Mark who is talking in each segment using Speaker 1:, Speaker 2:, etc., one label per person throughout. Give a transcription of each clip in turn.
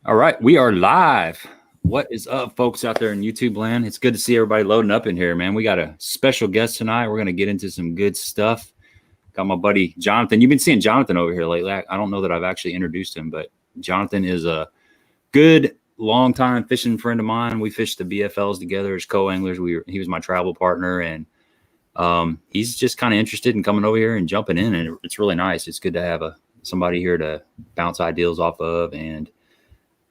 Speaker 1: All right, we are live. What is up, folks out there in YouTube land? It's good to see everybody loading up in here, man. We got a special guest tonight. We're going to get into some good stuff. Got my buddy Jonathan. You've been seeing Jonathan over here lately. I don't know that I've actually introduced him, but Jonathan is a good, long-time fishing friend of mine. We fished the BFLs together as co-anglers. He was my travel partner, and he's just kind of interested in coming over here and jumping in, and it's really nice. It's good to have somebody here to bounce ideas off of, and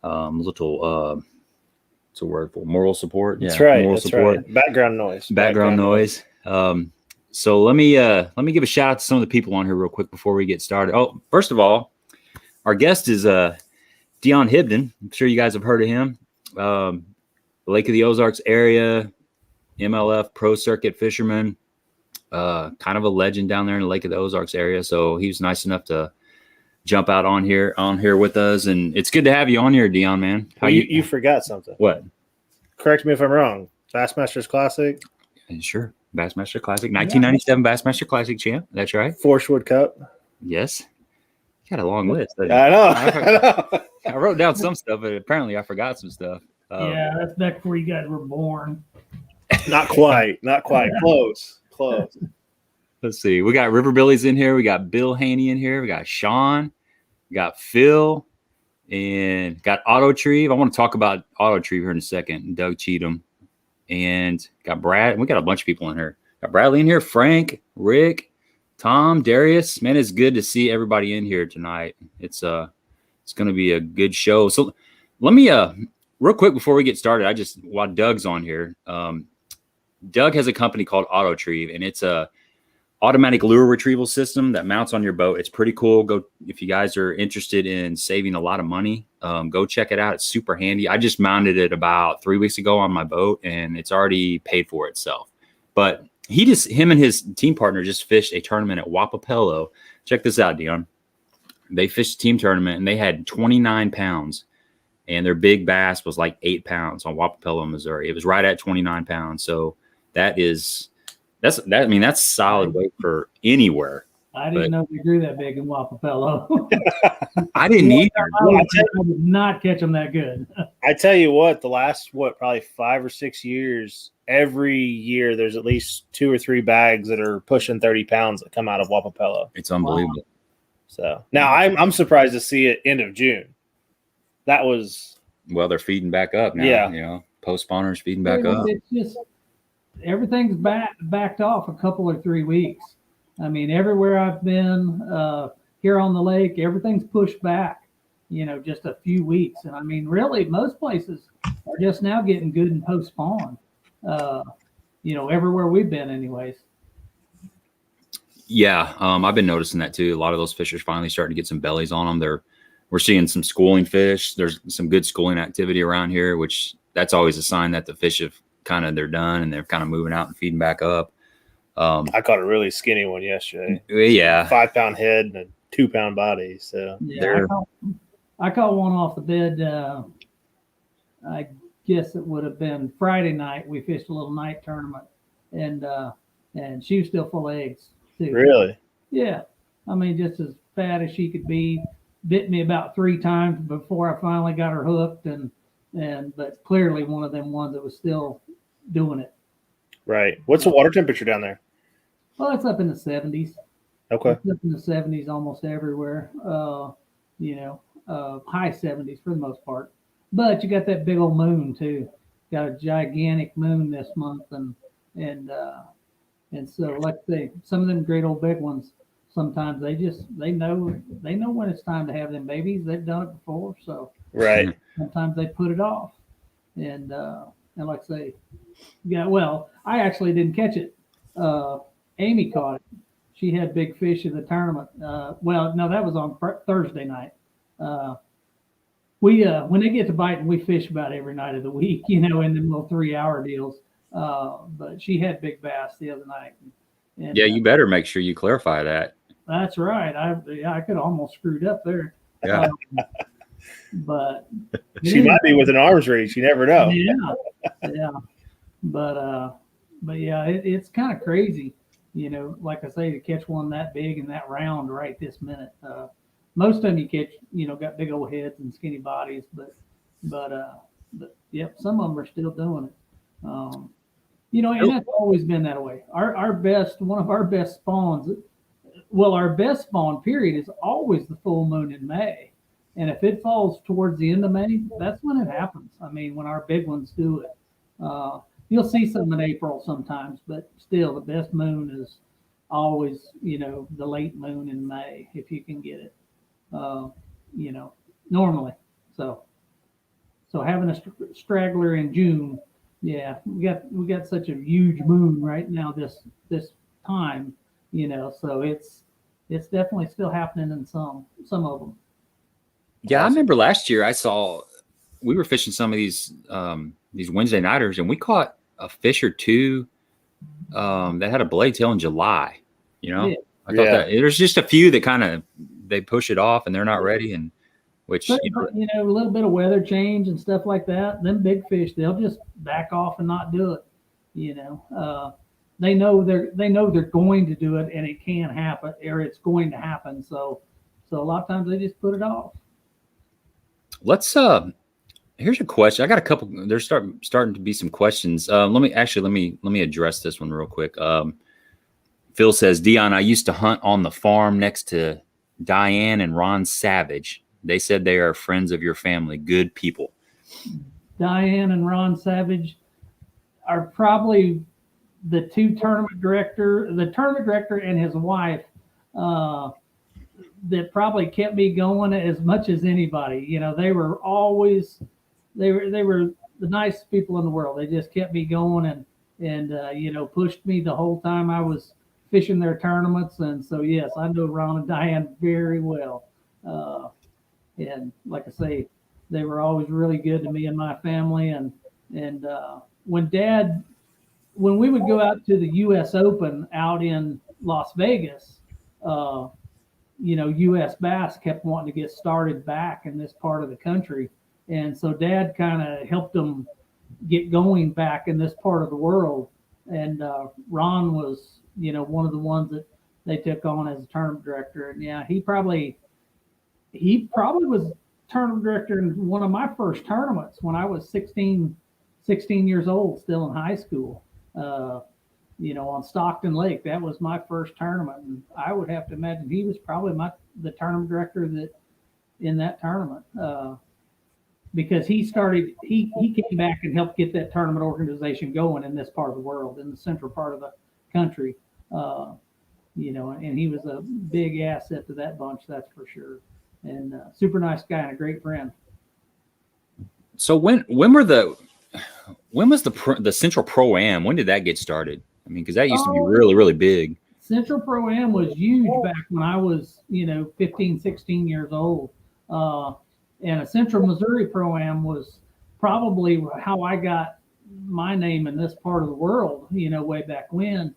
Speaker 1: little what's a word for moral support?
Speaker 2: That's right.
Speaker 1: Moral support.
Speaker 2: Right. Background noise.
Speaker 1: Background noise. So let me give a shout out to some of the people on here real quick before we get started. Oh, first of all, our guest is Dion Hibdon. I'm sure you guys have heard of him. Lake of the Ozarks area, MLF pro circuit fisherman, kind of a legend down there in the Lake of the Ozarks area. So he was nice enough to jump out on here with us, and it's good to have you on here, Dion, man.
Speaker 2: How you forgot something?
Speaker 1: What?
Speaker 2: Correct me if I'm wrong. Bassmaster Classic.
Speaker 1: Sure, Bassmaster Classic, 1997 Bassmaster Classic champ. That's right.
Speaker 2: Forshwood Cup.
Speaker 1: Yes. You got a long list.
Speaker 2: I know.
Speaker 1: I wrote down some stuff, but apparently I forgot some stuff.
Speaker 3: Yeah, that's back before you guys were born.
Speaker 2: Not quite. Close.
Speaker 1: Let's see. We got River Billy's in here. We got Bill Haney in here. We got Sean. We got Phil. And got Autotrieve. I want to talk about Autotrieve here in a second. And Doug Cheatham. And got Brad. We got a bunch of people in here. Got Bradley in here. Frank, Rick, Tom, Darius. Man, it's good to see everybody in here tonight. It's going to be a good show. So let me real quick before we get started, while Doug's on here, Doug has a company called Autotrieve, and it's a automatic lure retrieval system that mounts on your boat. It's pretty cool. Go if you guys are interested in saving a lot of money, go check it out. It's super handy. I just mounted it about 3 weeks ago on my boat, and it's already paid for itself. But him and his team partner just fished a tournament at Wapapello. Check this out, Dion. They fished a team tournament, and they had 29 pounds, and their big bass was like 8 pounds on Wapapello, Missouri. It was right at 29 pounds. So that's solid weight for anywhere.
Speaker 3: I didn't know they grew that big in Wapapello.
Speaker 1: I didn't either.
Speaker 3: I did not catch them that good.
Speaker 2: I tell you what, the last probably 5 or 6 years, every year there's at least 2 or 3 bags that are pushing 30 pounds that come out of Wapapello.
Speaker 1: It's unbelievable.
Speaker 2: Wow. So now I'm surprised to see it end of June. That was
Speaker 1: they're feeding back up now.
Speaker 2: Yeah,
Speaker 1: post spawners feeding back up.
Speaker 3: It's just everything's backed off a couple or 3 weeks. I mean, everywhere I've been here on the lake, everything's pushed back, just a few weeks. And I mean, really, most places are just now getting good and post spawn, everywhere we've been anyways.
Speaker 1: Yeah, I've been noticing that too. A lot of those fish are finally starting to get some bellies on them. We're seeing some schooling fish. There's some good schooling activity around here, which that's always a sign that the fish have they're done and they're kind of moving out and feeding back up.
Speaker 2: I caught a really skinny one yesterday.
Speaker 1: Yeah,
Speaker 2: 5 pound head and a 2 pound body. So
Speaker 3: yeah, I caught one off the bed. I guess it would have been Friday night. We fished a little night tournament, and she was still full of eggs too.
Speaker 2: Really?
Speaker 3: Yeah. I mean, just as fat as she could be. Bit me about 3 times before I finally got her hooked, but clearly one of them ones that was still doing it.
Speaker 2: Right. What's the water temperature down there?
Speaker 3: Well, it's up in the 70s.
Speaker 2: Okay.
Speaker 3: It's up in the 70s almost everywhere. High 70s for the most part. But you got that big old moon too. Got a gigantic moon this month, and so like I say, some of them great old big ones. Sometimes they know when it's time to have them babies. They've done it before, so
Speaker 2: right.
Speaker 3: Sometimes they put it off, and like I say, yeah. Well, I actually didn't catch it. Amy caught it. She had big fish in the tournament. Well, no, that was on Thursday night. When they get to biting, we fish about every night of the week, in them little 3-hour deals. But she had big bass the other night. And,
Speaker 1: yeah, you better make sure you clarify that.
Speaker 3: That's right. I could have almost screwed up there.
Speaker 1: Yeah.
Speaker 3: But
Speaker 2: she might be within arm's reach. You never know.
Speaker 3: Yeah. But yeah, it's kind of crazy, like I say, to catch one that big and that round right this minute. most of them you catch, got big old heads and skinny bodies, but yep, some of them are still doing it. And that's always been that way. One of our best spawns, well, our best spawn period is always the full moon in May. And if it falls towards the end of May, that's when it happens. I mean, when our big ones do it. You'll see some in April sometimes, but still the best moon is always, the late moon in May, if you can get it, normally. So having a straggler in June, yeah, we got such a huge moon right now this time, so it's definitely still happening in some of them.
Speaker 1: Yeah, I remember last year we were fishing some of these Wednesday nighters, and we caught a fish or two that had a blade tail in July. I thought that there's just a few that they push it off and they're not ready, and which
Speaker 3: a little bit of weather change and stuff like that. Them big fish, they'll just back off and not do it. They know they're going to do it, and it can happen, or it's going to happen. So a lot of times they just put it off.
Speaker 1: Let's here's a question. I got a couple. There's starting to be some questions. Let me address this one real quick. Phil says, Dion, I used to hunt on the farm next to Diane and Ron Savage. They said they are friends of your family. Good people.
Speaker 3: Diane and Ron Savage are probably the two tournament director and his wife that probably kept me going as much as anybody. They were always they were the nicest people in the world. They just kept me going and pushed me the whole time I was fishing their tournaments. And so yes, I know Ron and Diane very well. And like I say, they were always really good to me and my family. And when we would go out to the U.S. Open out in Las Vegas, U.S. Bass kept wanting to get started back in this part of the country. And so Dad kind of helped them get going back in this part of the world. And Ron was, one of the ones that they took on as a tournament director. And yeah, he probably was tournament director in one of my first tournaments when I was 16 years old, still in high school, on Stockton Lake. That was my first tournament. And I would have to imagine he was probably the tournament director in that tournament. Because he came back and helped get that tournament organization going in this part of the world, in the central part of the country, and he was a big asset to that bunch, that's for sure. And super nice guy and a great friend.
Speaker 1: So when was the Central Pro-Am? When did that get started? I mean, because that used to be really, really big.
Speaker 3: Central Pro-Am was huge back when I was, 15, 16 years old. And a Central Missouri Pro-Am was probably how I got my name in this part of the world, way back when.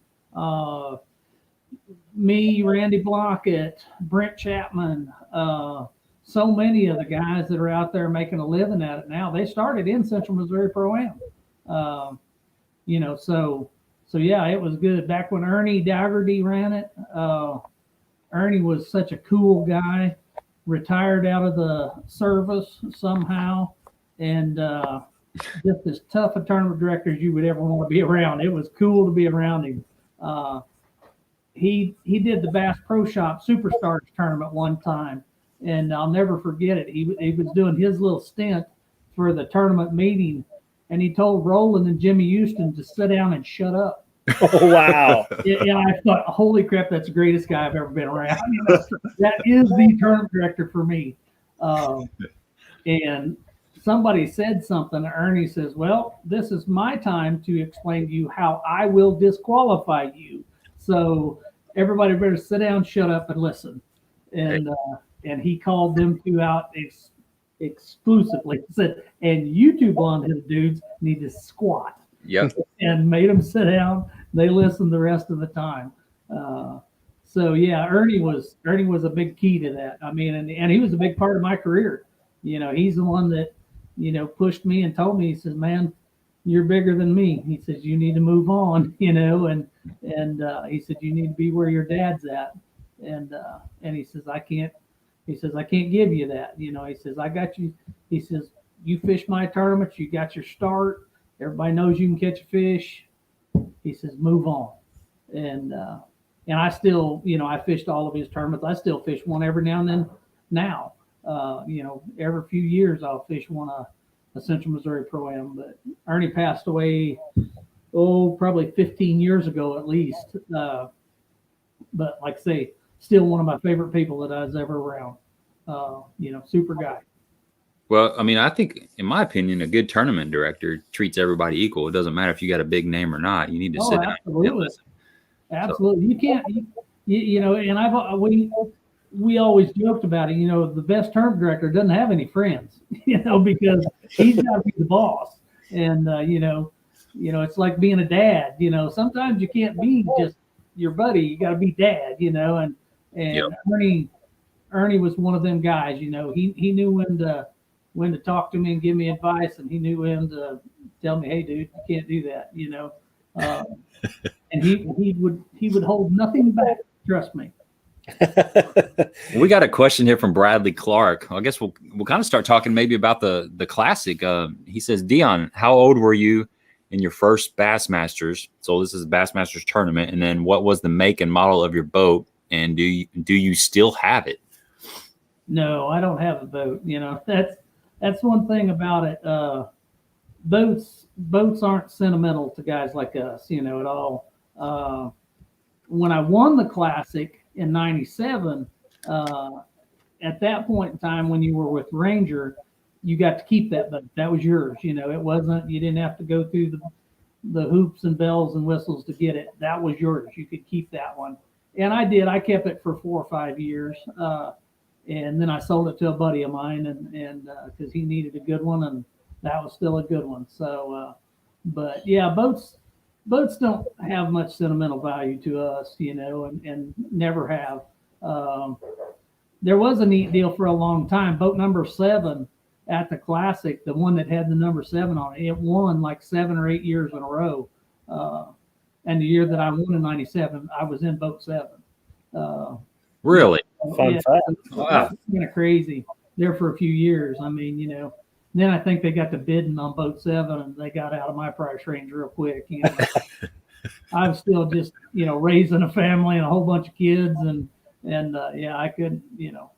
Speaker 3: Me, Randy Blockett, Brent Chapman, so many of the guys that are out there making a living at it now, they started in Central Missouri Pro-Am. So yeah, it was good. Back when Ernie Dougherty ran it, Ernie was such a cool guy, retired out of the service somehow, and just as tough a tournament director as you would ever want to be around. It was cool to be around him. He did the Bass Pro Shop Superstars tournament one time, and I'll never forget it. He was doing his little stint for the tournament meeting, and he told Roland and Jimmy Houston to sit down and shut up.
Speaker 2: Oh, wow.
Speaker 3: Yeah, I thought, holy crap, that's the greatest guy I've ever been around. That is the tournament director for me. And somebody said something. Ernie says, well, this is my time to explain to you how I will disqualify you. So everybody better sit down, shut up, and listen. And he called them two out exclusively. He said, and you two blonde-headed dudes need to squat.
Speaker 1: Yep.
Speaker 3: And made them sit down. They listened the rest of the time. So yeah, Ernie was a big key to that. I mean, and he was a big part of my career. He's the one that, pushed me and told me, he says, man, you're bigger than me. He says, you need to move on, and he said, you need to be where your dad's at. And he says, I can't He says, I can't give you that. You know, he says, I got you. He says, you fish my tournaments, you got your start. Everybody knows you can catch a fish. He says, move on. And I still, you know, I fished all of his tournaments. I still fish one every now and then now. You know, every few years I'll fish one a Central Missouri Pro-Am. But Ernie passed away, probably 15 years ago at least. But like I say, still one of my favorite people that I was ever around. You know, super guy.
Speaker 1: Well, I mean, I think, in my opinion, a good tournament director treats everybody equal. It doesn't matter if you got a big name or not. You need to sit down and listen.
Speaker 3: Absolutely. You can't, you know, and we always joked about it. You know, the best tournament director doesn't have any friends, you know, because he's got to be the boss. And, you know, it's like being a dad. You know, sometimes you can't be just your buddy. You got to be dad, you know, and
Speaker 1: Yep.
Speaker 3: Ernie was one of them guys. You know, he knew when to talk to me and give me advice, and he knew when to tell me, hey, dude, you can't do that, you know. And he would hold nothing back. Trust me.
Speaker 1: We got a question here from Bradley Clark. I guess we'll kind of start talking maybe about the classic. He says, Dion, how old were you in your first Bassmasters? So this is a Bassmasters tournament. And then what was the make and model of your boat? And do you still have it?
Speaker 3: No, I don't have a boat. You know, that's one thing about it. Boats aren't sentimental to guys like us, you know, at all. When I won the Classic in '97, at that point in time, when you were with Ranger, you got to keep that boat. That was yours. You know, you didn't have to go through the hoops and bells and whistles to get it. That was yours. You could keep that one. And I did. I kept it for 4 or 5 years. And then I sold it to a buddy of mine, and because he needed a good one, and that was still a good one. So, but yeah, boats don't have much sentimental value to us, you know, and never have. There was a neat deal for a long time. Boat number 7 at the Classic, the one that had the number 7 on it, it won like 7 or 8 years in a row. And the year that I won in '97, I was in boat 7.
Speaker 1: Really?
Speaker 2: Fun fact.
Speaker 1: Wow.
Speaker 3: Kind of crazy there for a few years. I mean, you know, then I think they got to bidding on boat 7 and they got out of my price range real quick. You know, I'm still just, you know, raising a family and a whole bunch of kids. And yeah, I couldn't, you know,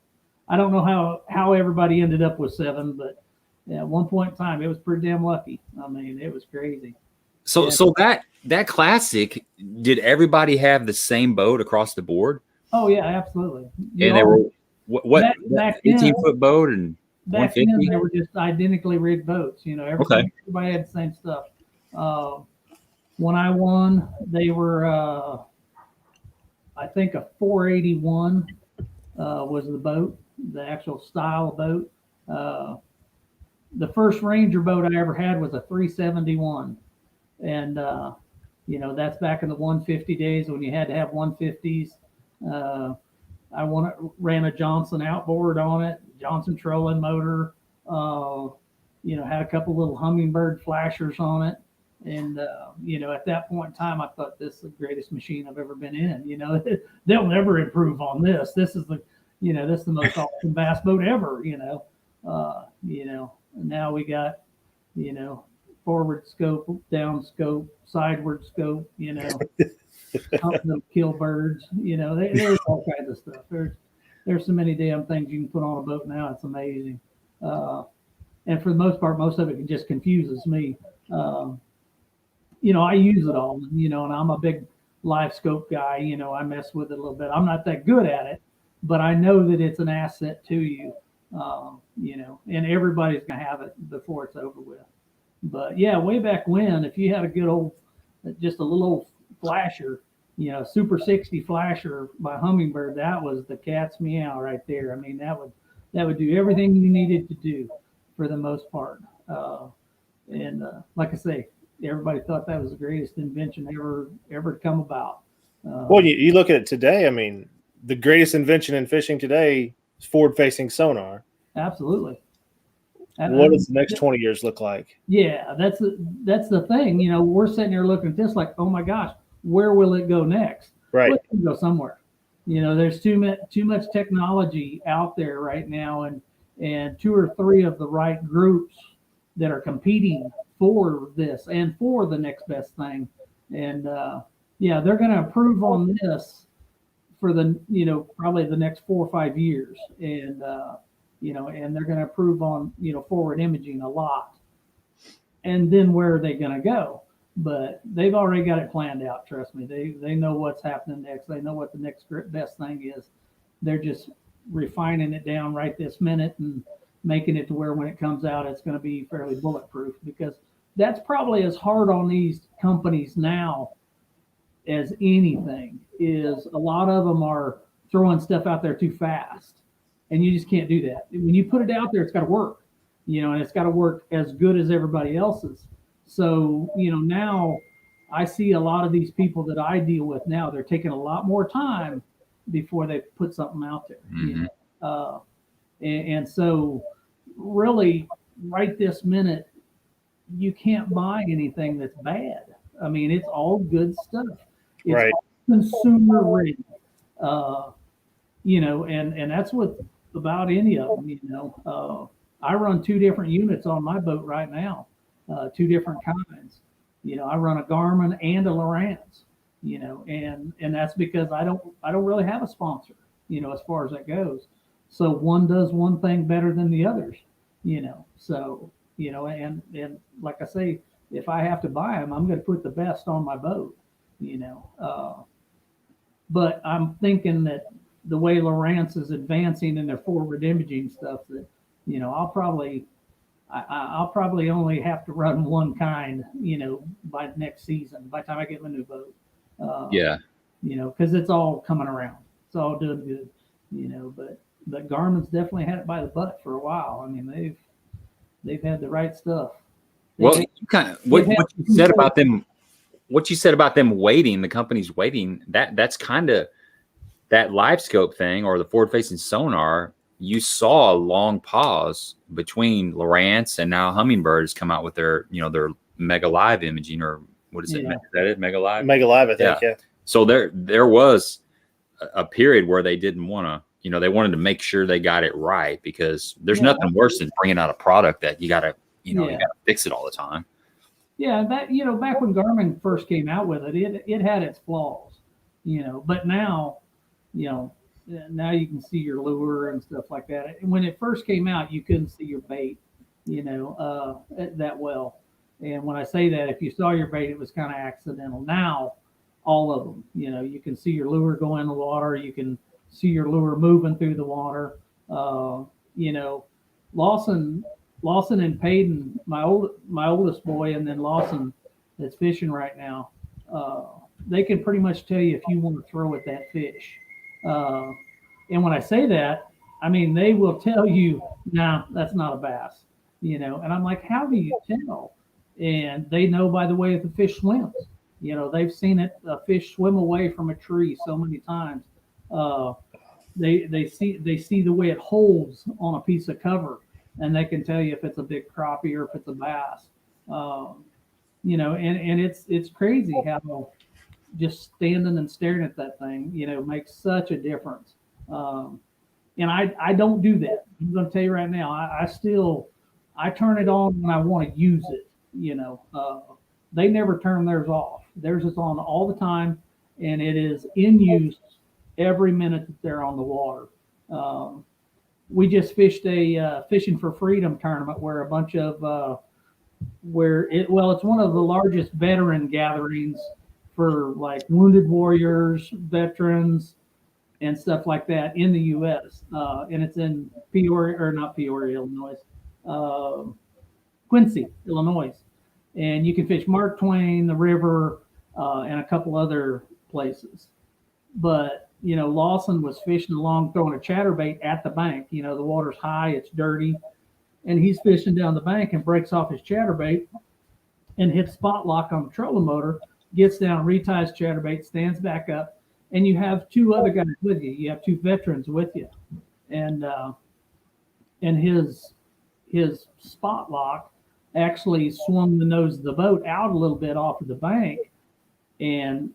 Speaker 3: I don't know how everybody ended up with 7, but yeah, at one point in time, it was pretty damn lucky. I mean, it was crazy.
Speaker 1: So,
Speaker 3: Yeah.
Speaker 1: so that Classic, did everybody have the same boat across the board?
Speaker 3: Oh yeah, absolutely.
Speaker 1: And they were what
Speaker 3: back
Speaker 1: 18-foot boat and
Speaker 3: back then
Speaker 1: 150?
Speaker 3: they were just identically rigged boats. You know, everybody had the same stuff. When I won, they were I think a 481 was the boat, the actual style of boat. The first Ranger boat I ever had was a 371, and you know, that's back in the 150 days when you had to have 150s. I ran a Johnson outboard on it, Johnson trolling motor. You know, had a couple little Hummingbird flashers on it, and you know, at that point in time, I thought this is the greatest machine I've ever been in. You know, they'll never improve on this. This is the most awesome bass boat ever. You know, and now we got, you know, forward scope, down scope, sideward scope, you know, helping them kill birds, you know, there's all kinds of stuff. There's so many damn things you can put on a boat now. It's amazing. And for the most part, most of it just confuses me. You know, I use it all, you know, and I'm a big live scope guy, you know, I mess with it a little bit. I'm not that good at it, but I know that it's an asset to you, you know, and everybody's going to have it before it's over with. But yeah, way back when, if you had a good old, just a little old flasher, you know, Super 60 flasher by Hummingbird, that was the cat's meow right there. I mean, that would do everything you needed to do for the most part. And like I say, everybody thought that was the greatest invention ever to come about.
Speaker 2: Well, you look at it today. I mean, the greatest invention in fishing today is forward-facing sonar.
Speaker 3: Absolutely.
Speaker 2: What does the next 20 years look like?
Speaker 3: Yeah, that's the thing. You know, we're sitting here looking at this like, oh my gosh, where will it go next?
Speaker 2: Right.
Speaker 3: Well, it can go somewhere. There's too much technology out there right now, and 2 or 3 of the right groups that are competing for this and for the next best thing. And they're going to improve on this for the probably the next 4 or 5 years, and and they're going to improve on forward imaging a lot. And then where are they going to go? But they've already got it planned out. Trust me, they know what's happening next. They know what the next best thing is. They're just refining it down right this minute and making it to where when it comes out, it's going to be fairly bulletproof, because that's probably as hard on these companies now as anything. Is a lot of them are throwing stuff out there too fast, and you just can't do that. When you put it out there, it's got to work, and it's got to work as good as everybody else's. So, now I see a lot of these people that I deal with now, they're taking a lot more time before they put something out there.
Speaker 1: Mm-hmm.
Speaker 3: And so really right this minute, you can't buy anything that's bad. I mean, it's all good stuff. It's
Speaker 2: right.
Speaker 3: Consumer ready. And that's what about any of them, I run 2 different units on my boat right now, 2 different kinds. I run a Garmin and a Lowrance, and that's because I don't really have a sponsor, as far as that goes. So one does one thing better than the others, so, and like I say, if I have to buy them, I'm going to put the best on my boat, but I'm thinking that the way Lowrance is advancing in their forward imaging stuff, that, I'll probably only have to run one kind, by next season, by the time I get my new boat. Because it's all coming around. It's all doing good, but Garmin's definitely had it by the butt for a while. I mean, they've had the right stuff.
Speaker 1: Well, you kind of what you said about them. What you said about them waiting, the company's waiting. That's kind of that live scope thing, or the forward facing sonar. You saw a long pause between Lowrance and now Humminbird has come out with their Mega Live imaging, or what is it? Is that it? Mega Live?
Speaker 2: Mega Live, I think, yeah.
Speaker 1: So there was a period where they didn't want to, they wanted to make sure they got it right, because there's nothing worse than bringing out a product that you got to, you got to fix it all the time.
Speaker 3: Yeah, that, back when Garmin first came out with it, it had its flaws, but now, now you can see your lure and stuff like that. When it first came out, you couldn't see your bait, that well. And when I say that, if you saw your bait, it was kind of accidental. Now, all of them, you can see your lure go in the water. You can see your lure moving through the water. Lawson and Payton, my oldest boy, and then Lawson that's fishing right now, they can pretty much tell you if you want to throw at that fish. And when I say that, I mean, they will tell you, nah, that's not a bass, and I'm like, how do you tell? And they know by the way the fish swims. They've seen a fish swim away from a tree so many times. They see the way it holds on a piece of cover, and they can tell you if it's a big crappie or if it's a bass. And it's crazy how just standing and staring at that thing, makes such a difference. And I don't do that. I'm going to tell you right now, I turn it on when I want to use it. They never turn theirs off. Theirs is on all the time, and it is in use every minute that they're on the water. We just fished a Fishing for Freedom tournament where a bunch of it's one of the largest veteran gatherings for like wounded warriors, veterans, and stuff like that in the U.S. And it's in Illinois, Quincy, Illinois. And you can fish Mark Twain, the river, and a couple other places. But, Lawson was fishing along, throwing a chatterbait at the bank. The water's high, it's dirty. And he's fishing down the bank and breaks off his chatterbait and hits spot lock on the trolling motor, gets down, reties chatterbait, stands back up, and you have 2 other guys with you. You have 2 veterans with you. And his spot lock actually swung the nose of the boat out a little bit off of the bank. And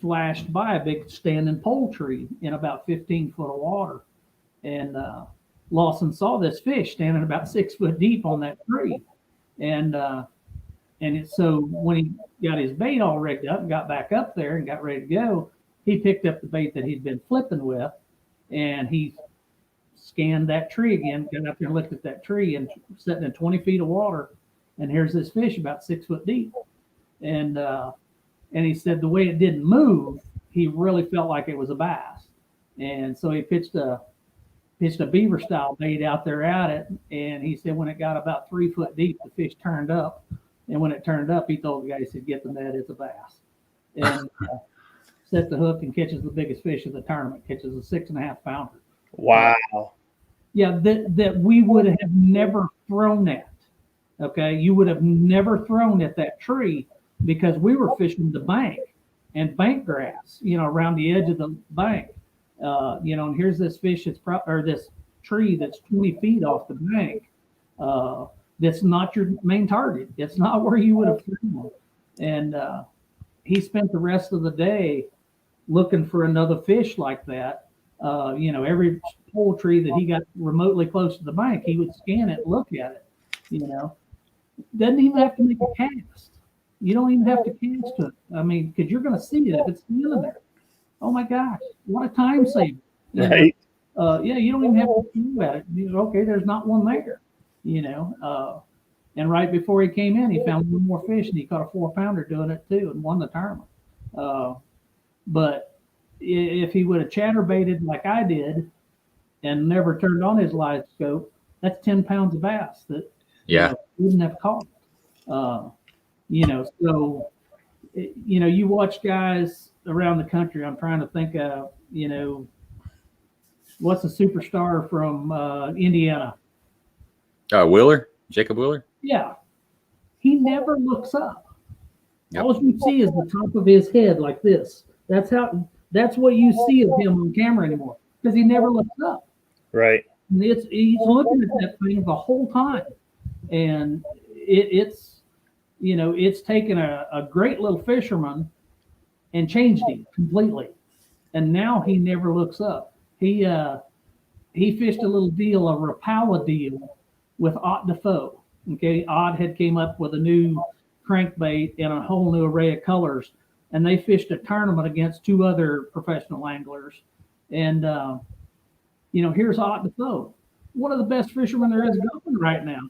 Speaker 3: flashed by a big standing pole tree in about 15 foot of water. And Lawson saw this fish standing about 6 foot deep on that tree. So when he got his bait all rigged up and got back up there and got ready to go, he picked up the bait that he'd been flipping with, and he scanned that tree again, got up there and looked at that tree, and sitting in 20 feet of water, and here's this fish about 6 foot deep. And he said the way it didn't move, he really felt like it was a bass. And so he pitched a beaver style bait out there at it, and he said when it got about 3 foot deep, the fish turned up. And when it turned up, he told the guy, he said, "Get the net, it's a bass." And set the hook and catches the biggest fish of the tournament, catches a 6.5 pounder.
Speaker 2: Wow.
Speaker 3: Yeah, that we would have never thrown at. Okay, you would have never thrown at that tree because we were fishing the bank and bank grass, around the edge of the bank. And here's this fish or this tree that's 20 feet off the bank. That's not your main target. It's not where you would have thrown. And he spent the rest of the day looking for another fish like that. Every pole tree that he got remotely close to the bank, he would scan it, look at it. Doesn't even have to make a cast. You don't even have to cast it. I mean, because you're going to see it if it's standing there. Oh my gosh, what a time saver!
Speaker 2: Right.
Speaker 3: You don't even have to do at it. Okay, there's not one there. And right before he came in, he found one more fish, and he caught a 4 pounder doing it too, and won the tournament. But if he would have chatterbaited like I did, and never turned on his live scope, that's 10 pounds of bass that he wouldn't have caught. So you watch guys around the country. I'm trying to think of what's a superstar from Indiana.
Speaker 1: Wheeler, Jacob Wheeler.
Speaker 3: Yeah, he never looks up.
Speaker 1: Yep.
Speaker 3: All you see is the top of his head like this. That's what you see of him on camera anymore because he never looks up.
Speaker 2: Right.
Speaker 3: And he's looking at that thing the whole time, and it's taken a great little fisherman and changed him completely. And now he never looks up. He fished a little deal, a Rapala deal with Ott Defoe. Okay, Ott had came up with a new crankbait in a whole new array of colors, and they fished a tournament against 2 other professional anglers. And here's Ott Defoe, one of the best fishermen there is going right now.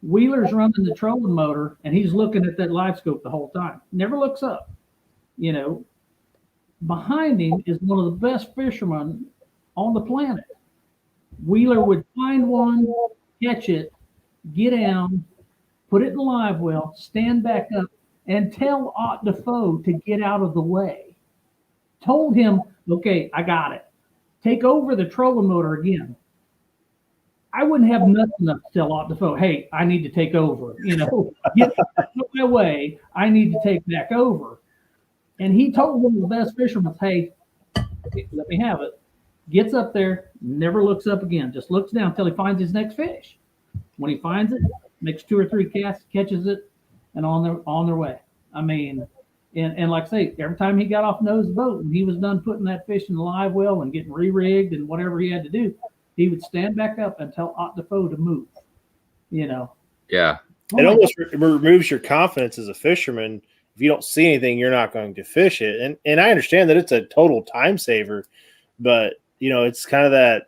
Speaker 3: Wheeler's running the trolling motor, and he's looking at that live scope the whole time. Never looks up. Behind him is one of the best fishermen on the planet. Wheeler would find one, catch it, get down, put it in the live well, stand back up, and tell Ott Defoe to get out of the way. Told him, okay, I got it. Take over the trolling motor again. I wouldn't have nothing to tell Ott Defoe, hey, I need to take over. Get out of my way. I need to take back over. And he told one of the best fishermen, hey, let me have it. Gets up there, never looks up again, just looks down until he finds his next fish. When he finds it, makes 2 or 3 casts, catches it, and on their way. I mean, and like I say, every time he got off No's boat and he was done putting that fish in the live well and getting re-rigged and whatever he had to do, he would stand back up and tell Ott Defoe to move.
Speaker 1: Yeah.
Speaker 2: It almost removes your confidence as a fisherman. If you don't see anything, you're not going to fish it. And I understand that it's a total time saver, but it's kind of that.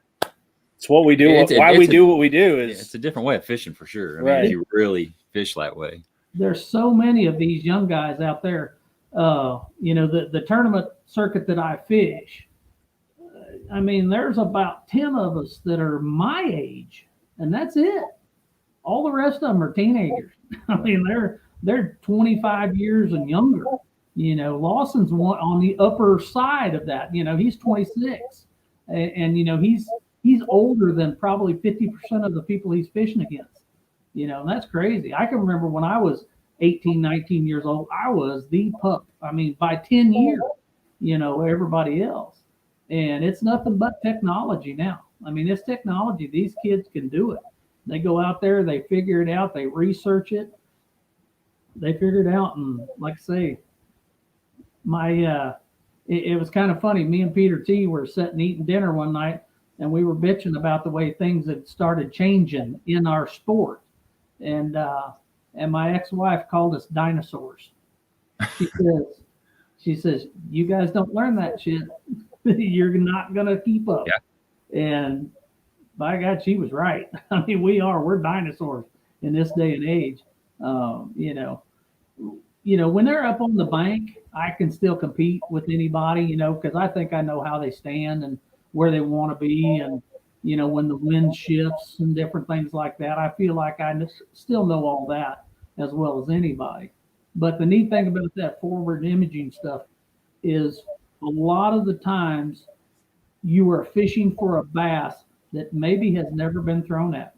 Speaker 2: It's what we do. We do what we do.
Speaker 1: It's a different way of fishing for sure. I
Speaker 2: Right.
Speaker 1: mean, you really fish that way.
Speaker 3: There's so many of these young guys out there. The tournament circuit that I fish. I mean, there's about 10 of us that are my age, and that's it. All the rest of them are teenagers. I mean, they're 25 years and younger. Lawson's one on the upper side of that. He's 26, and he's older than probably 50% of the people he's fishing against. And that's crazy. I can remember when I was 18, 19 years old, I was the pup. I mean, by 10 years, everybody else. And it's nothing but technology now. I mean, it's technology. These kids can do it. They go out there, they figure it out, they research it, they figure it out. And like I say, it was kind of funny. Me and Peter T were sitting eating dinner one night, and we were bitching about the way things had started changing in our sport. And my ex-wife called us dinosaurs. She says, you guys don't learn that shit. You're not going to keep up.
Speaker 1: Yeah.
Speaker 3: And by God, she was right. I mean, we're dinosaurs in this day and age. When they're up on the bank, I can still compete with anybody, because I think I know how they stand and where they want to be. And, when the wind shifts and different things like that, I feel like I still know all that as well as anybody. But the neat thing about that forward imaging stuff is a lot of the times you are fishing for a bass that maybe has never been thrown at.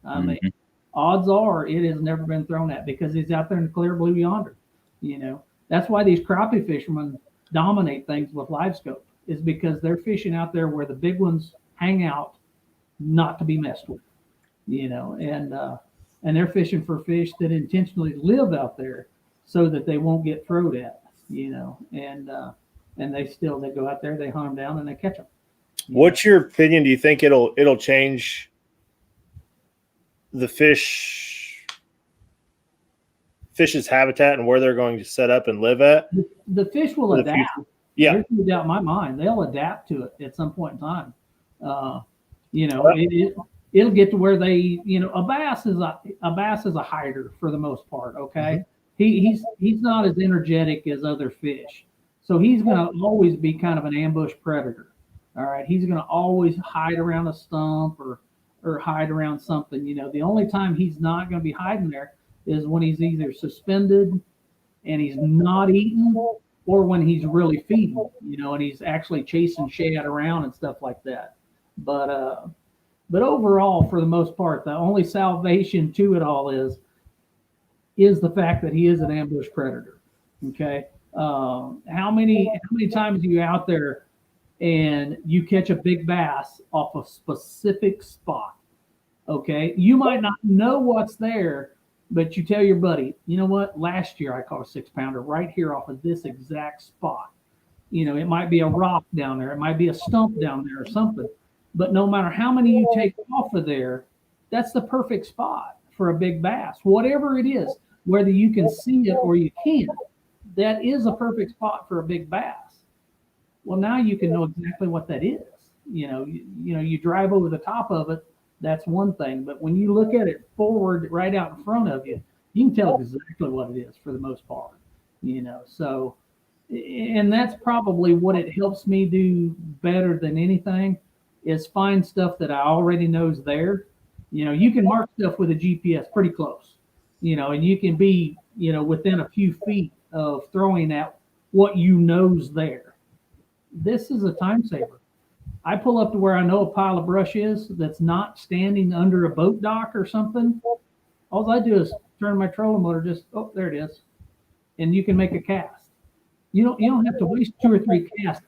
Speaker 3: I mean, odds are it has never been thrown at because he's out there in the clear blue yonder. That's why these crappie fishermen dominate things with live scope, is because they're fishing out there where the big ones hang out, not to be messed with, and they're fishing for fish that intentionally live out there so that they won't get thrown at, and they go out there, they hunt them down, and they catch them.
Speaker 2: What's your opinion? Do you think it'll change the fish's habitat and where they're going to set up and live at?
Speaker 3: The fish will adapt.
Speaker 2: Yeah,
Speaker 3: there's no doubt in my mind they'll adapt to it at some point in time. It'll get to where they, a bass is a hider for the most part. Okay, he's not as energetic as other fish, so he's going to always be kind of an ambush predator. All right, he's going to always hide around a stump or hide around something. The only time he's not going to be hiding there is when he's either suspended and he's not eating, or when he's really feeding, and he's actually chasing shad around and stuff like that. But overall, for the most part, the only salvation to it all is the fact that he is an ambush predator. Okay, how many times are you out there and you catch a big bass off a specific spot? Okay, you might not know what's there, but you tell your buddy, you know what? Last year I caught a 6-pounder right here off of this exact spot. It might be a rock down there, it might be a stump down there or something. But no matter how many you take off of there, that's the perfect spot for a big bass. Whatever it is, whether you can see it or you can't, that is a perfect spot for a big bass. Well, now you can know exactly what that is. You drive over the top of it, that's one thing. But when you look at it forward, right out in front of you, you can tell exactly what it is for the most part. So, and that's probably what it helps me do better than anything, is find stuff that I already know is there. You can mark stuff with a GPS pretty close, and you can be, within a few feet of throwing at what know's there. This is a time saver. I pull up to where I know a pile of brush is that's not standing under a boat dock or something. All I do is turn my trolling motor, there it is. And you can make a cast. You don't have to waste 2 or 3 casts.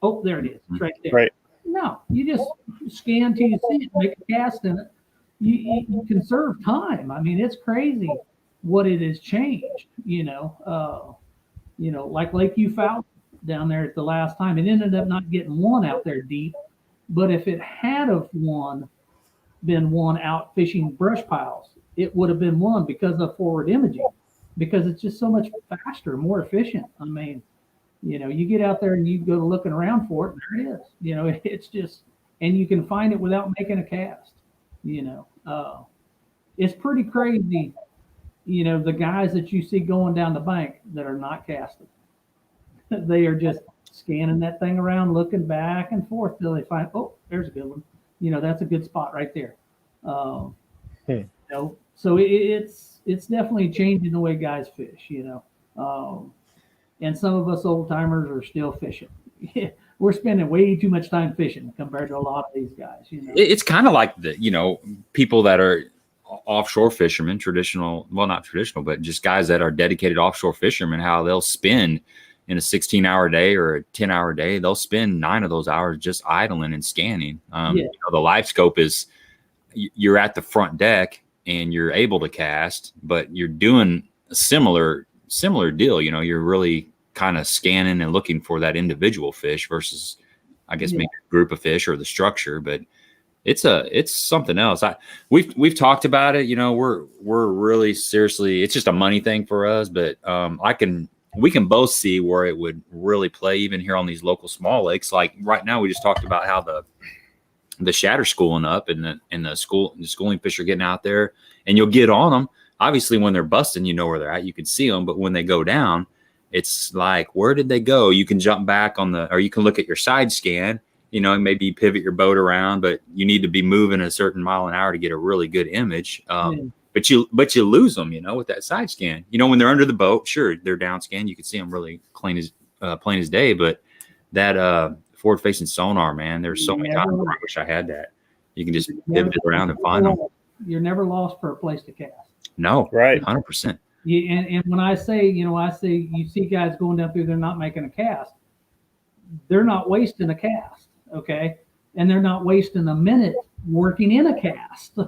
Speaker 3: Oh, there it is. It's right there.
Speaker 2: Right.
Speaker 3: No, you just scan till you see it, make a cast in it. You conserve time. I mean, it's crazy what it has changed. Like Lake Eufaula down there at the last time, it ended up not getting one out there deep. But if it had been one out fishing brush piles, it would have been one because of forward imaging, because it's just so much faster, more efficient. I mean, you get out there and you go looking around for it, and there it is. It's just, and you can find it without making a cast. It's pretty crazy. The guys that you see going down the bank that are not casting, they are just scanning that thing around, looking back and forth till they find, oh, there's a good one. That's a good spot right there. So it's definitely changing the way guys fish. And some of us old timers are still fishing. We're spending way too much time fishing compared to a lot of these guys.
Speaker 1: It's kind of like people that are offshore fishermen, not traditional, but just guys that are dedicated offshore fishermen, how they'll spend in a 16-hour day or a 10-hour day, they'll spend 9 of those hours just idling and scanning. The live scope is you're at the front deck and you're able to cast, but you're doing a similar deal. You're really kind of scanning and looking for that individual fish versus, I guess, maybe a group of fish or the structure. But it's something else. We've talked about it. You know, we're really seriously, it's just a money thing for us. But we can both see where it would really play even here on these local small lakes. Like right now, we just talked about how the shad are schooling up and the schooling fish are getting out there, and you'll get on them. Obviously, when they're busting, you know where they're at. You can see them, but when they go down, it's like, where did they go? You can jump back or you can look at your side scan, you know, and maybe pivot your boat around, but you need to be moving a certain mile an hour to get a really good image. But you lose them, you know, with that side scan. You know, when they're under the boat, sure, they're down scan. You can see them really plain as day. But that forward facing sonar, man, there's so many times where I wish I had that. You can just pivot it around and find them.
Speaker 3: You're never lost for a place to cast.
Speaker 1: No,
Speaker 2: right,
Speaker 1: 100%.
Speaker 3: Yeah, and when I say, you see guys going down through, they're not making a cast. They're not wasting a cast, okay? And they're not wasting a minute working in a cast.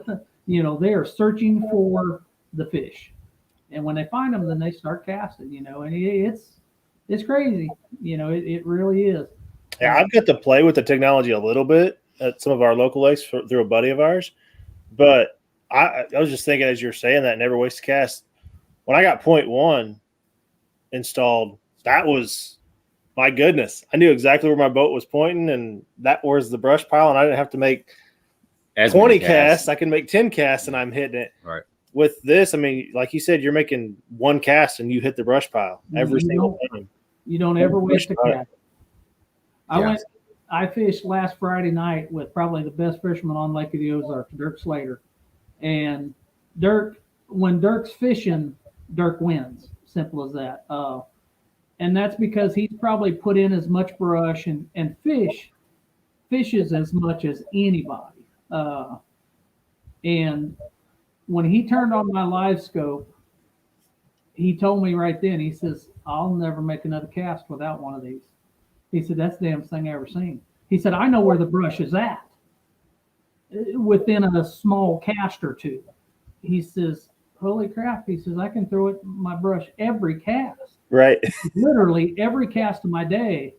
Speaker 3: You know, they are searching for the fish. And when they find them, then they start casting, you know, and it's crazy. You know, it really is.
Speaker 2: Yeah, I've got to play with the technology a little bit at some of our local lakes through a buddy of ours. But I was just thinking as you're saying that, never waste a cast. When I got 0.1 installed, that was, my goodness. I knew exactly where my boat was pointing, and that was the brush pile, and I didn't have to make 20 casts. I can make 10 casts, and I'm hitting it.
Speaker 1: Right.
Speaker 2: With this, I mean, like you said, you're making one cast, and you hit the brush pile every single time.
Speaker 3: You don't ever waste a cast. I fished last Friday night with probably the best fisherman on Lake of the Ozarks, Dirk Slater. And when Dirk's fishing, Dirk wins. Simple as that. And that's because he's probably put in as much brush and fishes as much as anybody. And when he turned on my live scope, he told me right then, he says, I'll never make another cast without one of these. He said, that's the damnest thing I ever seen. He said, I know where the brush is at within a small cast or two. He says, holy crap. He says, I can throw it my brush every cast.
Speaker 2: Right.
Speaker 3: Literally every cast of my day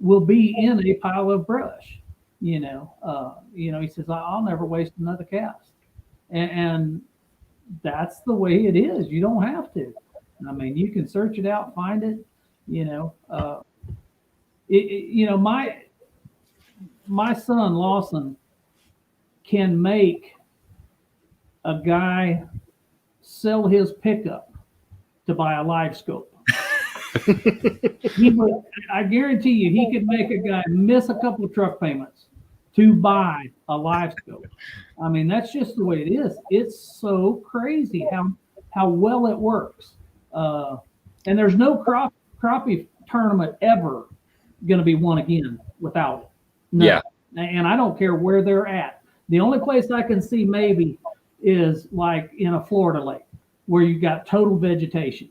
Speaker 3: will be in a pile of brush. He says, I'll never waste another cast. And that's the way it is. You don't have to. I mean, you can search it out, find it, my son Lawson can make a guy sell his pickup to buy a live scope. I guarantee you, he could make a guy miss a couple of truck payments to buy a live scope. I mean, that's just the way it is. It's so crazy how well it works. And there's no crappie tournament ever going to be won again without it. No. Yeah. And I don't care where they're at. The only place I can see maybe is like in a Florida lake where you got total vegetation.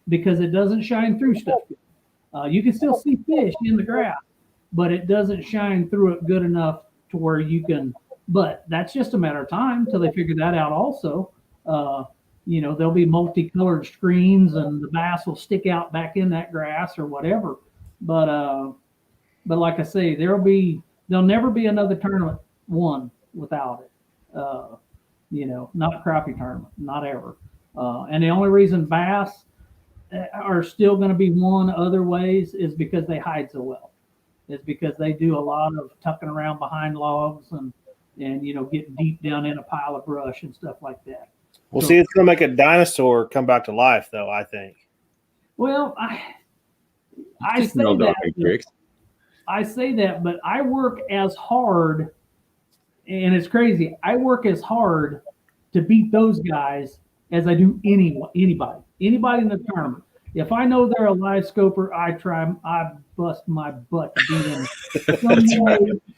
Speaker 3: Because it doesn't shine through stuff. You can still see fish in the grass, but it doesn't shine through it good enough to where you can. But that's just a matter of time till they figure that out also. There'll be multicolored screens and the bass will stick out back in that grass or whatever. But like I say, there'll never be another tournament won without it. Not crappie tournament, not ever. And the only reason bass are still going to be won other ways is because they hide so well. It's because they do a lot of tucking around behind logs and getting deep down in a pile of brush and stuff like that.
Speaker 2: Well, see, it's going to make a dinosaur come back to life, though, I think.
Speaker 3: Well, I say that, but I work as hard, and it's crazy. I work as hard to beat those guys as I do anybody in the tournament. If I know they're a live scoper, I bust my butt to beat them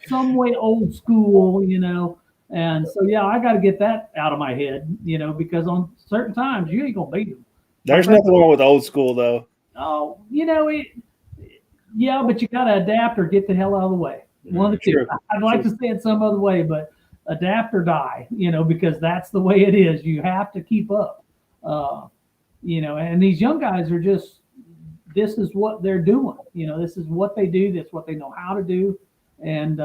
Speaker 3: some way old school, And so, I got to get that out of my head, because on certain times you ain't going to beat them.
Speaker 2: There's nothing wrong with old school, though.
Speaker 3: Oh, but you got to adapt or get the hell out of the way. One of the two. I'd like to say it some other way, but adapt or die, because that's the way it is. You have to keep up, and these young guys are this is what they're doing. You know, this is what they do. That's what they know how to do. And,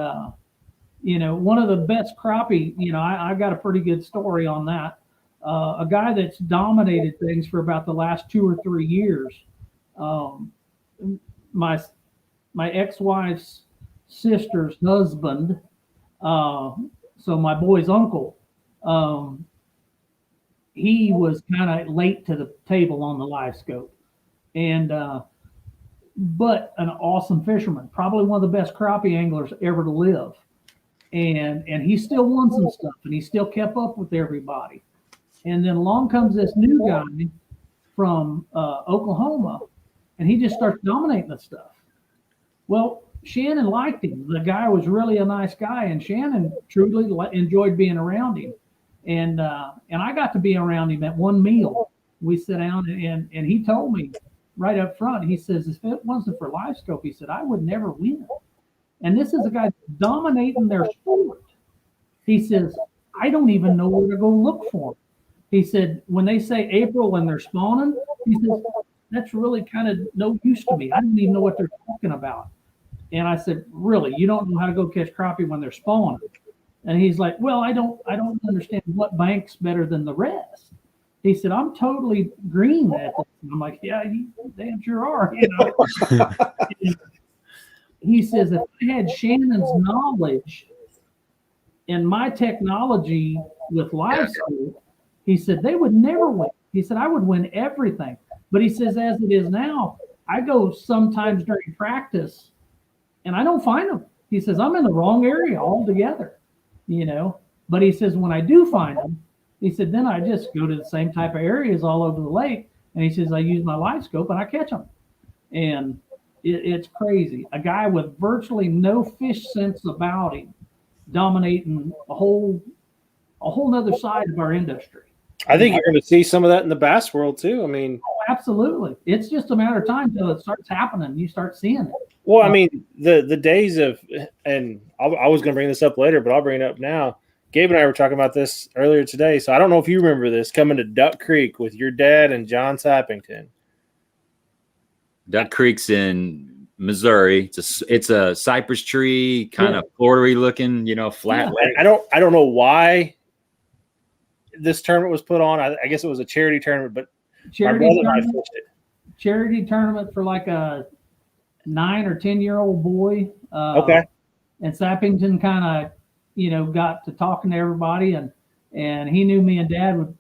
Speaker 3: you know, one of the best crappie, you know, I got a pretty good story on that. A guy that's dominated things for about the last 2 or 3 years. My ex-wife's sister's husband, so my boy's uncle, he was kind of late to the table on the live scope, and but an awesome fisherman, probably one of the best crappie anglers ever to live, and he still won some stuff, and he still kept up with everybody. And then along comes this new guy from Oklahoma, and he just starts dominating the stuff. Well, Shannon liked him. The guy was really a nice guy, and Shannon truly enjoyed being around him. And I got to be around him at one meal. We sat down, and he told me right up front, he says, if it wasn't for live scope, he said, I would never win. And this is a guy dominating their sport. He says, I don't even know where to go look for him. He said, when they say April and they're spawning, he says, that's really kind of no use to me. I don't even know what they're talking about. And I said, really, you don't know how to go catch crappie when they're spawning? And he's like, well, I don't understand what bank's better than the rest. He said, I'm totally green at this. And I'm like, yeah, you damn sure are. You know. He says, if I had Shannon's knowledge and my technology with live scope, he said, they would never win. He said, I would win everything. But he says, as it is now, I go sometimes during practice and I don't find them. He says, I'm in the wrong area altogether, you know. But he says, when I do find them, he said, then I just go to the same type of areas all over the lake. And he says, I use my live scope and I catch them. And it's crazy. A guy with virtually no fish sense about him dominating a whole nother side of our industry.
Speaker 2: I think you're going to see some of that in the bass world too. I mean,
Speaker 3: absolutely. It's just a matter of time till it starts happening. You start seeing it.
Speaker 2: Well, I mean, the days of, and I was going to bring this up later, but I'll bring it up now. Gabe and I were talking about this earlier today. So I don't know if you remember this, coming to Duck Creek with your dad and John Sappington.
Speaker 1: Duck Creek's in Missouri. It's a cypress tree, kind of Florida-y looking, you know, flat.
Speaker 2: Yeah. I don't know why this tournament was put on. I guess it was a charity tournament, but
Speaker 3: charity tournament for like a 9 or 10-year-old boy.
Speaker 2: Okay.
Speaker 3: And Sappington kind of, you know, got to talking to everybody, and he knew me and Dad would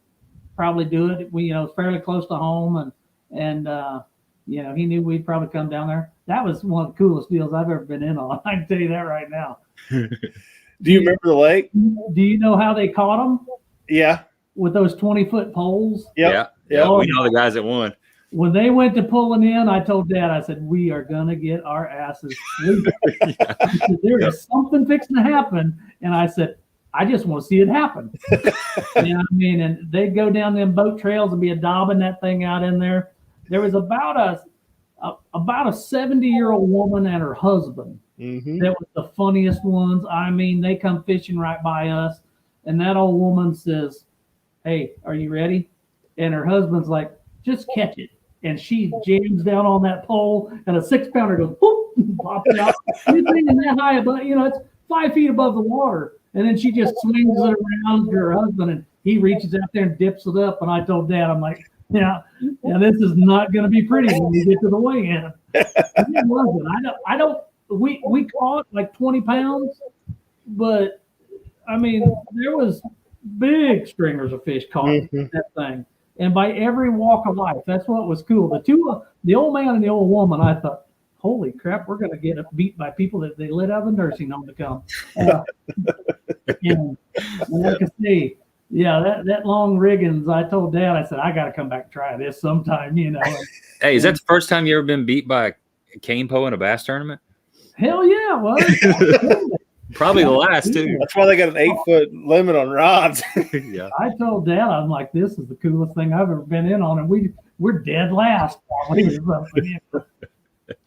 Speaker 3: probably do it. We, you know, fairly close to home, and you know, he knew we'd probably come down there. That was one of the coolest deals I've ever been in on. I can tell you that right now.
Speaker 2: Do you remember the lake?
Speaker 3: Do you know how they caught them?
Speaker 2: Yeah.
Speaker 3: With those 20-foot poles?
Speaker 1: Yep. Yeah. Oh, we know the guys that won.
Speaker 3: When they went to pulling in, I told Dad, I said, we are going to get our asses sweet. I said, there is something fixing to happen. And I said, I just want to see it happen. You know what I mean? And they'd go down them boat trails and be daubing that thing out in there. There was about a 70-year-old woman and her husband.
Speaker 2: Mm-hmm.
Speaker 3: That was the funniest ones. I mean, they come fishing right by us. And that old woman says, hey, are you ready? And her husband's like, just catch it. And she jams down on that pole, and a 6-pounder goes, boop, pops out. It's hanging that high above, you know, it's 5 feet above the water. And then she just swings it around to her husband, and he reaches out there and dips it up. And I told Dad, I'm like, yeah, this is not going to be pretty when we get to the weigh-in. It wasn't. We caught like 20 pounds, but I mean, there was big stringers of fish caught in that thing. And by every walk of life, that's what was cool. The old man and the old woman, I thought, holy crap, we're going to get beat by people that they let out of the nursing home to come. And like I say, yeah, that long riggins, I told Dad, I said, I got to come back and try this sometime, you know.
Speaker 1: Hey, is that the first time you ever been beat by a cane pole in a bass tournament?
Speaker 3: Hell yeah, it was.
Speaker 1: Probably the last, too.
Speaker 2: That's why they got an 8-foot limit on rods.
Speaker 1: Yeah.
Speaker 3: I told Dad, I'm like, this is the coolest thing I've ever been in on, and we're dead last. And I forget what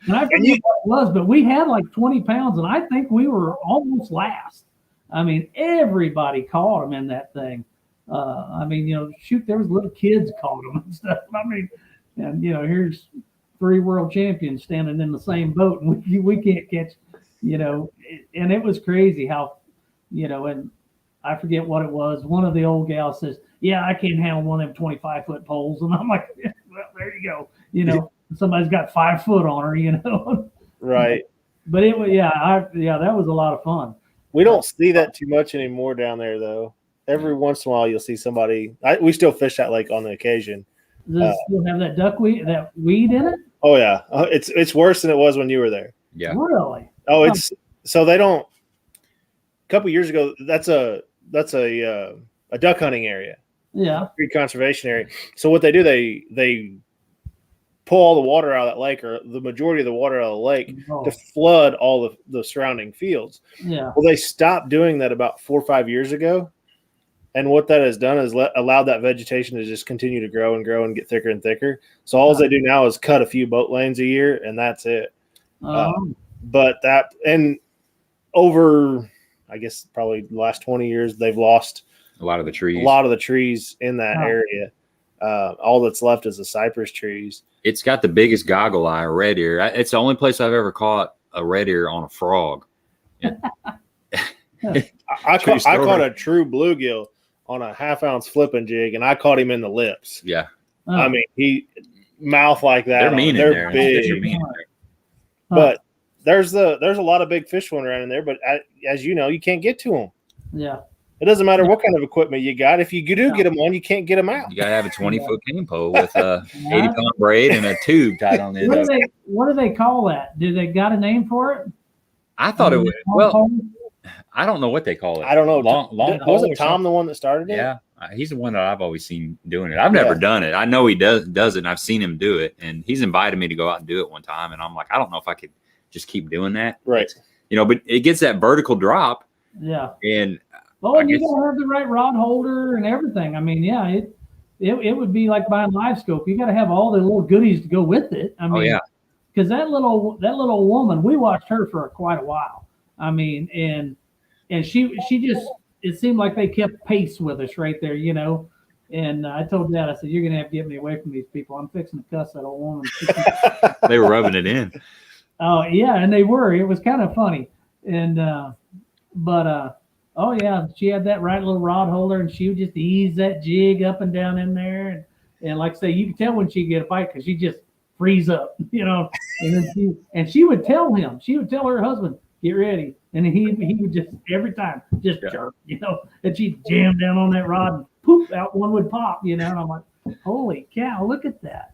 Speaker 3: it was, but we had like 20 pounds, and I think we were almost last. I mean, everybody caught them in that thing. I mean, you know, shoot, there was little kids caught them and stuff. I mean, and, you know, here's 3 world champions standing in the same boat, and we can't catch, and it was crazy how, and I forget what it was. One of the old gals says, "Yeah, I can't handle one of them 25-foot poles," and I'm like, "Well, there you go." Somebody's got 5 foot on her,
Speaker 2: Right.
Speaker 3: But it was, that was a lot of fun.
Speaker 2: We don't see that too much anymore down there, though. Every once in a while, you'll see somebody. We still fish that lake on the occasion.
Speaker 3: Does it still have that weed in it?
Speaker 2: Oh yeah, it's worse than it was when you were there.
Speaker 1: Yeah.
Speaker 3: Really?
Speaker 2: Oh, it's so they don't. A couple years ago, that's a duck hunting area.
Speaker 3: Yeah.
Speaker 2: Creek conservation area. So what they do, they pull all the water out of that lake, or the majority of the water out of the lake, to flood all the surrounding fields.
Speaker 3: Yeah.
Speaker 2: Well, they stopped doing that about 4 or 5 years ago. And what that has done is allowed that vegetation to just continue to grow and grow and get thicker and thicker. So all they do now is cut a few boat lanes a year, and that's it. But over, I guess, probably the last 20 years, they've lost
Speaker 1: a lot of the trees
Speaker 2: in that area. All that's left is the cypress trees.
Speaker 1: It's got the biggest goggle eye, red ear. It's the only place I've ever caught a red ear on a frog.
Speaker 2: I caught a true bluegill on a 1/2 ounce flipping jig, and I caught him in the lips.
Speaker 1: Yeah.
Speaker 2: I mean, he mouth like that.
Speaker 1: They're mean in there.
Speaker 2: Big. But there's a lot of big fish swimming around in there, but as you know, you can't get to them.
Speaker 3: Yeah.
Speaker 2: It doesn't matter what kind of equipment you got. If you do get them on, you can't get them out.
Speaker 1: You got to have a 20-foot cane pole with a 80-pound braid and a tube tied on the end.
Speaker 3: What do they call that? Do they got a name for it?
Speaker 1: I thought it was, well, I don't know what they call it.
Speaker 2: I don't know.
Speaker 1: Long
Speaker 2: wasn't Tom the one that started it?
Speaker 1: Yeah. He's the one that I've always seen doing it. I've never done it. I know he does it, and I've seen him do it. And he's invited me to go out and do it one time. And I'm like, I don't know if I could just keep doing that.
Speaker 2: Right.
Speaker 1: But it gets that vertical drop.
Speaker 3: Yeah.
Speaker 1: And
Speaker 3: you gotta have the right rod holder and everything. I mean, yeah, it would be like buying live scope. You got to have all the little goodies to go with it. I mean, because that little woman, we watched her for quite a while. I mean, and she just, it seemed like they kept pace with us right there, And I told Dad, I said, "You're gonna have to get me away from these people. I'm fixing to cuss that old woman."
Speaker 1: They were rubbing it in.
Speaker 3: Oh yeah, and they were. It was kind of funny, and oh yeah, she had that right little rod holder, and she would just ease that jig up and down in there, and like I say, you could tell when she get a bite because she just freeze up, And then she would tell him, she would tell her husband, "Get ready," and he would just every time just jerk, and she'd jam down on that rod and poof, out one would pop, And I'm like, holy cow, look at that!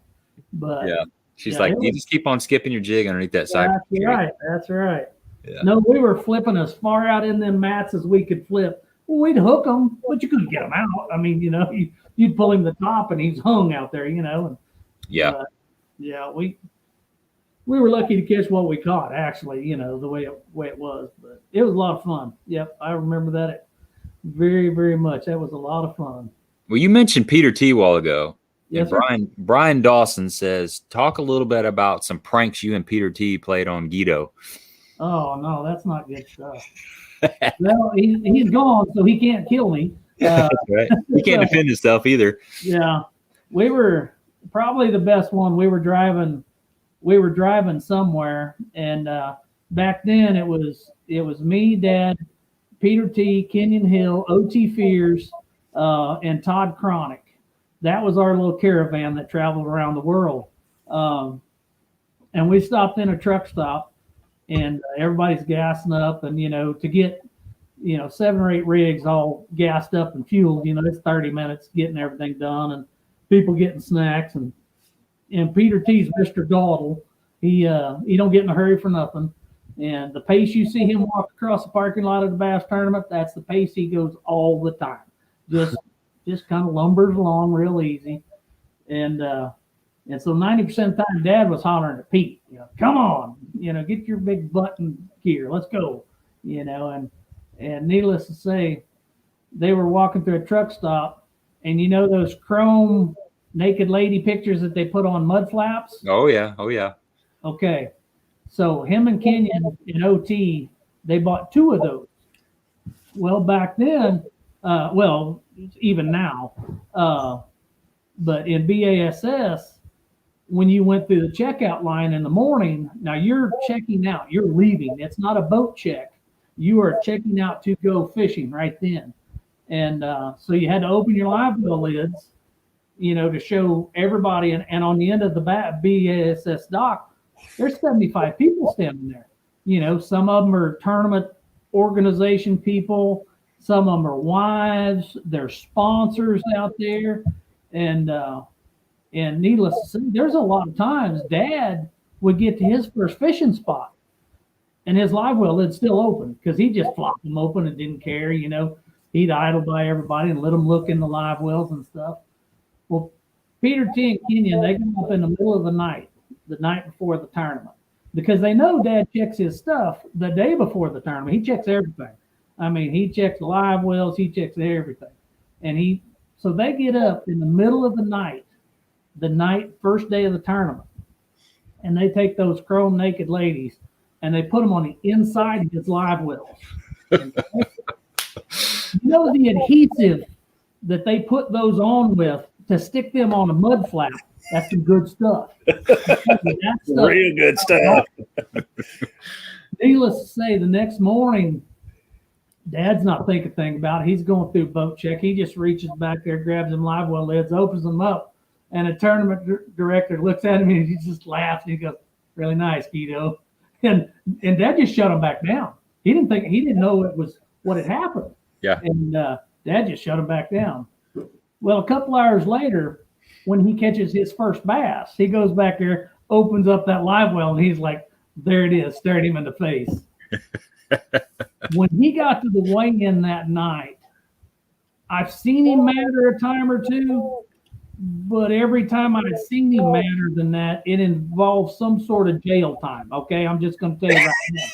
Speaker 3: But
Speaker 1: she's like, you just keep on skipping your jig underneath that cypress.
Speaker 3: That's right.
Speaker 1: Yeah.
Speaker 3: No, we were flipping as far out in them mats as we could flip. Well, we'd hook them, but you couldn't get them out. I mean, you'd pull him the top, and he's hung out there, And, we were lucky to catch what we caught, actually. The way it was, but it was a lot of fun. Yep, I remember that very, very much. That was a lot of fun.
Speaker 1: Well, you mentioned Peter T a while ago.
Speaker 3: Yes,
Speaker 1: and Brian Dawson says, talk a little bit about some pranks you and Peter T played on Guido.
Speaker 3: Oh no, that's not good stuff. Well, he's gone, so he can't kill me.
Speaker 1: That's right. He can't defend himself either. Yeah,
Speaker 3: we were probably the best one. We were driving somewhere, and back then it was me, Dad, Peter T, Kenyon Hill, O.T. Fears, and Todd Cronick. That was our little caravan that traveled around the world. And we stopped in a truck stop, and everybody's gassing up, and to get 7 or 8 rigs all gassed up and fueled, it's 30 minutes getting everything done, and people getting snacks, and Peter T's Mr. Dawdle. He don't get in a hurry for nothing, and the pace you see him walk across the parking lot of the bass tournament, that's the pace he goes all the time. Just kind of lumbers along real easy, and so 90% of the time, Dad was hollering at Pete, "Come on, get your big button gear, let's go," and needless to say, they were walking through a truck stop, and those chrome naked lady pictures that they put on mud flaps.
Speaker 1: Oh yeah.
Speaker 3: Okay, so him and Kenyon and OT, they bought 2 of those. Well, back then, even now, but in BASS, when you went through the checkout line in the morning, now you're checking out, you're leaving. It's not a boat check. You are checking out to go fishing right then. And so you had to open your live well lids, to show everybody. And on the end of the BASS dock, there's 75 people standing there. Some of them are tournament organization people. Some of them are wives. There's sponsors out there. And needless to say, there's a lot of times Dad would get to his first fishing spot and his live well lid's still open because he just flopped them open and didn't care. He'd idle by everybody and let them look in the live wells and stuff. Well, Peter T. and Kenyon, they come up in the middle of the night before the tournament, because they know Dad checks his stuff the day before the tournament. He checks everything. I mean, he checks the live wells, he checks everything. And so they get up in the middle of the night, first day of the tournament, and they take those chrome naked ladies and they put them on the inside of his live wells. The adhesive that they put those on with to stick them on a mud flap, that's some good stuff.
Speaker 2: Real good stuff.
Speaker 3: Needless to say, the next morning, Dad's not thinking a thing about it. He's going through boat check. He just reaches back there, grabs them live well lids, opens them up, and a tournament director looks at him and he just laughs and he goes, "Really nice, Guido." And Dad just shut him back down. He didn't know it was what had happened.
Speaker 1: Yeah.
Speaker 3: And Dad just shut him back down. Well, a couple hours later, when he catches his first bass, he goes back there, opens up that live well, and he's like, there it is, staring him in the face. When he got to the weigh-in that night, I've seen him madder a time or two, but every time I've seen him madder than that, it involves some sort of jail time. Okay, I'm just going to tell you right now.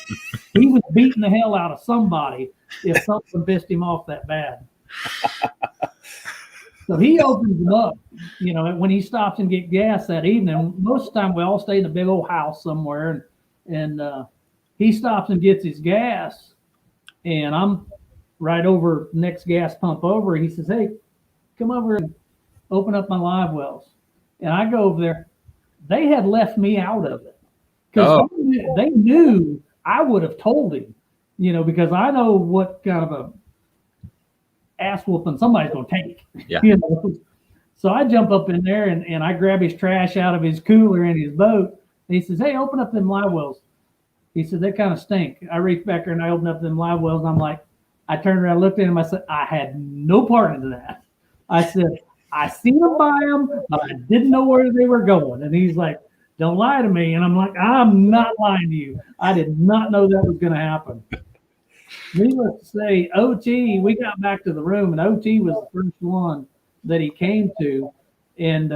Speaker 3: He was beating the hell out of somebody if something pissed him off that bad. So he opens them up, when he stops and get gas that evening. Most of the time we all stay in a big old house somewhere, and he stops and gets his gas, and I'm right over next gas pump over. He says, "Hey, come over and open up my live wells." And I go over there. They had left me out of it because they knew I would have told him, because I know what kind of a ass whooping somebody's going to take.
Speaker 1: Yeah.
Speaker 3: So I jump up in there and I grab his trash out of his cooler in his boat. And he says, "Hey, open up them live wells." He said, "They kind of stink." I reached back there and I opened up them live wells. And I'm like, I turned around, looked at him. I said, "I had no part in that." I said, "I seen them buy them, but I didn't know where they were going." And he's like, "Don't lie to me." And I'm like, "I'm not lying to you. I did not know that was going to happen." Needless to say, OT, we got back to the room, and OT was the first one that he came to. And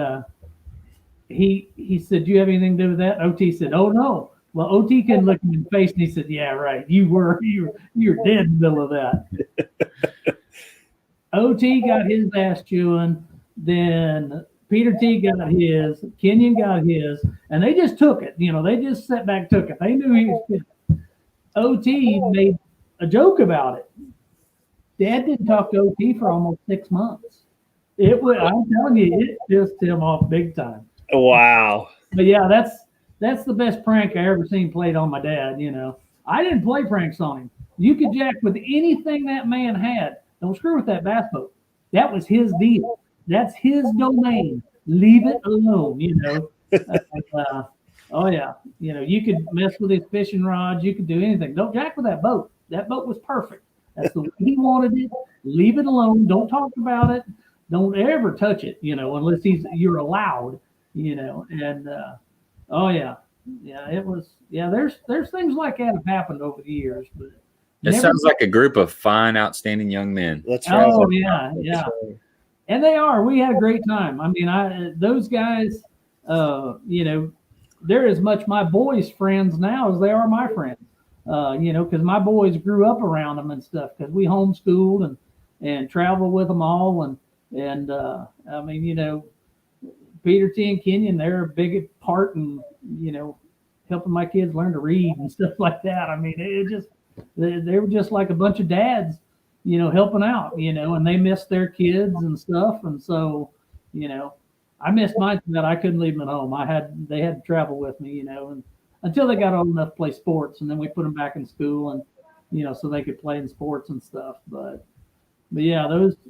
Speaker 3: he said, "Do you have anything to do with that?" OT said, "Oh, no." Well, OT couldn't look him in the face, and he said, "Yeah, right. You were dead in the middle of that." OT got his ass chewing. Then Peter T got his. Kenyon got his. And they just took it. They just sat back and took it. They knew he was pissed. OT made a joke about it. Dad didn't talk to OT for almost 6 months. I'm telling you, it pissed him off big time.
Speaker 2: Wow.
Speaker 3: But yeah, that's the best prank I ever seen played on my dad. I didn't play pranks on him. You could jack with anything that man had. Don't screw with that bass boat. That was his deal. That's his domain. Leave it alone. Oh yeah. You could mess with his fishing rods. You could do anything. Don't jack with that boat. That boat was perfect. That's the way he wanted it. Leave it alone. Don't talk about it. Don't ever touch it, unless you're allowed, and oh yeah. It was, there's things like that have happened over the years, but
Speaker 1: it sounds like a group of fine, outstanding young men.
Speaker 2: That's right.
Speaker 3: Oh yeah. And they are. We had a great time. I mean, those guys, they're as much my boys' friends now as they are my friends. Because my boys grew up around them and stuff. Because we homeschooled and traveled with them all, and I mean, Peter T and Kenyon, they're a big part in helping my kids learn to read and stuff like that. I mean, they were just like a bunch of dads, helping out, and they missed their kids and stuff, and so I missed mine that I couldn't leave them at home. They had to travel with me, and until they got old enough to play sports, and then we put them back in school, and so they could play in sports and stuff. But yeah,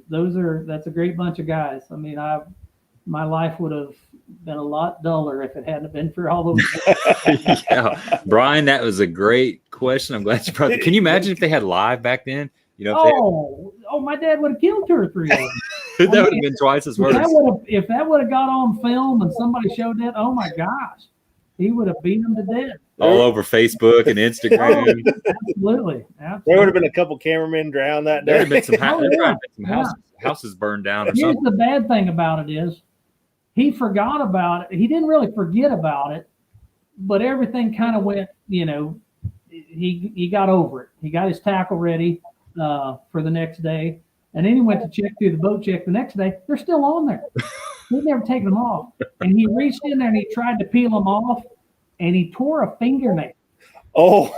Speaker 3: that's a great bunch of guys. I mean, my life would have been a lot duller if it hadn't been for all those.
Speaker 1: Yeah, Brian, that was a great question. I'm glad you brought it. Can you imagine if they had live back then?
Speaker 3: My dad would have killed 2 or 3 of them.
Speaker 1: That would have been twice as worse.
Speaker 3: If that would have got on film and somebody showed that, oh my gosh, he would have beat them to death.
Speaker 1: All over Facebook and Instagram.
Speaker 3: Absolutely.
Speaker 2: There would have been a couple cameramen drowned that day.
Speaker 1: There would have been some houses burned down or
Speaker 3: Here's
Speaker 1: something.
Speaker 3: the bad thing about it is he forgot about it. He didn't really forget about it, but everything kind of went, he got over it. He got his tackle ready for the next day. And then he went to check through the boat check the next day. They're still on there. He'd never taken them off. And he reached in there and he tried to peel them off, and he tore a fingernail.
Speaker 2: Oh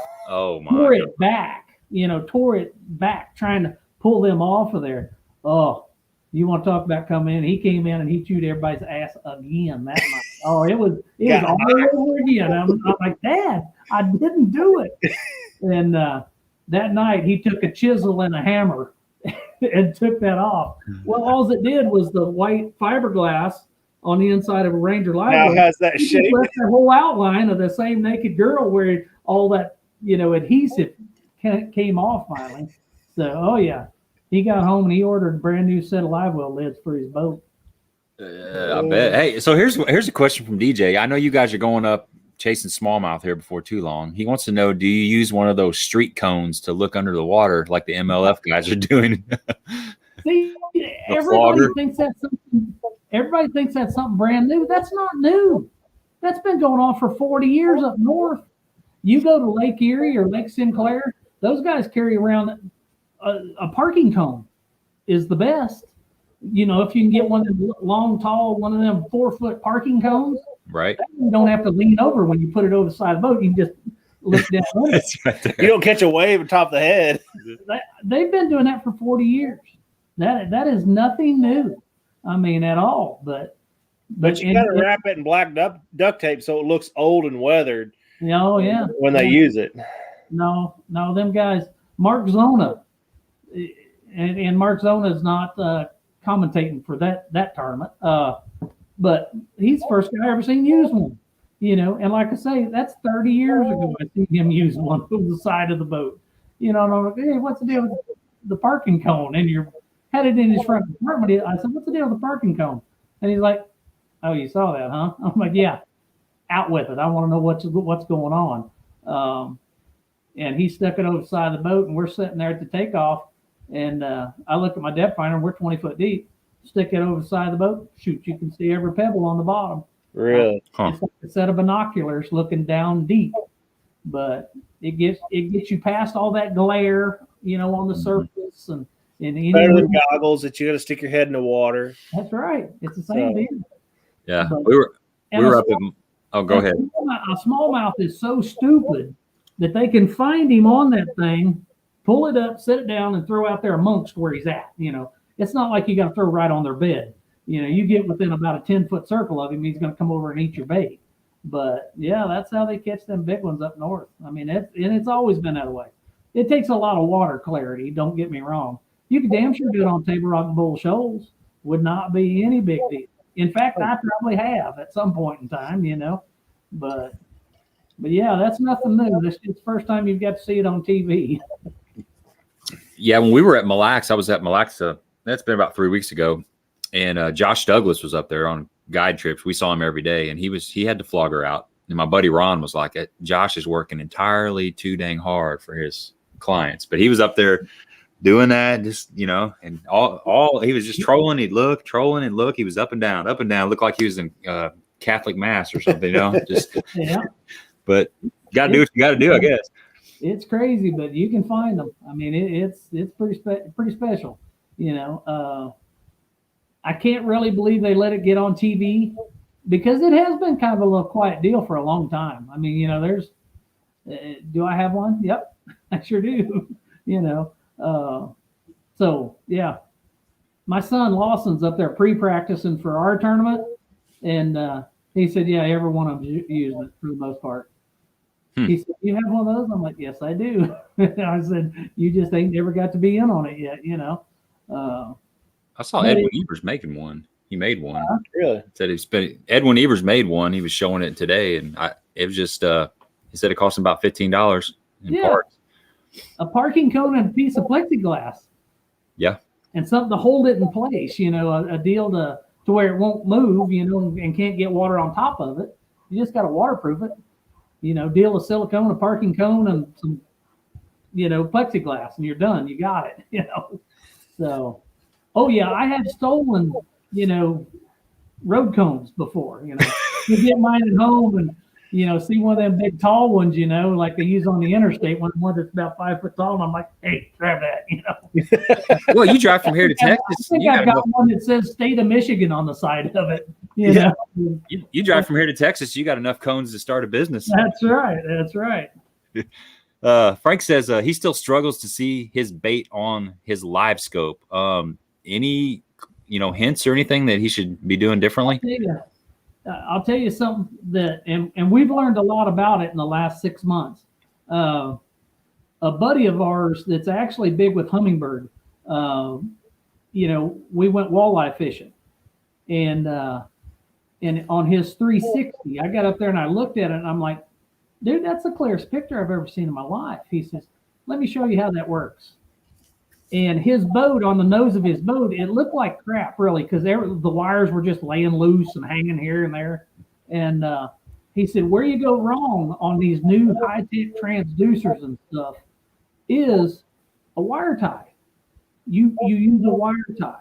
Speaker 1: my!
Speaker 3: Tore it back, trying to pull them off of there. Oh, you want to talk about coming in? He came in and he chewed everybody's ass again that night. Oh, it was all over again. I'm like, Dad, I didn't do it. And that night he took a chisel and a hammer and took that off. Well, all it did was the white fiberglass on the inside of a Ranger live
Speaker 2: now has that
Speaker 3: he
Speaker 2: shape.
Speaker 3: left the whole outline of the same naked girl where all that adhesive came off finally. So, oh yeah, he got home and he ordered a brand new set of live well lids for his boat.
Speaker 1: I bet. Hey, so here's a question from DJ. I know you guys are going up chasing smallmouth here before too long. He wants to know, do you use one of those street cones to look under the water like the MLF guys are doing?
Speaker 3: See, everybody thinks that's something brand new. That's not new. That's been going on for 40 years up north. You go to Lake Erie or Lake Sinclair, those guys carry around a parking cone is the best. If you can get one of them long, tall, one of them 4-foot parking cones,
Speaker 1: right?
Speaker 3: You don't have to lean over when you put it over the side of the boat. You can just look down.
Speaker 2: Right, you don't catch a wave atop the head.
Speaker 3: They've been doing that for 40 years. That is nothing new. I mean, at all. But
Speaker 2: you got to wrap it in black duct tape so it looks old and weathered.
Speaker 3: Oh yeah.
Speaker 2: When they use it.
Speaker 3: No, them guys. Mark Zona, and Mark Zona is not commentating for that tournament. But he's the first guy I ever seen use one. And like I say, that's 30 years ago I seen him use one on the side of the boat. And I'm like, hey, what's the deal with the parking cone? And you had it in his front compartment. I said, what's the deal with the parking cone? And he's like, oh, you saw that, huh? I'm like, yeah, out with it. I want to know what's going on. And he stuck it over the side of the boat, and we're sitting there at the takeoff. And I look at my depth finder, and we're 20 foot deep. Stick it over the side of the boat. Shoot, you can see every pebble on the bottom.
Speaker 2: Really?
Speaker 3: It's like a set of binoculars looking down deep. But it gets you past all that glare, on the surface and
Speaker 2: better than goggles that you got to stick your head in the water.
Speaker 3: That's right. It's the same deal.
Speaker 1: Yeah, we were up in. Oh, go ahead.
Speaker 3: A smallmouth is so stupid that they can find him on that thing, pull it up, set it down, and throw out there amongst where he's at. It's not like you got to throw right on their bed. You get within about a 10-foot circle of him, he's going to come over and eat your bait. But yeah, that's how they catch them big ones up north. I mean, it's always been that way. It takes a lot of water clarity. Don't get me wrong. You could damn sure do it on Table Rock and Bull Shoals. Would not be any big deal. In fact, I probably have at some point in time, But yeah, that's nothing new. It's the first time you've got to see it on TV.
Speaker 1: Yeah, when we were at Mille Lacs, I was at Mille Lacs. That's been about 3 weeks ago, and Josh Douglas was up there on guide trips. We saw him every day, and he had to flog her out. And my buddy Ron was like, Josh is working entirely too dang hard for his clients, but he was up there doing that, just and all he was just trolling. He'd look, trolling and look. He was up and down, looked like he was in Catholic mass or something, just
Speaker 3: yeah.
Speaker 1: But got to do what you got to do, I guess.
Speaker 3: It's crazy, but you can find them. I mean, it's pretty special. I can't really believe they let it get on TV because it has been kind of a little quiet deal for a long time. I mean, there's. Do I have one? Yep, I sure do. So yeah, my son Lawson's up there pre-practicing for our tournament, And he said, yeah, every one of them used it for the most part. He said, you have one of those? I'm like, yes, I do. I said, you just ain't never got to be in on it yet, you know.
Speaker 1: I saw Edwin Evers making one. He made one.
Speaker 2: Really?
Speaker 1: Said Edwin Evers made one. He was showing it today, and it was just he said it cost him about $15 in parts.
Speaker 3: A parking cone and a piece of plexiglass.
Speaker 1: Yeah.
Speaker 3: And something to hold it in place, you know, a deal to where it won't move, you know, and can't get water on top of it. You just got to waterproof it. You know, deal with silicone, a parking cone, and some, you know, plexiglass, and you're done. You got it, you know. So, oh yeah, I have stolen, you know, road cones before. You know, you get mine at home and, you know, see one of them big tall ones, you know, like they use on the interstate, one that's about 5 foot tall, and I'm like, hey, grab that, you know.
Speaker 1: Well, you drive from here to Texas.
Speaker 3: I think I've got one that says State of Michigan on the side of it. You know?
Speaker 1: You drive from here to Texas, you got enough cones to start a business.
Speaker 3: That's right. That's right.
Speaker 1: Frank says he still struggles to see his bait on his live scope. Any, you know, hints or anything that he should be doing differently?
Speaker 3: I'll tell you something that, and we've learned a lot about it in the last 6 months. A buddy of ours that's actually big with hummingbird, you know, we went walleye fishing, and on his 360, I got up there and I looked at it and I'm like, dude, that's the clearest picture I've ever seen in my life. He says, let me show you how that works. And his boat, on the nose of his boat, it looked like crap, really, because the wires were just laying loose and hanging here and there. And he said, where you go wrong on these new high-tech transducers and stuff is a wire tie. You use a wire tie.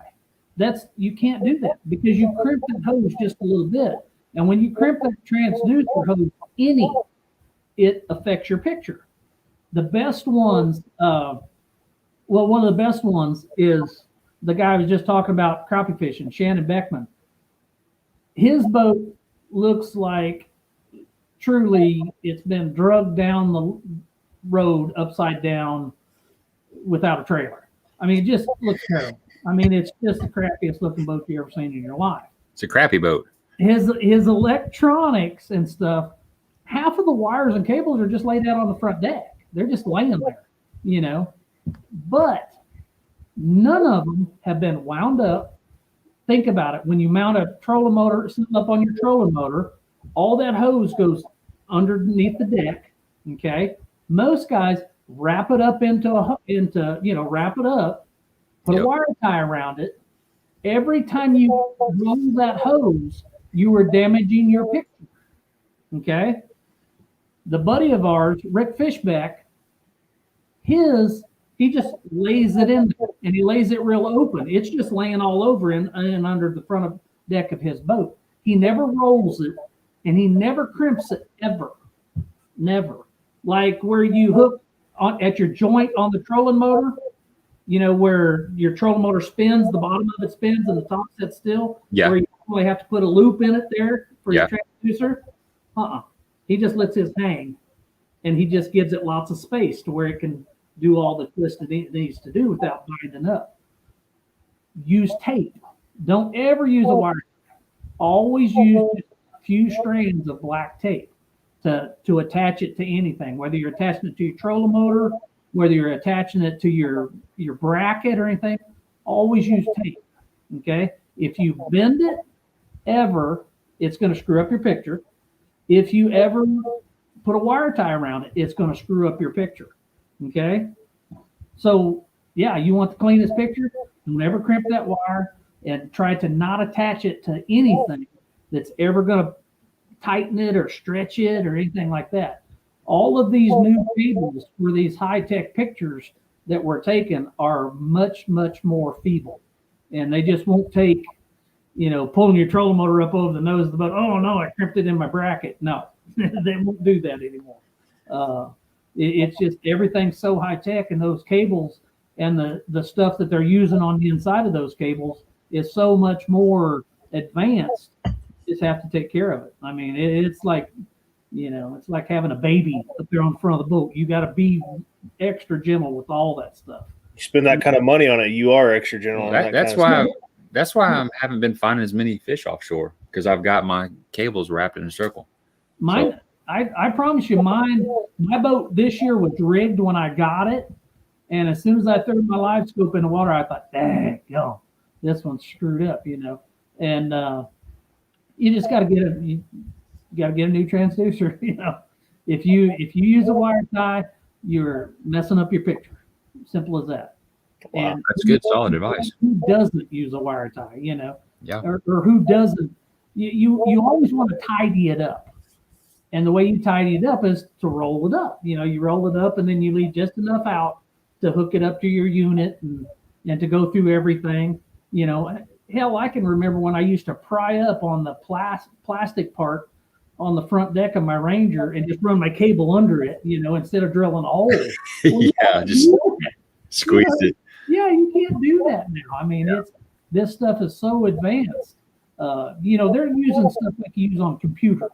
Speaker 3: You can't do that because you crimp that hose just a little bit. And when you crimp that transducer hose it affects your picture. The best ones, one of the best ones is the guy I was just talking about crappie fishing, Shannon Beckman. His boat looks like truly it's been drugged down the road upside down without a trailer. I mean, it just looks terrible. I mean, it's just the crappiest looking boat you ever seen in your life.
Speaker 1: It's a crappy boat.
Speaker 3: His electronics and stuff, half of the wires and cables are just laid out on the front deck. They're just laying there, you know. But none of them have been wound up. Think about it. When you mount a trolling motor, something up on your trolling motor, all that hose goes underneath the deck. Okay. Most guys wrap it up wrap it up, put a wire tie around it. Every time you roll that hose, you are damaging your picture. Okay. The buddy of ours, Rick Fishback, he just lays it in there, and he lays it real open. It's just laying all over and under the front of deck of his boat. He never rolls it, and he never crimps it ever. Never. Like where you hook at your joint on the trolling motor, you know, where your trolling motor spins, the bottom of it spins and the top sits still.
Speaker 1: Yeah.
Speaker 3: Where you only have to put a loop in it there for your transducer. He just lets his hang, and he just gives it lots of space to where it can do all the twist it needs to do without binding up. Use tape. Don't ever use a wire. Always use a few strands of black tape to attach it to anything, whether you're attaching it to your trolling motor, whether you're attaching it to your bracket or anything. Always use tape. Okay? If you bend it ever, it's going to screw up your picture. If you ever put a wire tie around it, it's going to screw up your picture. Okay? So, yeah, you want the cleanest picture? Don't ever crimp that wire, and try to not attach it to anything that's ever going to tighten it or stretch it or anything like that. All of these new cables for these high-tech pictures that we're taking are much, much more feeble. And they just won't take, you know, pulling your trolling motor up over the nose of the boat. Oh, no, I crimped it in my bracket. No, they won't do that anymore. It's just everything's so high-tech, and those cables and the stuff that they're using on the inside of those cables is so much more advanced. You just have to take care of it. I mean, it's like, you know, it's like having a baby up there on the front of the boat. You got to be extra gentle with all that stuff.
Speaker 2: You spend that kind of money on it, you are extra gentle.
Speaker 1: That's why that's why I haven't been finding as many fish offshore, because I've got my cables wrapped in a circle.
Speaker 3: Mine, I promise you, my boat this year was rigged when I got it, and as soon as I threw my live scoop in the water, I thought, dang, yo, this one's screwed up, you know. And you just got to get a new transducer, you know. If you use a wire tie, you're messing up your picture. Simple as that.
Speaker 1: Wow, and that's good, solid advice.
Speaker 3: Who doesn't use a wire tie, you know?
Speaker 1: Yeah.
Speaker 3: Or who doesn't? You always want to tidy it up. And the way you tidy it up is to roll it up. You know, you roll it up and then you leave just enough out to hook it up to your unit and to go through everything. You know, hell, I can remember when I used to pry up on the plastic part on the front deck of my Ranger and just run my cable under it, you know, instead of drilling a hole. Well,
Speaker 1: yeah, just squeeze it.
Speaker 3: Yeah, you can't do that now. I mean, this stuff is so advanced. You know, they're using stuff like you use on computers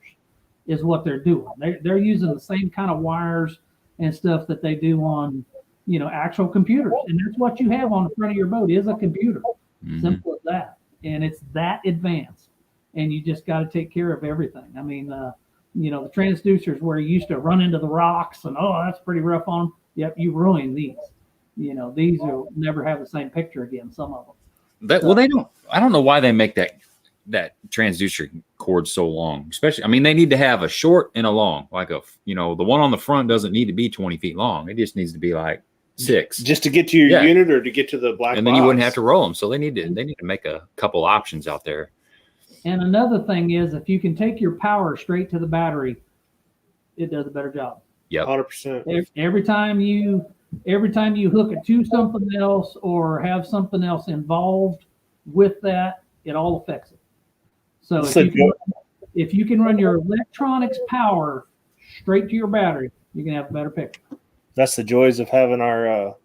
Speaker 3: is what they're doing. They're using the same kind of wires and stuff that they do on, you know, actual computers. And that's what you have on the front of your boat is a computer. Mm-hmm. Simple as that. And it's that advanced. And you just got to take care of everything. I mean, you know, the transducers where you used to run into the rocks and, oh, that's pretty rough on them. Yep, you ruined these. You know, these will never have the same picture again, some of them.
Speaker 1: Well, they don't. I don't know why they make that transducer cord so long. Especially, I mean, they need to have a short and a long. Like you know, the one on the front doesn't need to be 20 feet long. It just needs to be like 6.
Speaker 2: Just to get to your unit or to get to the black
Speaker 1: and then
Speaker 2: box.
Speaker 1: You wouldn't have to roll them. So they need to make a couple options out there.
Speaker 3: And another thing is, if you can take your power straight to the battery, it does a better job.
Speaker 1: Yep,
Speaker 2: 100%.
Speaker 3: Every time you hook it to something else or have something else involved with that, it all affects it. So if you can run your electronics power straight to your battery, you can have a better picture.
Speaker 2: That's the joys of having our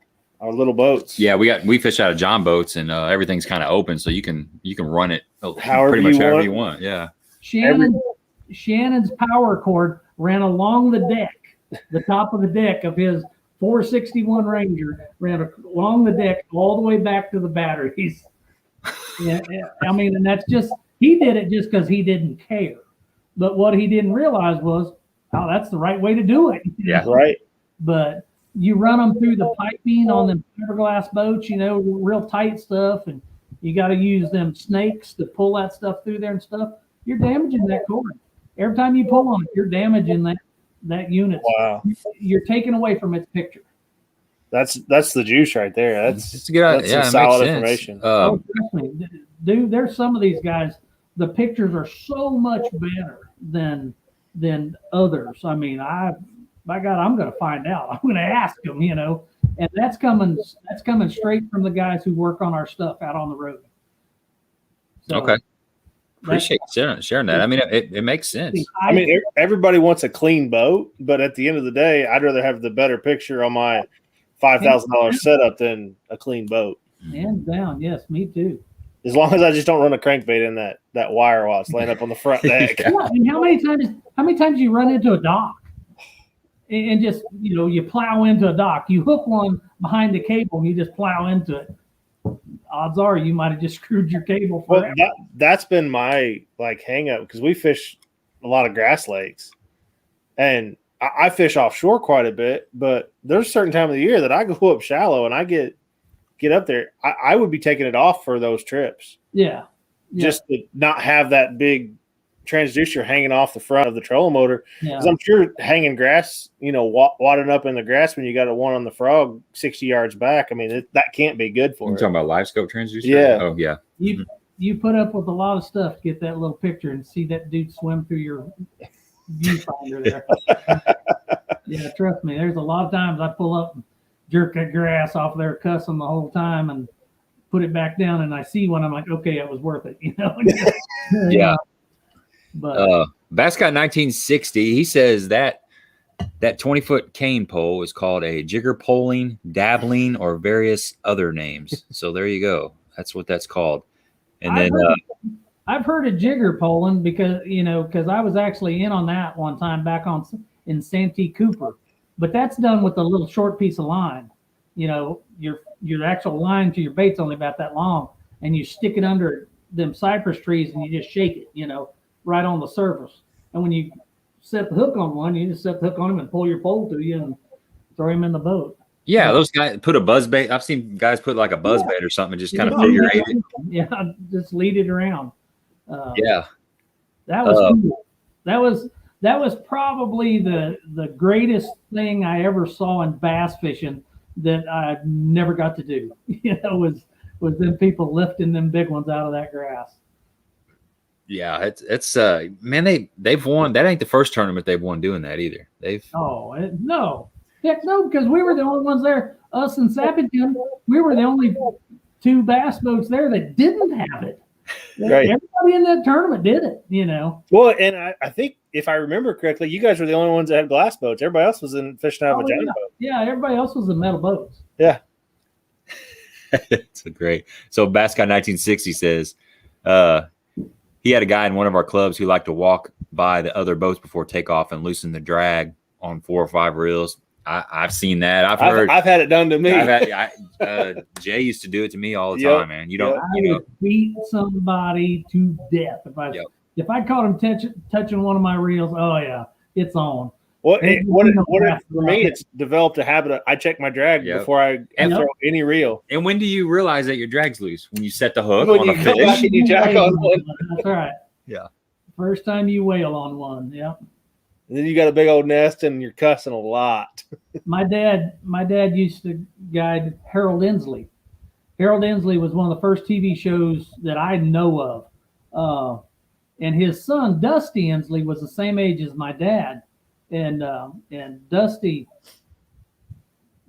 Speaker 2: little boats.
Speaker 1: Yeah, we fish out of John boats, and everything's kind of open, so you can run it
Speaker 2: however
Speaker 1: you want. Yeah.
Speaker 3: Shannon's power cord ran along the deck, the top of the deck of his 461 Ranger, ran along the deck all the way back to the batteries. Yeah, I mean, and that's just, he did it just because he didn't care. But what he didn't realize was, oh, that's the right way to do it.
Speaker 1: Yeah,
Speaker 2: right.
Speaker 3: But you run them through the piping on the fiberglass boats, you know, real tight stuff, and you got to use them snakes to pull that stuff through there and stuff. You're damaging that cord. Every time you pull on it, you're damaging that unit.
Speaker 2: Wow.
Speaker 3: You're taking away from its picture.
Speaker 2: That's the juice right there. That's
Speaker 1: some
Speaker 2: solid information.
Speaker 3: Trust me, dude. There's some of these guys. The pictures are so much better than others. I mean, by God, I'm going to find out. I'm going to ask them. You know, and that's coming straight from the guys who work on our stuff out on the road. So,
Speaker 1: okay. Appreciate sharing that. I mean, it makes sense.
Speaker 2: I mean, everybody wants a clean boat, but at the end of the day, I'd rather have the better picture on my $5,000 setup than a clean boat.
Speaker 3: Hands down, yes, me too.
Speaker 2: As long as I just don't run a crankbait in that wire while it's laying up on the front deck.
Speaker 3: Yeah, I mean, how many times you run into a dock and just, you know, you plow into a dock, you hook one behind the cable and you just plow into it. Odds are you might have just screwed your cable forever.
Speaker 2: Well, that's been my hang up, because we fish a lot of grass lakes, and I fish offshore quite a bit, but there's a certain time of the year that I go up shallow and I get up there. I would be taking it off for those trips.
Speaker 3: Yeah.
Speaker 2: Just to not have that big transducer hanging off the front of the trolling motor. Because
Speaker 3: Yeah.
Speaker 2: I'm sure hanging grass, you know, wadding up in the grass when you got a one on the frog 60 yards back, I mean, that can't be good for
Speaker 1: You're
Speaker 2: it.
Speaker 1: talking about live scope transducer?
Speaker 2: Yeah.
Speaker 1: Oh, yeah.
Speaker 3: You put up with a lot of stuff to get that little picture and see that dude swim through your viewfinder there. Yeah, trust me. There's a lot of times I pull up and jerk that grass off there, cuss them the whole time, and put it back down, and I see one. I'm like, okay, it was worth it, you know.
Speaker 1: Yeah.
Speaker 3: But
Speaker 1: Bass Guy 1960, he says that 20-foot cane pole is called a jigger-poling, dabbling, or various other names. So there you go. That's what that's called. And then
Speaker 3: I've heard of jigger-poling because I was actually in on that one time back in Santee Cooper, but that's done with a little short piece of line. You know, your actual line to your bait's only about that long, and you stick it under them cypress trees and you just shake it, you know, right on the surface. And when you set the hook on one, you just set the hook on him and pull your pole to you and throw him in the boat.
Speaker 1: Yeah, those guys put a buzz bait. I've seen guys put like a buzz bait or something and just kind of figure eight it.
Speaker 3: Yeah, just lead it around.
Speaker 1: Yeah.
Speaker 3: That was cool. That was probably the greatest thing I ever saw in bass fishing that I never got to do. You know, was them people lifting them big ones out of that grass.
Speaker 1: Yeah, it's man, they've won. That ain't the first tournament they've won doing that either.
Speaker 3: No. Heck no, because we were the only ones there. Us and Sappington, we were the only 2 bass boats there that didn't have it.
Speaker 2: Right.
Speaker 3: Everybody in that tournament did it, you know.
Speaker 2: Well, and I think if I remember correctly, you guys were the only ones that had glass boats. Everybody else was fishing out of a giant boat.
Speaker 3: Yeah, everybody else was in metal boats.
Speaker 2: Yeah.
Speaker 1: It's a great. So Bass Guy 1960 says he had a guy in one of our clubs who liked to walk by the other boats before takeoff and loosen the drag on 4 or 5 reels. I've seen that. I've heard.
Speaker 2: I've had it done to me.
Speaker 1: Jay used to do it to me all the time, man.
Speaker 3: I would beat somebody to death if I caught him touching one of my reels. Oh yeah, it's on.
Speaker 2: For me, it's developed a habit of I check my drag before I throw any reel.
Speaker 1: And when do you realize that your drag's loose? When you set the hook
Speaker 2: when
Speaker 1: on
Speaker 2: you
Speaker 1: a
Speaker 2: come
Speaker 1: fish?
Speaker 2: back and you jack on one.
Speaker 3: That's right.
Speaker 1: Yeah.
Speaker 3: First time you wail on one. Yeah.
Speaker 2: And then you got a big old nest and you're cussing a lot.
Speaker 3: My dad used to guide Harold Inslee. Harold Inslee was one of the first TV shows that I know of. And his son, Dusty Inslee, was the same age as my dad. And Dusty,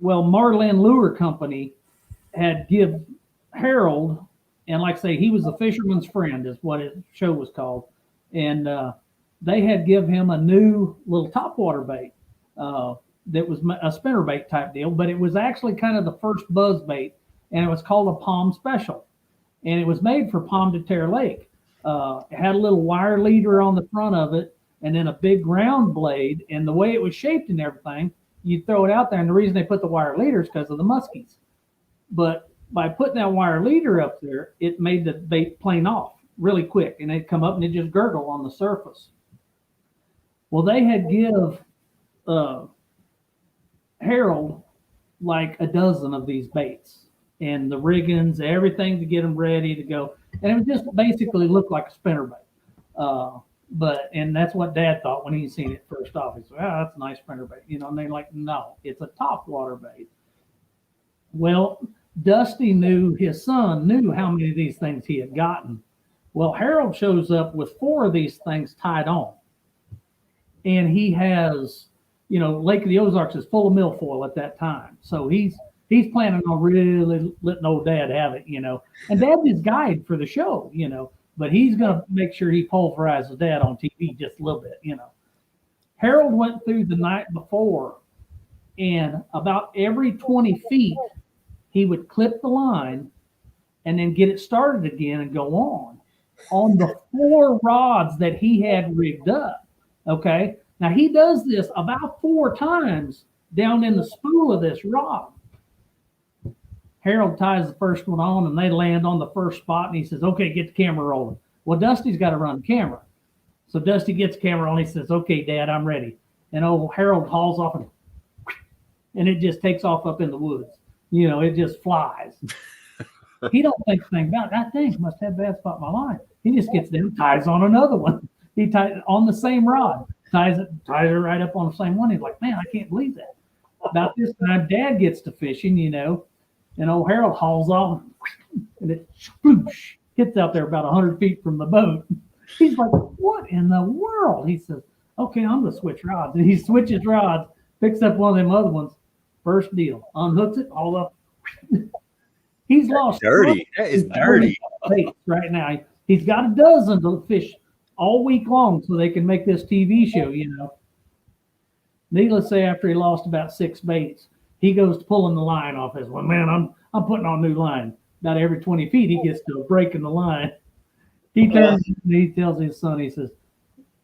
Speaker 3: Marlin Lure Company had give Harold, and like I say, he was a fisherman's friend is what his show was called. And they had give him a new little topwater bait that was a spinnerbait type deal, but it was actually kind of the first buzz bait, and it was called a Palm Special. And it was made for Palm de Terre Lake. It had a little wire leader on the front of it, and then a big round blade. And the way it was shaped and everything, you'd throw it out there. And the reason they put the wire leader is because of the muskies. But by putting that wire leader up there, it made the bait plane off really quick, and it'd come up and it'd just gurgle on the surface. Well, they had give Harold like a dozen of these baits and the riggings, everything to get them ready to go. And it would just basically look like a spinnerbait. And that's what Dad thought when he seen it first off. He said, that's a nice spinnerbait. You know, and they're like, no, it's a topwater bait. Well, Dusty his son knew how many of these things he had gotten. Well, Harold shows up with 4 of these things tied on. And he has, Lake of the Ozarks is full of milfoil at that time. So he's planning on really letting old Dad have it, And Dad's his guide for the show, but he's going to make sure he pulverizes Dad on TV just a little bit, Harold went through the night before, and about every 20 feet, he would clip the line and then get it started again and go on the 4 rods that he had rigged up. Okay. Now he does this about 4 times down in the spool of this rod. Harold ties the first one on and they land on the first spot, and he says, okay, get the camera rolling. Well, Dusty's got to run the camera. So Dusty gets the camera on. He says, okay, Dad, I'm ready. And old Harold hauls off and it just takes off up in the woods. It just flies. He don't think a thing about it. That thing must have a bad spot in my line. He just gets down, ties on another one. He ties it on the same rod, ties it right up on the same one. He's like, man, I can't believe that. About this time, Dad gets to fishing, and old Harold hauls off, and it sploosh, hits out there about 100 feet from the boat. He's like, what in the world? He says, okay, I'm going to switch rods. And he switches rods, picks up one of them other ones. First deal, unhooks it, all up. He's lost.
Speaker 1: Dirty. That is dirty.
Speaker 3: Right now. He's got a dozen to fish all week long so they can make this TV show, Needless to say, after he lost about 6 baits, he goes to pulling the line off his one. Man, I'm putting on new line. About every 20 feet, he gets to a break in the line. He turns and he tells his son, he says,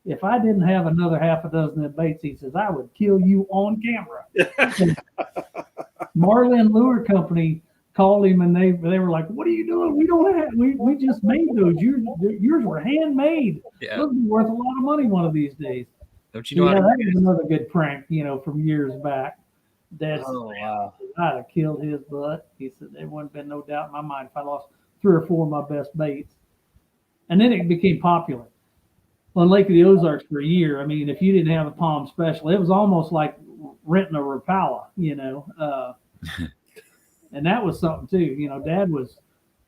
Speaker 3: if I didn't have another half a dozen of baits, he says, I would kill you on camera. Marlin Lure Company called him, and they were like, "What are you doing? We don't have. We just made those. Yours were handmade.
Speaker 1: Yeah.
Speaker 3: They'll be worth a lot of money one of these days."
Speaker 1: Don't you know how
Speaker 3: Yeah,
Speaker 1: to
Speaker 3: that was another good prank, from years back. Dad said,
Speaker 2: wow.
Speaker 3: I'd have killed his butt. He said there wouldn't have been no doubt in my mind if I lost 3 or 4 of my best baits. And then it became popular on Lake of the Ozarks for a year. I mean, if you didn't have a Palm Special, it was almost like renting a Rapala, and that was something too.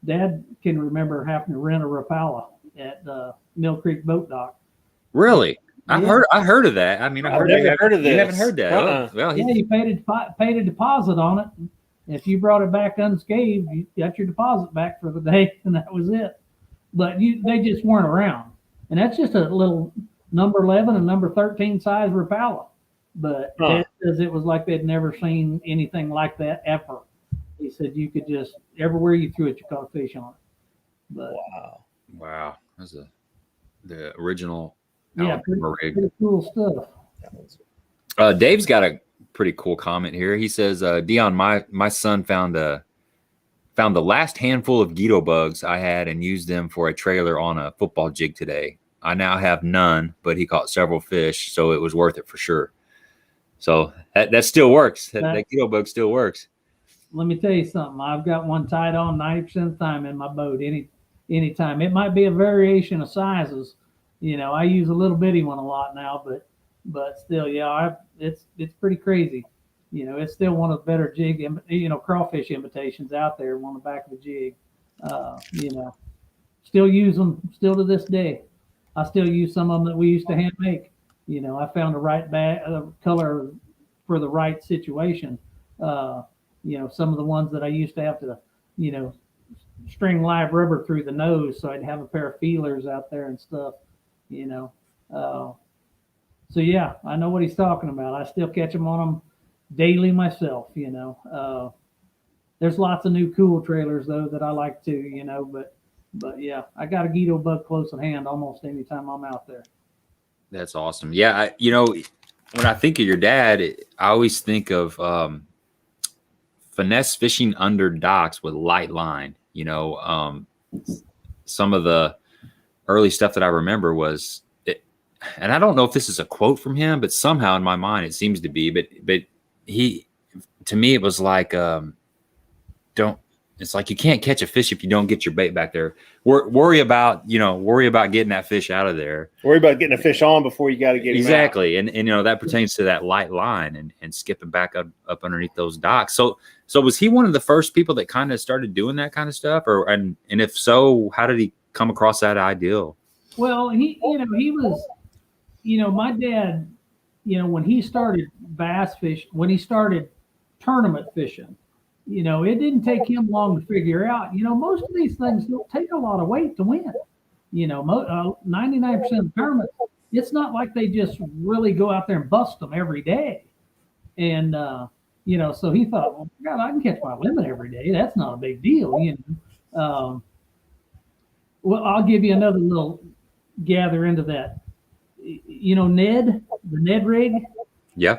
Speaker 3: Dad can remember having to rent a Rapala at Mill Creek Boat Dock.
Speaker 1: Really?
Speaker 3: Yeah.
Speaker 1: I heard of that. I mean,
Speaker 2: I've never heard of this.
Speaker 1: You haven't heard that?
Speaker 2: Uh-uh.
Speaker 1: Oh, well,
Speaker 3: Yeah, you paid a deposit on it. If you brought it back unscathed, you got your deposit back for the day, and that was it. But they just weren't around. And that's just a little number 11 and number 13 size Rapala. But Dad says it was like they'd never seen anything like that ever. He said you could just, everywhere you threw it, you caught a fish on it. But
Speaker 1: wow. That's the original
Speaker 3: yeah, pretty cool stuff.
Speaker 1: Dave's got a pretty cool comment here. He says, Dion, my son found the last handful of Guido bugs I had and used them for a trailer on a football jig today. I now have none, but he caught several fish, so it was worth it for sure. So that still works. That Guido bug still works.
Speaker 3: Let me tell you something. I've got one tied on 90% of the time in my boat. Anytime. It might be a variation of sizes. I use a little bitty one a lot now, but still, yeah, it's pretty crazy. It's still one of the better jig, crawfish imitations out there on the back of a jig. Still use them still to this day. I still use some of them that we used to hand make. I found the right color for the right situation. Some of the ones that I used to have to, string live rubber through the nose so I'd have a pair of feelers out there and stuff, So yeah, I know what he's talking about. I still catch them on them daily myself, There's lots of new cool trailers though that I like too, but yeah, I got a Guido bug close at hand almost anytime I'm out there.
Speaker 1: That's awesome. Yeah, when I think of your dad, I always think of finesse fishing under docks with light line. Some of the early stuff that I remember was, and I don't know if this is a quote from him, but somehow in my mind it seems to be. But to me, it was like, it's like you can't catch a fish if you don't get your bait back there. Worry about getting that fish out of there.
Speaker 2: Worry about getting a fish on before you got to get
Speaker 1: exactly. And that pertains to that light line and skipping back up underneath those docks. So was he one of the first people that kind of started doing that kind of stuff, and if so, how did he come across that ideal?
Speaker 3: Well, he was, my dad, when he started bass fishing, when he started tournament fishing, it didn't take him long to figure out, most of these things don't take a lot of weight to win. 99% of the tournaments, it's not like they just really go out there and bust them every day. And, so he thought, well, God, I can catch my limit every day. That's not a big deal, Well, I'll give you another little gather into that. Ned, the Ned rig?
Speaker 1: Yeah.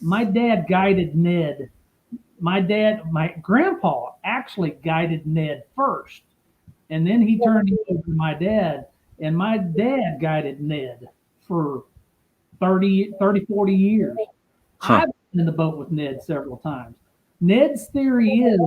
Speaker 3: My dad guided Ned. My grandpa actually guided Ned first. And then he turned him over to my dad. And my dad guided Ned for 30, 40 years. I've been in the boat with Ned several times. Ned's theory is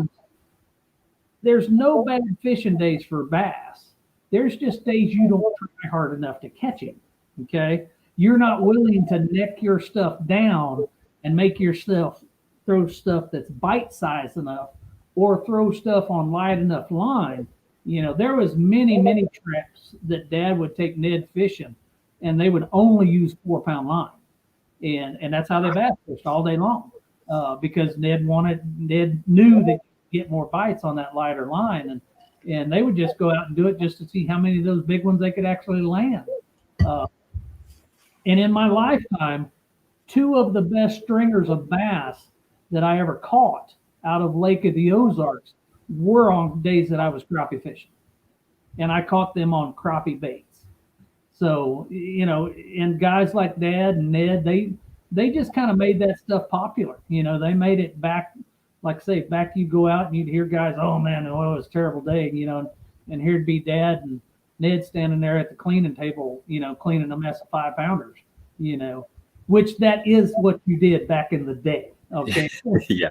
Speaker 3: there's no bad fishing days for bass. There's just days you don't try hard enough to catch him. Okay? You're not willing to neck your stuff down and make yourself throw stuff that's bite-sized enough or throw stuff on light enough line. There was many trips that Dad would take Ned fishing, and they would only use 4-pound line. And that's how they bass fished all day long, because Ned knew that you'd get more bites on that lighter line. And they would just go out and do it just to see how many of those big ones they could actually land. And in my lifetime, 2 of the best stringers of bass that I ever caught out of Lake of the Ozarks were on days that I was crappie fishing. And I caught them on crappie baits. So, and guys like Dad and Ned, they just kind of made that stuff popular. They made it back like I say, back you go out and you'd hear guys, oh man, oh, it was a terrible day, and here'd be Dad and Ned standing there at the cleaning table, cleaning a mess of 5-pounders, which that is what you did back in the day. Okay.
Speaker 1: Yeah.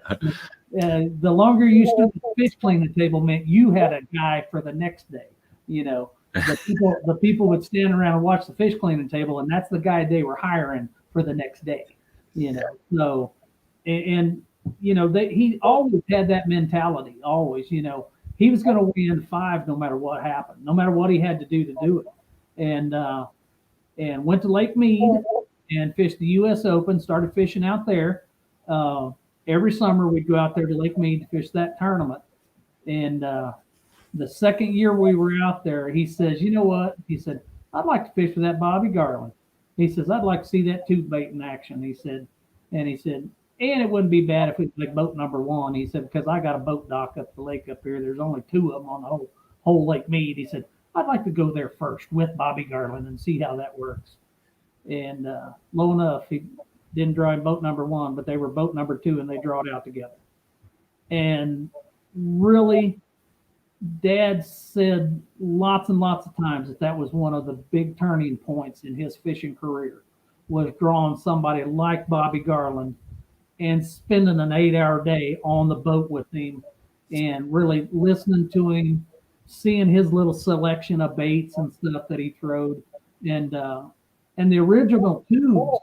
Speaker 3: The longer you stood at the fish cleaning table meant you had a guy for the next day. The people would stand around and watch the fish cleaning table, and that's the guy they were hiring for the next day. So, and he always had that mentality. Always, he was going to win 5 no matter what happened, no matter what he had to do it. And went to Lake Mead and fished the U.S. Open. Started fishing out there. Every summer we'd go out there to Lake Mead to fish that tournament. And the second year we were out there, he says, you know what? He said, I'd like to fish with that Bobby Garland. He says, I'd like to see that tube bait in action. He said, and it wouldn't be bad if it was like boat number 1. He said, because I got a boat dock up the lake up here. There's only 2 of them on the whole Lake Mead. He said, I'd like to go there first with Bobby Garland and see how that works. And lo enough, he didn't draw in boat number 1, but they were boat number 2, and they drawed out together. And really, Dad said lots and lots of times that was one of the big turning points in his fishing career, was drawing somebody like Bobby Garland and spending an 8-hour day on the boat with him and really listening to him, seeing his little selection of baits and stuff that he throwed. And the original tubes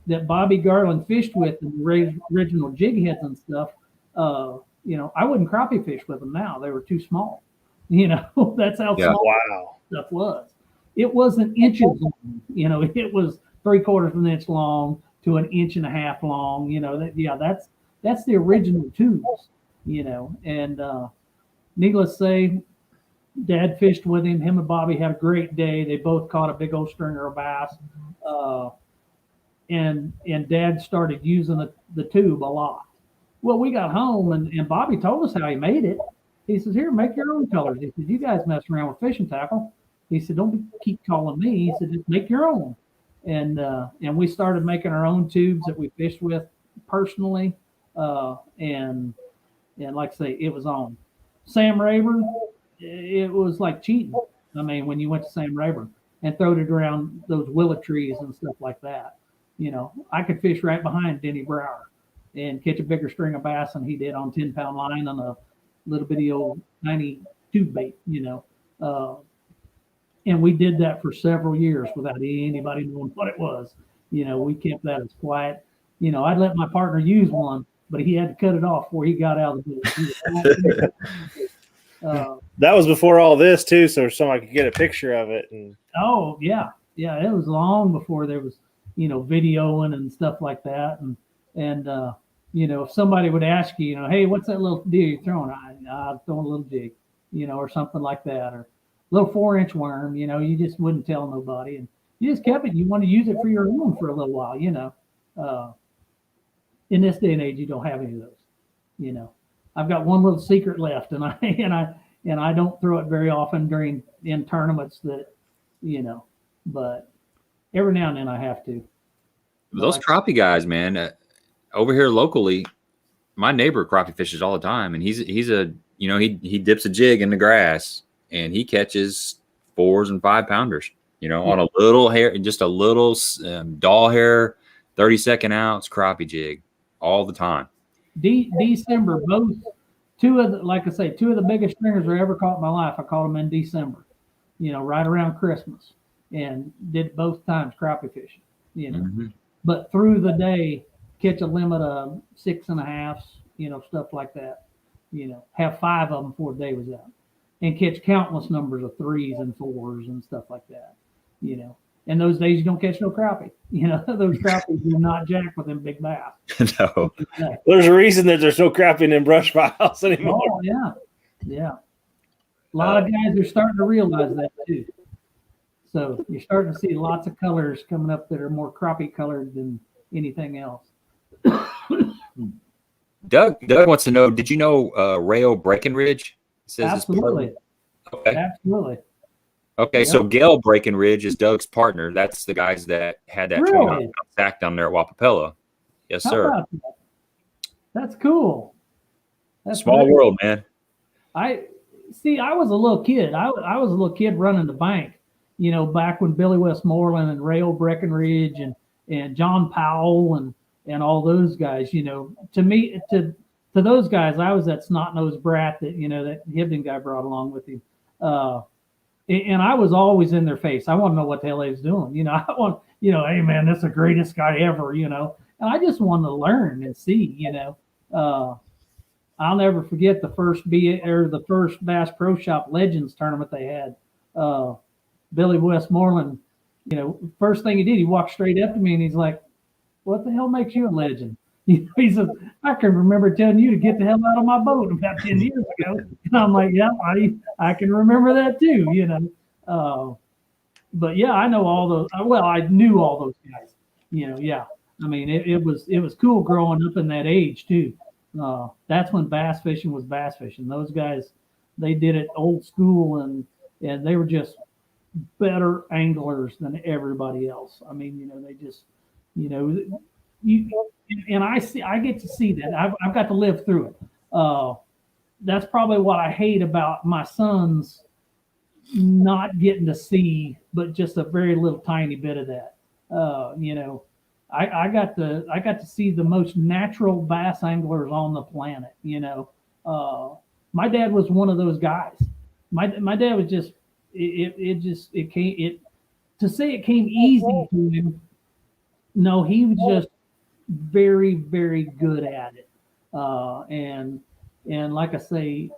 Speaker 3: that Bobby Garland fished with, and the original jig heads and stuff, I wouldn't crappie fish with them now. They were too small. That's how small stuff was. It wasn't inches long. It was 3/4 of an inch long to 1.5 inches long. That's the original tubes. And needless to say, Dad fished with him. Him and Bobby had a great day. They both caught a big old stringer of bass. And Dad started using the tube a lot. Well, we got home and Bobby told us how he made it. He says, here, make your own colors. He said, you guys mess around with fishing tackle. He said, don't keep calling me. He said, just make your own. And we started making our own tubes that we fished with personally. And like I say, it was on. Sam Rayburn, it was like cheating. I mean, when you went to Sam Rayburn and throwed it around those willow trees and stuff like that, I could fish right behind Denny Brower and catch a bigger string of bass than he did on 10-pound line on a little bitty old tiny tube bait, and we did that for several years without anybody knowing what it was. We kept that as quiet. I'd let my partner use one, but he had to cut it off before he got out of the boat.
Speaker 2: That was before all this too, so somebody could get a picture of it. And
Speaker 3: oh yeah, it was long before there was videoing and stuff like that. And if somebody would ask you, hey, what's that little deal you're throwing? I'm throwing a little jig, or something like that, or a little 4-inch worm. You just wouldn't tell nobody, and you just kept it. You want to use it for your own for a little while. In this day and age, you don't have any of those. I've got one little secret left, and I don't throw it very often in tournaments that, but every now and then I have to.
Speaker 1: Those crappie guys, man, over here locally, my neighbor crappie fishes all the time, and he's a he dips a jig in the grass and he catches 4s and 5-pounders, on a little hair, just a little doll hair, 32nd ounce crappie jig all the time.
Speaker 3: December, both two of the biggest stringers I ever caught in my life. I caught them in December, right around Christmas, and did both times crappie fishing,
Speaker 1: Mm-hmm.
Speaker 3: But through the day, catch a limit of 6.5, stuff like that, have 5 of them before the day was out, and catch countless numbers of 3s and 4s and stuff like that, And those days you don't catch no crappie. Those crappies do not jack with them big bass.
Speaker 1: No.
Speaker 2: There's a reason that there's no crappie in brush piles anymore.
Speaker 3: Oh, yeah. A lot of guys are starting to realize that too. So you're starting to see lots of colors coming up that are more crappie colored than anything else.
Speaker 1: Doug wants to know, did you know Rayo Breckenridge? Says
Speaker 3: Absolutely.
Speaker 1: Okay.
Speaker 3: Absolutely.
Speaker 1: Okay,
Speaker 3: Yeah.
Speaker 1: So Gail Breckenridge is Doug's partner. That's the guys that had that sack down there at Wapapella. Yes,
Speaker 3: How
Speaker 1: sir.
Speaker 3: about that? That's cool. That's
Speaker 1: Small
Speaker 3: great.
Speaker 1: world, man.
Speaker 3: I was a little kid. I was a little kid running the bank, back when Billy Westmoreland and Rayo Breckenridge and John Powell and all those guys, to me, to those guys, I was that snot-nosed brat that, that Hibdon guy brought along with him. And I was always in their face. I want to know what the hell they was doing. I want, hey man, that's the greatest guy ever, and I just wanted to learn and see, I'll never forget the first Bass Pro Shop Legends tournament they had. Billy Westmoreland, first thing he did, he walked straight up to me and he's like, "What the hell makes you a legend?" He says, "I can remember telling you to get the hell out of my boat about 10 years ago." And I'm like, "Yeah, I can remember that too," But yeah, I know all those. Well, I knew all those guys. Yeah. I mean, it was cool growing up in that age too. That's when bass fishing was bass fishing. Those guys, they did it old school, and they were just better anglers than everybody else. I mean, they just, and I get to see that. I've got to live through it. That's probably what I hate about my sons not getting to see, but just a very little tiny bit of that. I got to see the most natural bass anglers on the planet. My dad was one of those guys. My dad was just to say it came easy to him. No, he was just very, very good at it, and like I say,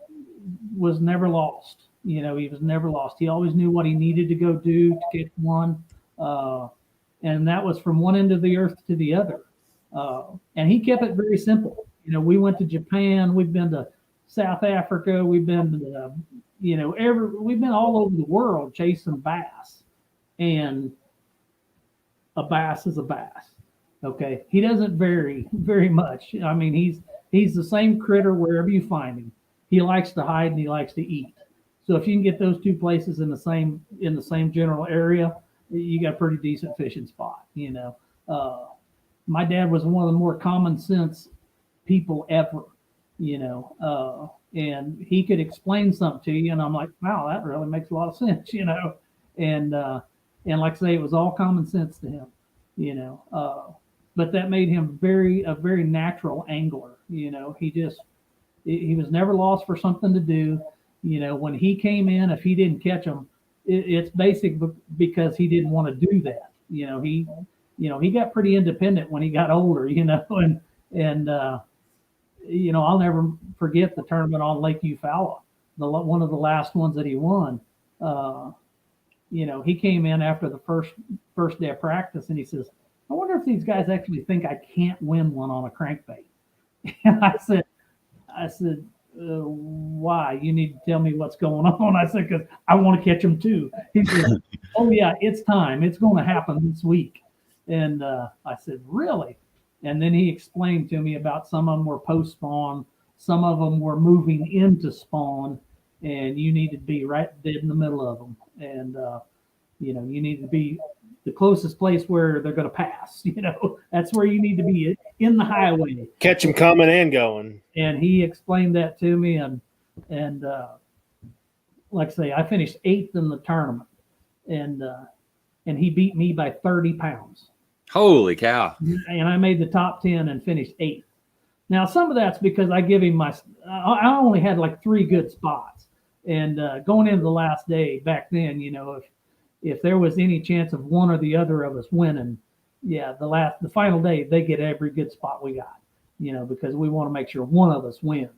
Speaker 3: was never lost. He was never lost. He always knew what he needed to go do to get one. And that was from one end of the earth to the other. And he kept it very simple. We went to Japan, we've been to South Africa, we've been to, we've been all over the world chasing bass. And a bass is a bass. Okay. He doesn't vary very much. I mean, he's the same critter wherever you find him. He likes to hide and he likes to eat. So if you can get those two places in the same general area, you got a pretty decent fishing spot. My dad was one of the more common sense people ever, and he could explain something to you, and I'm like, wow, that really makes a lot of sense, and like I say, it was all common sense to him, but that made him a very natural angler. He was never lost for something to do. When he came in, if he didn't catch them, it's basic because he didn't want to do that. He got pretty independent when he got older, and I'll never forget the tournament on Lake Eufaula, one of the last ones that he won. He came in after the first day of practice and he says, "I wonder if these guys actually think I can't win one on a crankbait." And I said, why? You need to tell me what's going on. I said, because I want to catch them too. He said, "Oh yeah, it's time. It's going to happen this week." And I said, "Really?" And then he explained to me about some of them were post spawn, some of them were moving into spawn, and you need to be right dead in the middle of them. And you need to be the closest place where they're going to pass. That's where you need to be, in the highway.
Speaker 2: Catch them coming and going.
Speaker 3: And he explained that to me, and like I say, I finished 8th in the tournament, and he beat me by 30 pounds.
Speaker 1: Holy cow!
Speaker 3: And I made the top 10 and finished 8th. Now, some of that's because I give him I only had like 3 good spots, and going into the last day back then, if there was any chance of one or the other of us winning, yeah, the final day, they get every good spot we got, because we want to make sure one of us wins.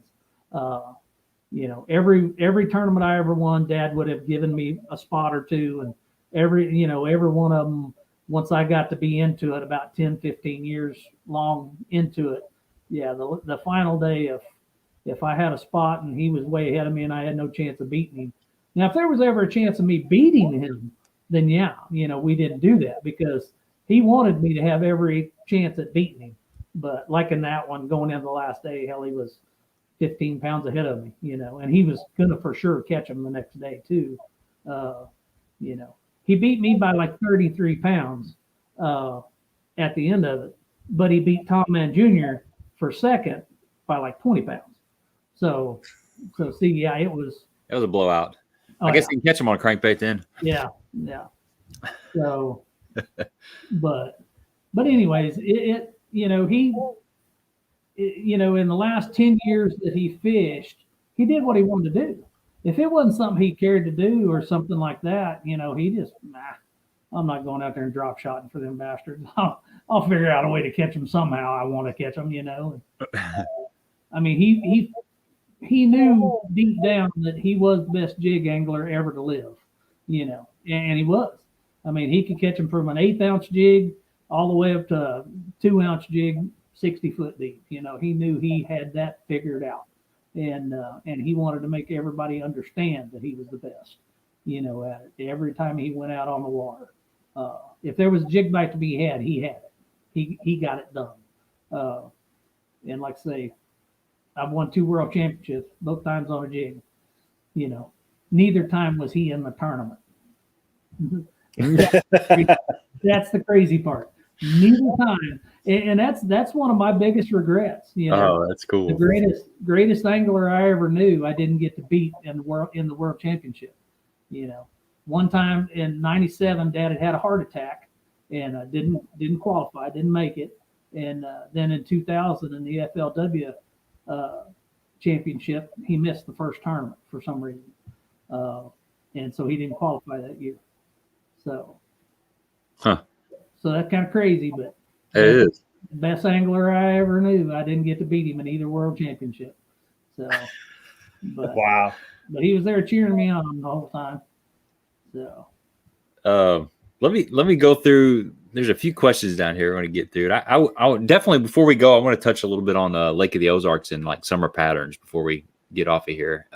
Speaker 3: Every tournament I ever won, Dad would have given me a spot or two, and every one of them, once I got to be into it, about 10, 15 years long into it, yeah, the final day, if I had a spot and he was way ahead of me and I had no chance of beating him. Now, if there was ever a chance of me beating him, then yeah, we didn't do that because he wanted me to have every chance at beating him. But like in that one, going into the last day, hell, he was 15 pounds ahead of me, and he was going to for sure catch him the next day too. He beat me by like 33 pounds at the end of it, but he beat Tom Mann Jr. for second by like 20 pounds. So see, yeah, it was
Speaker 1: a blowout.
Speaker 3: oh,
Speaker 1: I guess
Speaker 3: yeah.
Speaker 1: you can catch them on a crankbait then.
Speaker 3: Yeah. So, but anyways, it you know, you know, in the last 10 years that he fished, he did what he wanted to do. If it wasn't something he cared to do or something like that, you know, he just, I'm not going out there and drop shotting for them bastards. I'll figure out a way to catch them somehow. I want to catch them, you know. I mean, he knew deep down that he was the best jig angler ever to live, you know, and he was. I mean, he could catch them from an 1/8 ounce jig all the way up to a 2 ounce jig, 60 foot deep. You know, he knew he had that figured out, and he wanted to make everybody understand that he was the best, you know, at it. Every time he went out on the water, if there was a jig bite to be had, he had it. He got it done. And like I say, I've won 2 world championships, both times on a jig. You know, neither time was he in the tournament. That's the crazy part. Neither time, and that's one of my biggest regrets. You know,
Speaker 1: oh, that's cool.
Speaker 3: The greatest angler I ever knew, I didn't get to beat in the world championship. You know, one time in '97, Dad had a heart attack and didn't qualify, didn't make it, and then in 2000 in the FLW championship, he missed the first tournament for some reason, and so he didn't qualify that year. So that's kind of crazy, but
Speaker 1: it is.
Speaker 3: Best angler I ever knew. I didn't get to beat him in either world championship. So, but
Speaker 2: wow.
Speaker 3: But he was there cheering me on the whole time. So,
Speaker 1: let me go through. There's a few questions down here I want to get through. I would definitely, before we go, I want to touch a little bit on Lake of the Ozarks and like summer patterns before we get off of here.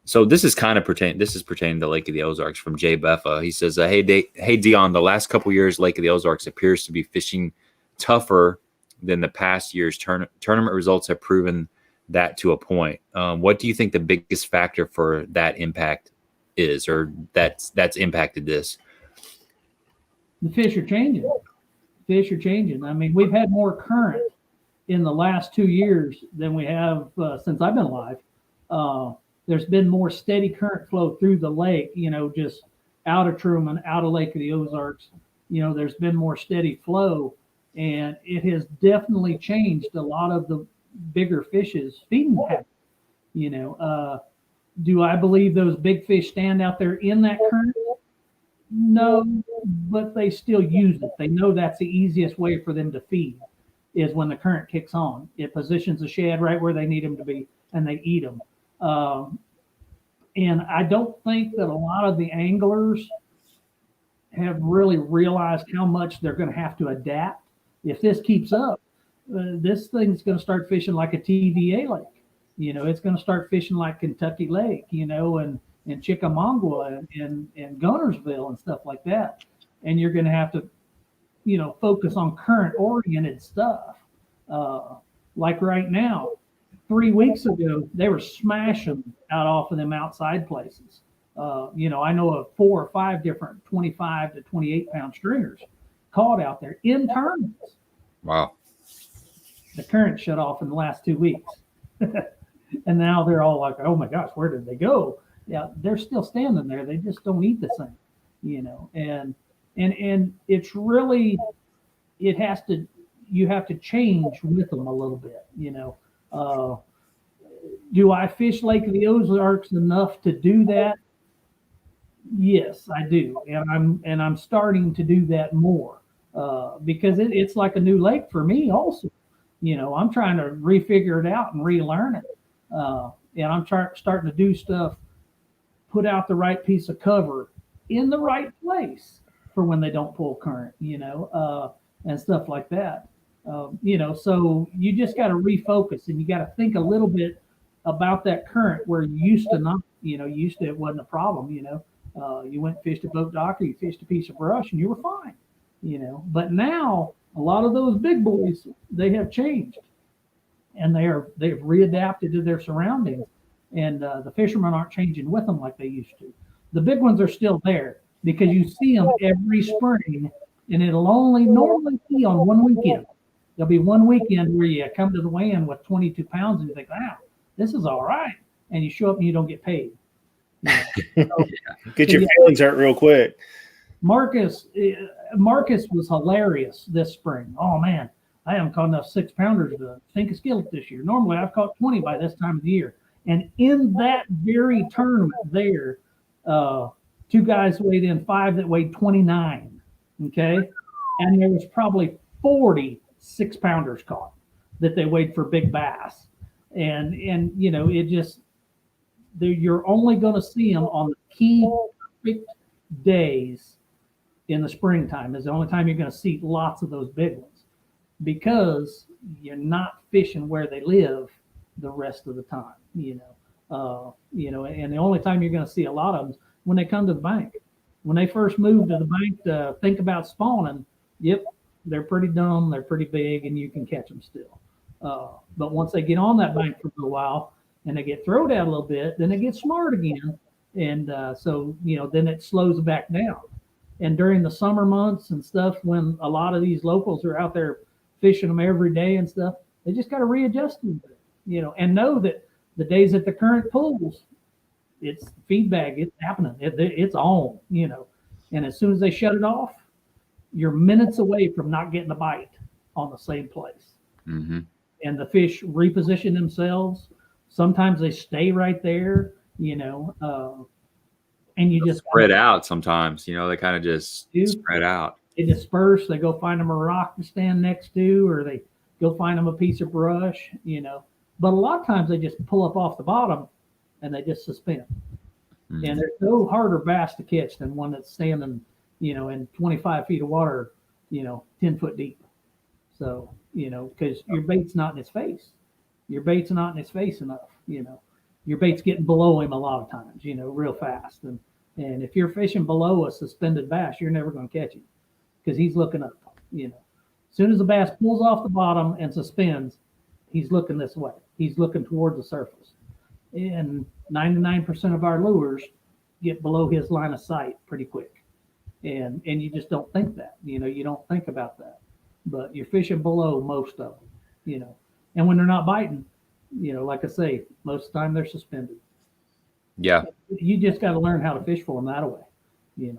Speaker 1: So this is pertaining to Lake of the Ozarks from Jay Beffa. He says, hey Dion, the last couple years, Lake of the Ozarks appears to be fishing tougher than the past years. Tournament results have proven that to a point. What do you think the biggest factor for that impact is, or that's impacted this?
Speaker 3: The fish are changing. I mean, we've had more current in the last 2 years than we have since I've been alive. There's been more steady current flow through the lake, you know, just out of Truman, out of Lake of the Ozarks. You know, there's been more steady flow, and it has definitely changed a lot of the bigger fish's feeding habits. You know, do I believe those big fish stand out there in that current? No, but they still use it. They know that's the easiest way for them to feed is when the current kicks on. It positions the shad right where they need them to be, and they eat them. And I don't think that a lot of the anglers have really realized how much they're going to have to adapt. If this keeps up, this thing's going to start fishing like a TVA lake. You know, it's going to start fishing like Kentucky Lake, you know, and Chickamauga and Gunnersville and stuff like that. And you're going to have to, you know, focus on current oriented stuff. Like right now, 3 weeks ago, they were smashing out off of them outside places. You know, I know of 4 or 5 different 25 to 28 pound stringers caught out there in tournaments.
Speaker 1: Wow.
Speaker 3: The current shut off in the last 2 weeks. And now they're all like, oh my gosh, where did they go? Yeah, they're still standing there. They just don't eat the same, you know, and it's really, you have to change with them a little bit, you know. Do I fish Lake of the Ozarks enough to do that? Yes, I do, and I'm starting to do that more because it's like a new lake for me. Also, you know, I'm trying to refigure it out and relearn it, and I'm starting to do stuff, put out the right piece of cover in the right place for when they don't pull current, you know, and stuff like that. You know, so you just got to refocus and you got to think a little bit about that current where you used to not, you know, it wasn't a problem, you know, you went and fished a boat dock or you fished a piece of brush and you were fine, you know, but now a lot of those big boys, they have changed and they've readapted to their surroundings, and the fishermen aren't changing with them like they used to. The big ones are still there because you see them every spring, and it'll only normally be on one weekend. There'll be one weekend where you come to the weigh-in with 22 pounds and you think, wow, this is all right. And you show up and you don't get paid.
Speaker 2: Get your feelings hurt real quick.
Speaker 3: Marcus was hilarious this spring. Oh man, I haven't caught enough 6-pounders to sink a skillet this year. Normally I've caught 20 by this time of the year. And in that very tournament there, 2 guys weighed in, 5 that weighed 29. Okay. And there was probably 40 6-pounders caught that they weighed for big bass. And you know, it just, you're only going to see them on the key perfect days in the springtime is the only time you're going to see lots of those big ones, because you're not fishing where they live the rest of the time, you know, and the only time you're going to see a lot of them when they come to the bank. When they first move to the bank to think about spawning, yep, they're pretty dumb, they're pretty big, and you can catch them still. But once they get on that bank for a little while and they get thrown out a little bit, then they get smart again. And so, you know, then it slows back down. And during the summer months and stuff, when a lot of these locals are out there fishing them every day and stuff, they just got to readjust them, you know, and know that the days at the current pools, it's feedback, it's happening, it's on, you know. And as soon as they shut it off, you're minutes away from not getting a bite on the same place.
Speaker 1: Mm-hmm.
Speaker 3: And the fish reposition themselves. Sometimes they stay right there, you know, and you just
Speaker 1: spread out sometimes, you know, they kind of just spread out.
Speaker 3: They disperse, they go find them a rock to stand next to, or they go find them a piece of brush, you know. But a lot of times they just pull up off the bottom and they just suspend. Mm-hmm. And there's no harder bass to catch than one that's standing, you know, in 25 feet of water, you know, 10 foot deep. So, you know, because your bait's not in his face. Your bait's not in his face enough, you know. Your bait's getting below him a lot of times, you know, real fast. And if you're fishing below a suspended bass, you're never going to catch him because he's looking up, you know. As soon as the bass pulls off the bottom and suspends, he's looking this way. He's looking toward the surface. And 99% of our lures get below his line of sight pretty quick. And you just don't think that, you know, you don't think about that. But you're fishing below most of them, you know. And when they're not biting, you know, like I say, most of the time they're suspended.
Speaker 1: Yeah.
Speaker 3: You just got to learn how to fish for them that way, you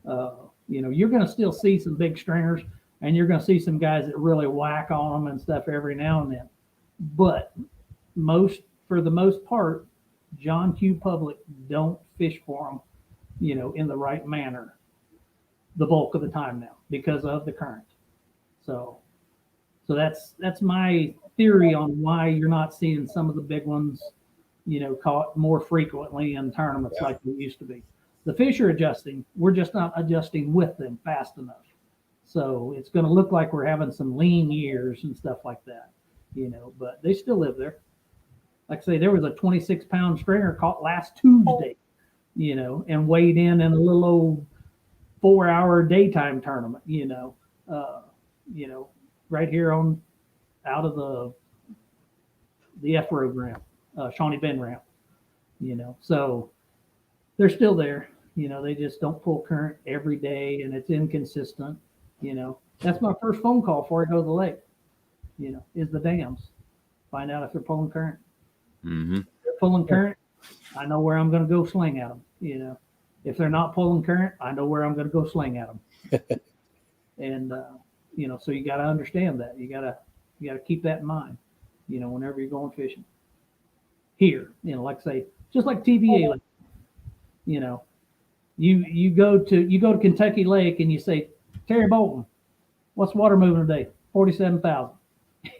Speaker 3: know. You're going to still see some big stringers, and you're going to see some guys that really whack on them and stuff every now and then. But for the most part, John Q. public don't fish for them, you know, in the right manner the bulk of the time now because of the current. So that's my theory on why you're not seeing some of the big ones, you know, caught more frequently in tournaments like they used to be. The fish are adjusting. We're just not adjusting with them fast enough. So it's going to look like we're having some lean years and stuff like that, you know, but they still live there. Like I say, there was a 26-pound stringer caught last Tuesday, you know, and weighed in a little old 4-hour daytime tournament, you know, right here out of the F Road ramp, Shawnee Bend ramp, you know. So they're still there, you know. They just don't pull current every day, and it's inconsistent, you know. That's my first phone call before I go to the lake, you know, is the dams. Find out if they're pulling current.
Speaker 1: Mm-hmm.
Speaker 3: If they're pulling current, I know where I'm going to go sling at them, you know. If they're not pulling current, I know where I'm going to go sling at them. And you know, so you got to understand that. You got to keep that in mind, you know, whenever you're going fishing. Here, you know, like say, just like TBA, like, you know, you go to Kentucky Lake and you say, Terry Bolton, what's water moving today? 47,000.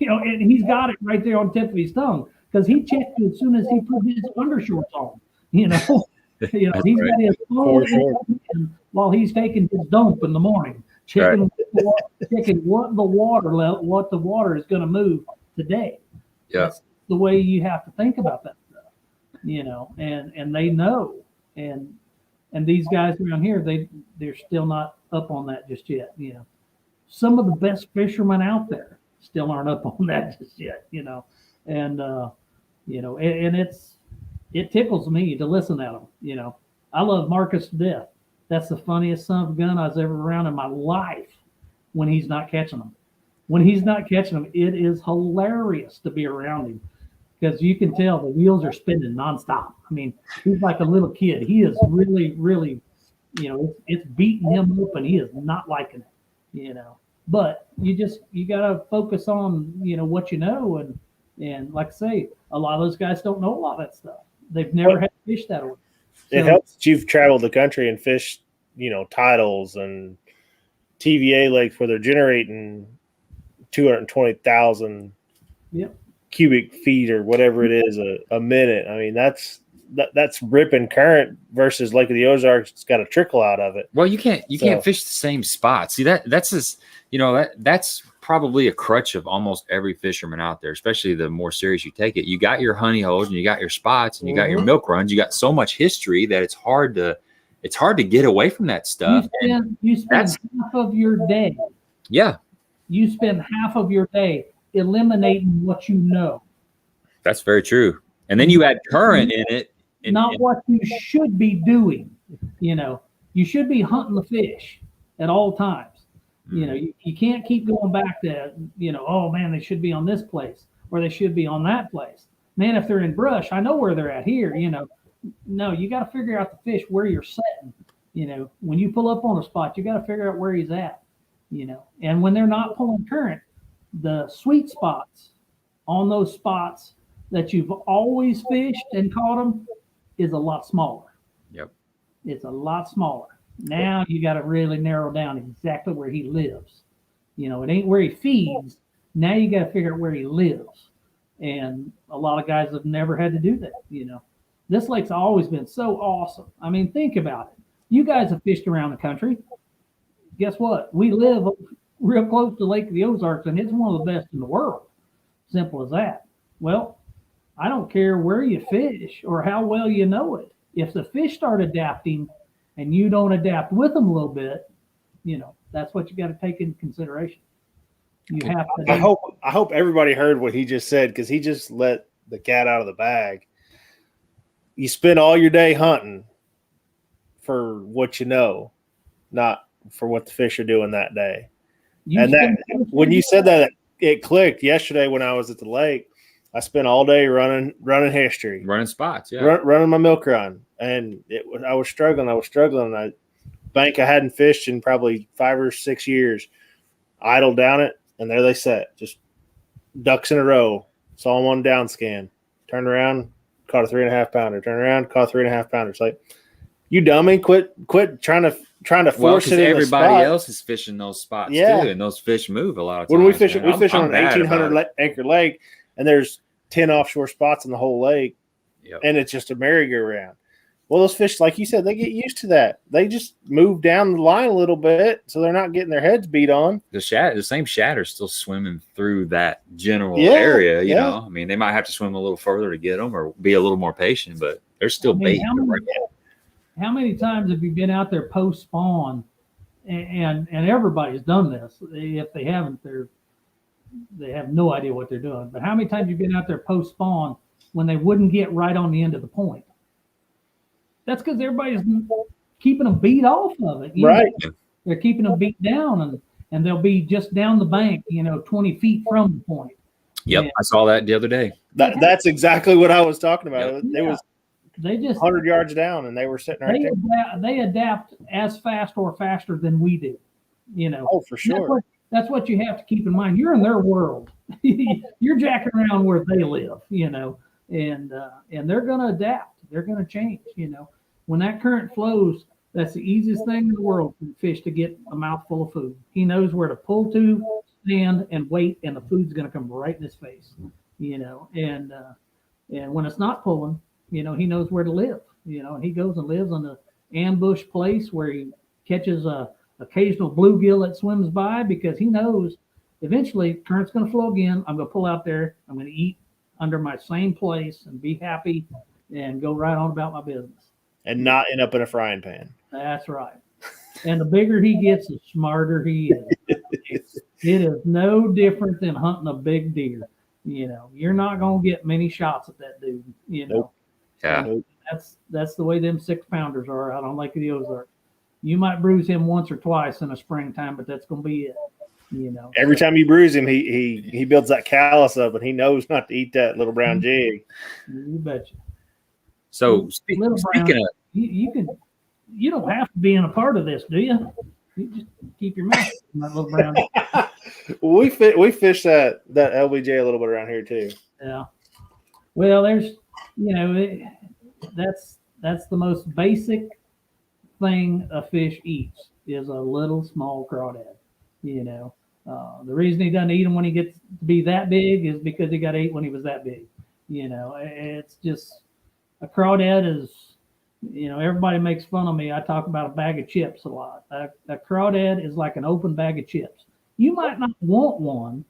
Speaker 3: You know, and he's got it right there on the tip of his tongue because he checked it as soon as he put his undershorts on. You know, he's got his phone while he's taking his dump in the morning, checking what the water is going to move today.
Speaker 1: Yeah,
Speaker 3: that's the way you have to think about that stuff. You know, and they know, and these guys around here, they're still not up on that just yet. You know, some of the best fishermen out there still aren't up on that just yet. You know, and you know, and it tickles me to listen at them. You know, I love Marcus to death. That's the funniest son of a gun I was ever around in my life when he's not catching them. When he's not catching them, it is hilarious to be around him. because you can tell the wheels are spinning nonstop. I mean, he's like a little kid. He is really, really, it's beating him up, and he is not liking it, But you got to focus on, what you know. And like I say, a lot of those guys don't know a lot of that stuff. They've never had to fish that way.
Speaker 2: It helps that you've traveled the country and fished, titles and TVA lakes where they're generating 220,000 cubic feet or whatever it is a minute. I mean, that's ripping current versus Lake of the Ozarks. It's got a trickle out of it.
Speaker 1: Well, you can't fish the same spot. See, that's just, that's probably a crutch of almost every fisherman out there, especially the more serious you take it. You got your honey holes and you got your spots and you got your milk runs. You got so much history that it's hard to get away from that stuff.
Speaker 3: You spend half of your day.
Speaker 1: Yeah.
Speaker 3: You spend half of your day eliminating what you know.
Speaker 1: That's very true. And then you add current in it.
Speaker 3: Not what you should be doing. You should be hunting the fish at all times. You can't keep going back to, oh man, they should be on this place or they should be on that place. Man, if they're in brush, I know where they're at here, No, you got to figure out the fish where you're setting. When you pull up on a spot, you got to figure out where he's at, And when they're not pulling current, the sweet spots on those spots that you've always fished and caught them is a lot smaller.
Speaker 1: Yep.
Speaker 3: It's a lot smaller. Now you got to really narrow down exactly where he lives. It ain't where he feeds. Now you got to figure out where he lives. And a lot of guys have never had to do that. This lake's always been so awesome. I mean, think about it. You guys have fished around the country. Guess what? We live real close to Lake of the Ozarks, and it's one of the best in the world. Simple as that. Well, I don't care where you fish or how well you know it. If the fish start adapting and you don't adapt with them a little bit, that's what you got to take into consideration. You have to.
Speaker 2: I hope everybody heard what he just said, because he just let the cat out of the bag. You spend all your day hunting for what you know, not for what the fish are doing that day. When you said that, it clicked yesterday when I was at the lake. I spent all day running history,
Speaker 1: running spots,
Speaker 2: running my milk run, and I was struggling. Bank I hadn't fished in probably 5 or 6 years. Idled down it, and there they sat, just ducks in a row. Saw them on down scan. Turned around, caught a 3.5 pounder. Turned around, caught a 3.5 pounder. It's like, you dummy, quit trying to force it in the spot.
Speaker 1: Everybody else is fishing those spots too, and those fish move a lot of times.
Speaker 2: When we fish on an 1,800 acre lake, and there's 10 offshore spots in the whole lake, and it's just a merry-go-round. Well, those fish, like you said, they get used to that. They just move down the line a little bit, so they're not getting their heads beat on.
Speaker 1: The same shadder's still swimming through that general area. You know, I mean, they might have to swim a little further to get them, or be a little more patient, but they're still bait.
Speaker 3: How many times have you been out there post spawn, and everybody's done this? If they haven't, they have no idea what they're doing. But how many times you've been out there post spawn when they wouldn't get right on the end of the point? That's because everybody's keeping them beat off of it.
Speaker 2: Right.
Speaker 3: They're keeping them beat down, and they'll be just down the bank, 20 feet from the point.
Speaker 1: Yep, and I saw that the other day.
Speaker 2: That's exactly what I was talking about.
Speaker 3: Yep. They just
Speaker 2: 100 yards down, and they were sitting right there.
Speaker 3: They adapt as fast or faster than we do.
Speaker 2: Oh, for sure.
Speaker 3: That's what you have to keep in mind. You're in their world. You're jacking around where they live, and they're going to adapt. They're going to change, When that current flows, that's the easiest thing in the world for the fish to get a mouthful of food. He knows where to pull to, stand, and wait, and the food's going to come right in his face, And when it's not pulling, he knows where to live, and he goes and lives on the ambush place where he catches a occasional bluegill that swims by, because he knows eventually current's going to flow again. I'm going to pull out there. I'm going to eat under my same place and be happy and go right on about my business.
Speaker 2: And not end up in a frying pan.
Speaker 3: That's right. And the bigger he gets, the smarter he is. It is no different than hunting a big deer. You're not going to get many shots at that dude.
Speaker 2: Nope.
Speaker 1: Yeah.
Speaker 3: That's the way them 6-pounders are out on Lake of the Ozarks. You might bruise him once or twice in the springtime, but that's going to be it. you know.
Speaker 2: Every time you bruise him, he builds that callus up, and he knows not to eat that little brown jig.
Speaker 3: You betcha.
Speaker 1: So
Speaker 3: Little brown,
Speaker 1: speaking of,
Speaker 3: you don't have to be in a part of this, do you? You just keep your mouth in that little brown.
Speaker 2: we fish that LBJ a little bit around here too.
Speaker 3: Yeah. Well, there's, that's the most basic thing a fish eats is a little small crawdad. The reason he doesn't eat them when he gets to be that big is because he got ate when he was that big. It's just a crawdad is. Everybody makes fun of me. I talk about a bag of chips a lot. A crawdad is like an open bag of chips. You might not want one,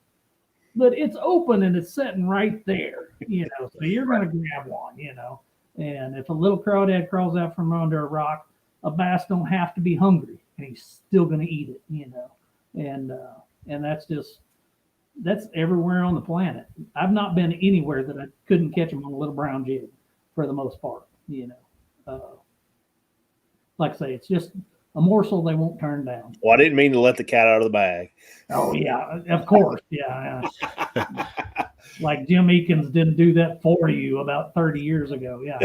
Speaker 3: but it's open and it's sitting right there, so you're going to grab one, and if a little crawdad crawls out from under a rock, a bass don't have to be hungry and he's still going to eat it, and that's everywhere on the planet. I've not been anywhere that I couldn't catch them on a little brown jig for the most part, like I say, it's just a morsel they won't turn down.
Speaker 2: Well, I didn't mean to let the cat out of the bag.
Speaker 3: Oh yeah, of course, yeah. Like Jim Eakins didn't do that for you about 30 years ago. Yeah.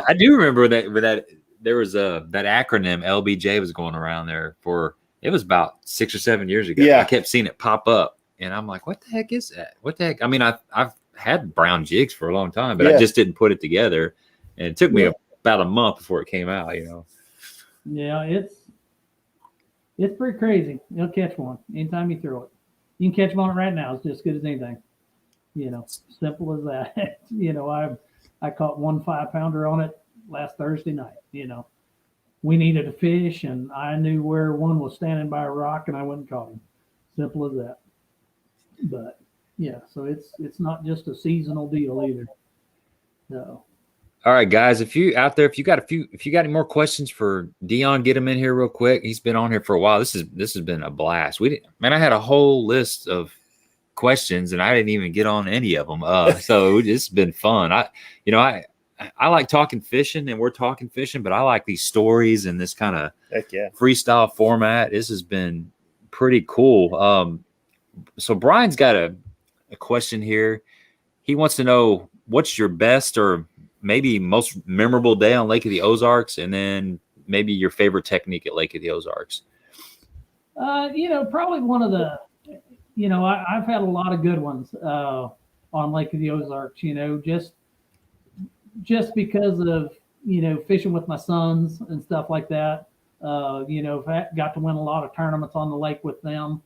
Speaker 1: I do remember that there was that acronym LBJ was going around there for. It was about 6 or 7 years ago.
Speaker 2: Yeah.
Speaker 1: I kept seeing it pop up, and I'm like, "What the heck is that? What the heck?" I mean, I've had brown jigs for a long time, but I just didn't put it together, and it took me about a month before it came out.
Speaker 3: Yeah, it's pretty crazy. You'll catch one anytime you throw it. You can catch them on it right now. It's just as good as anything. Simple as that. I caught 1 5-pounder on it last Thursday night. We needed a fish, and I knew where one was standing by a rock, and I went and caught him. Simple as that. But yeah, so it's not just a seasonal deal either. No.
Speaker 1: All right, guys, if you got any more questions for Dion, get him in here real quick. He's been on here for a while. This has been a blast. I had a whole list of questions, and I didn't even get on any of them. So it's been fun. I like talking fishing, and we're talking fishing, but I like these stories and this kind of freestyle format. This has been pretty cool. So Brian's got a question here. He wants to know what's your best or maybe most memorable day on Lake of the Ozarks, and then maybe your favorite technique at Lake of the Ozarks.
Speaker 3: Probably one of the, I've had a lot of good ones on Lake of the Ozarks, just because of, fishing with my sons and stuff like that. I've got to win a lot of tournaments on the lake with them.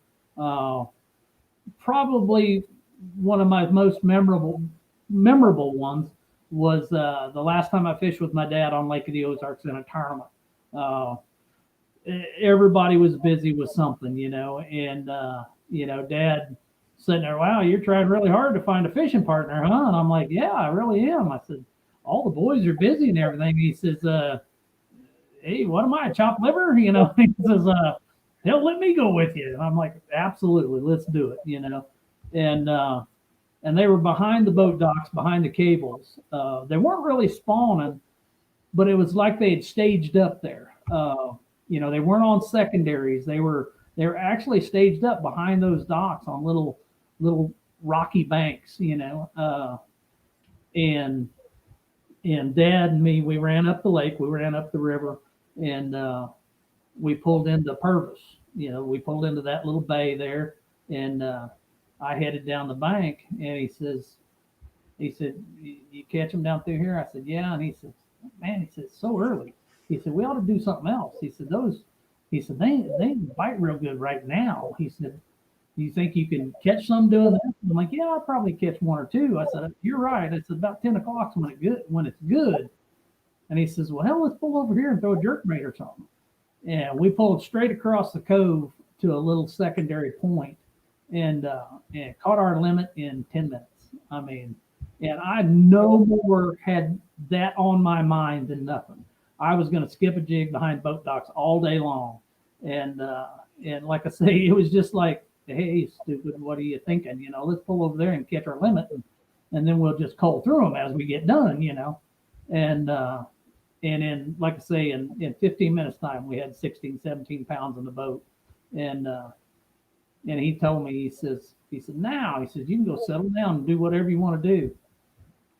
Speaker 3: Probably one of my most memorable ones was the last time I fished with my dad on Lake of the Ozarks in a tournament. Everybody was busy with something, and Dad sitting there, wow, you're trying really hard to find a fishing partner, huh? And I'm like, yeah, I really am. I said, all the boys are busy and everything. He says, hey, what am I, chopped liver? He says, hell, let me go with you. And I'm like, absolutely, let's do it, and they were behind the boat docks, behind the cables. They weren't really spawning, but it was like they had staged up there. They weren't on secondaries. They were actually staged up behind those docks on little rocky banks, and Dad and me, we ran up the lake, we ran up the river, and we pulled into Purvis. We pulled into that little bay there, and I headed down the bank, and he said, you catch them down through here? I said, yeah. And he said, man, it's so early. He said, we ought to do something else. He said, they bite real good right now. He said, do you think you can catch some doing that? I'm like, yeah, I'll probably catch 1 or 2. I said, you're right. It's about 10 o'clock when it's good. And he says, well, hell, let's pull over here and throw a jerkbait or something. And we pulled straight across the cove to a little secondary point and caught our limit in 10 minutes. I mean, and I no more had that on my mind than nothing. I was going to skip a jig behind boat docks all day long. And like I say, it was just like, hey, stupid, what are you thinking? Let's pull over there and catch our limit, and then we'll just cull through them as we get done, And in, like I say, in 15 minutes time, we had 16, 17 pounds in the boat. And And he told me, he said, now, he says, you can go settle down and do whatever you want to do.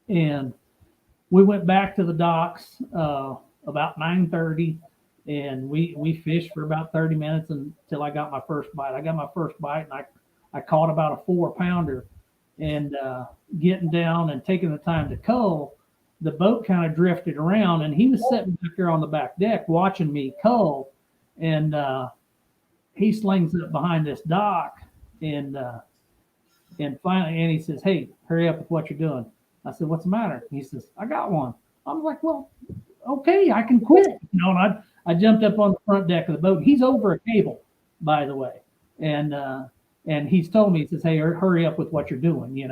Speaker 3: And we went back to the docks about 9:30, and we fished for about 30 minutes until I got my first bite. I got my first bite, and I caught about a 4-pounder. And getting down and taking the time to cull, the boat kind of drifted around, and he was sitting back there on the back deck watching me cull. And he slings up behind this dock, and finally, and he says, "Hey, hurry up with what you're doing." I said, "What's the matter?" He says, "I got one." I'm like, "Well, okay, I can quit." And I jumped up on the front deck of the boat. He's over a cable, by the way, and he's told me, he says, "Hey, hurry up with what you're doing,"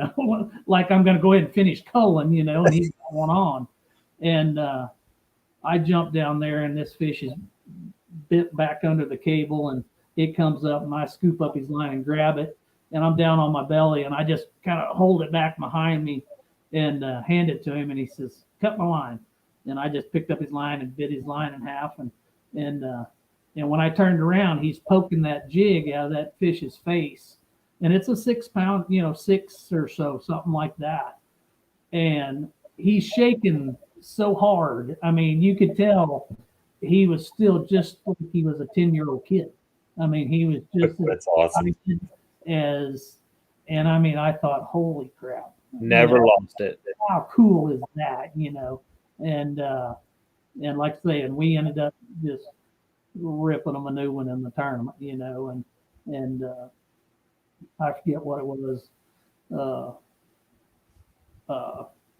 Speaker 3: like I'm going to go ahead and finish culling, and he's got one on. And I jumped down there, and this fish is bit back under the cable, and it comes up, and I scoop up his line and grab it, and I'm down on my belly, and I just kind of hold it back behind me and hand it to him, and he says, "Cut my line." And I just picked up his line and bit his line in half, and when I turned around, he's poking that jig out of that fish's face, and it's a 6-pound, 6 or so, something like that, and he's shaking so hard. I mean, you could tell he was still just like he was a 10-year-old kid. I mean, he was just
Speaker 1: That's awesome.
Speaker 3: And I mean, I thought, holy crap.
Speaker 2: Never lost it.
Speaker 3: How cool is that, And like I say, and we ended up just ripping them a new one in the tournament, and I forget what it was.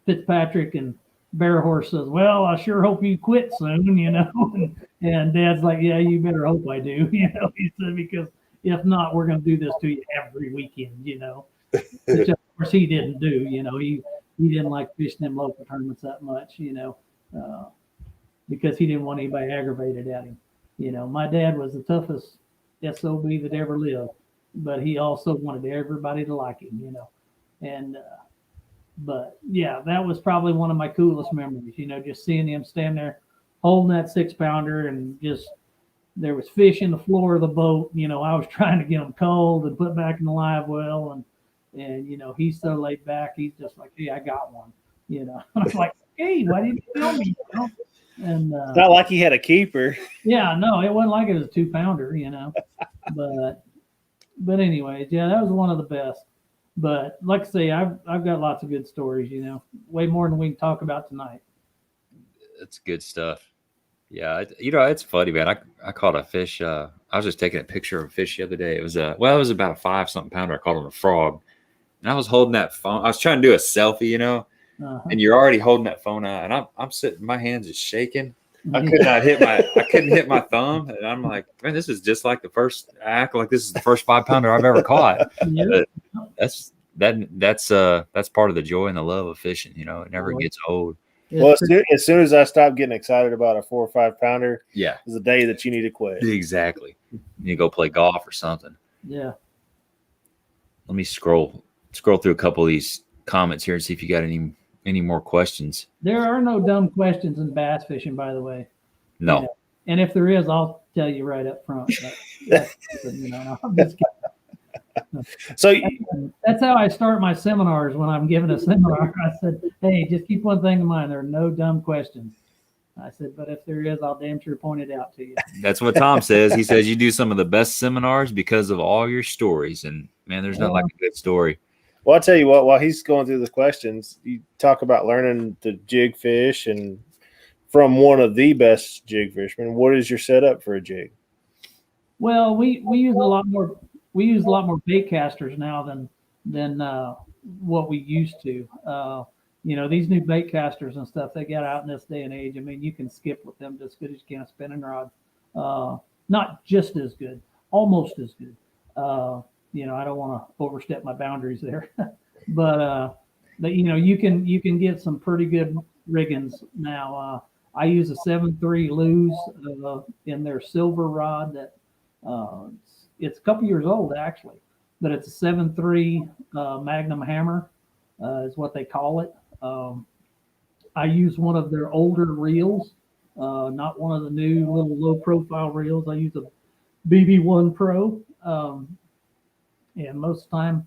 Speaker 3: Fitzpatrick and Bear Horse says, "Well, I sure hope you quit soon," and Dad's like, "Yeah, you better hope I do," he said, "because if not, we're going to do this to you every weekend," which of course he didn't do. He didn't like fishing them local tournaments that much, because he didn't want anybody aggravated at him. My dad was the toughest SOB that ever lived, but he also wanted everybody to like him, and but yeah, that was probably one of my coolest memories, just seeing him stand there holding that 6-pounder, and just there was fish in the floor of the boat. I was trying to get them cold and put back in the live well, and he's so laid back. He's just like, "Hey, I got one." I'm like, "Hey, why didn't you tell me?" And
Speaker 2: it's not like he had a keeper.
Speaker 3: Yeah, no, it wasn't like it was a 2-pounder, but anyways, yeah, that was one of the best. But like I say, I've got lots of good stories, way more than we can talk about tonight.
Speaker 1: That's good stuff. Yeah, it's funny, man. I caught a fish. I was just taking a picture of a fish the other day. It was it was about a 5-something pounder. I caught on a frog, and I was holding that phone. I was trying to do a selfie, and you're already holding that phone out, and I'm sitting, my hands is shaking. I couldn't hit my thumb, and I'm like, man, this is just like the first. I act like this is the first 5-pounder I've ever caught.
Speaker 3: Yeah.
Speaker 1: That's part of the joy and the love of fishing. It never gets old.
Speaker 2: Well, as soon as I stop getting excited about a 4 or 5-pounder,
Speaker 1: yeah,
Speaker 2: is the day that you need to quit.
Speaker 1: Exactly. You go play golf or something.
Speaker 3: Yeah.
Speaker 1: Let me scroll through a couple of these comments here and see if you got any more questions.
Speaker 3: There are no dumb questions in bass fishing, by the way.
Speaker 1: No.
Speaker 3: And if there is, I'll tell you right up front. I'm just kidding.
Speaker 2: So
Speaker 3: that's how I start my seminars. When I'm giving a seminar, I said, "Hey, just keep one thing in mind. There are no dumb questions." I said, "But if there is, I'll damn sure point it out to you."
Speaker 1: That's what Tom says. He says you do some of the best seminars because of all your stories. And man, there's not like a good story.
Speaker 2: Well, I'll tell you what, while he's going through the questions, you talk about learning to jig fish, and from one of the best jig fishermen, what is your setup for a jig?
Speaker 3: Well, we use a lot more. We use a lot more bait casters now than what we used to. These new bait casters and stuff they get out in this day and age. I mean, you can skip with them just as good as you can a spinning rod. Not just as good, almost as good. I don't want to overstep my boundaries there, but you can get some pretty good riggings now. I use a 7.3 Lew's in their silver rod that. It's a couple years old actually, but it's a 7.3 Magnum hammer is what they call it. I use one of their older reels, not one of the new little low profile reels. I use a BB1 Pro, And most of the time,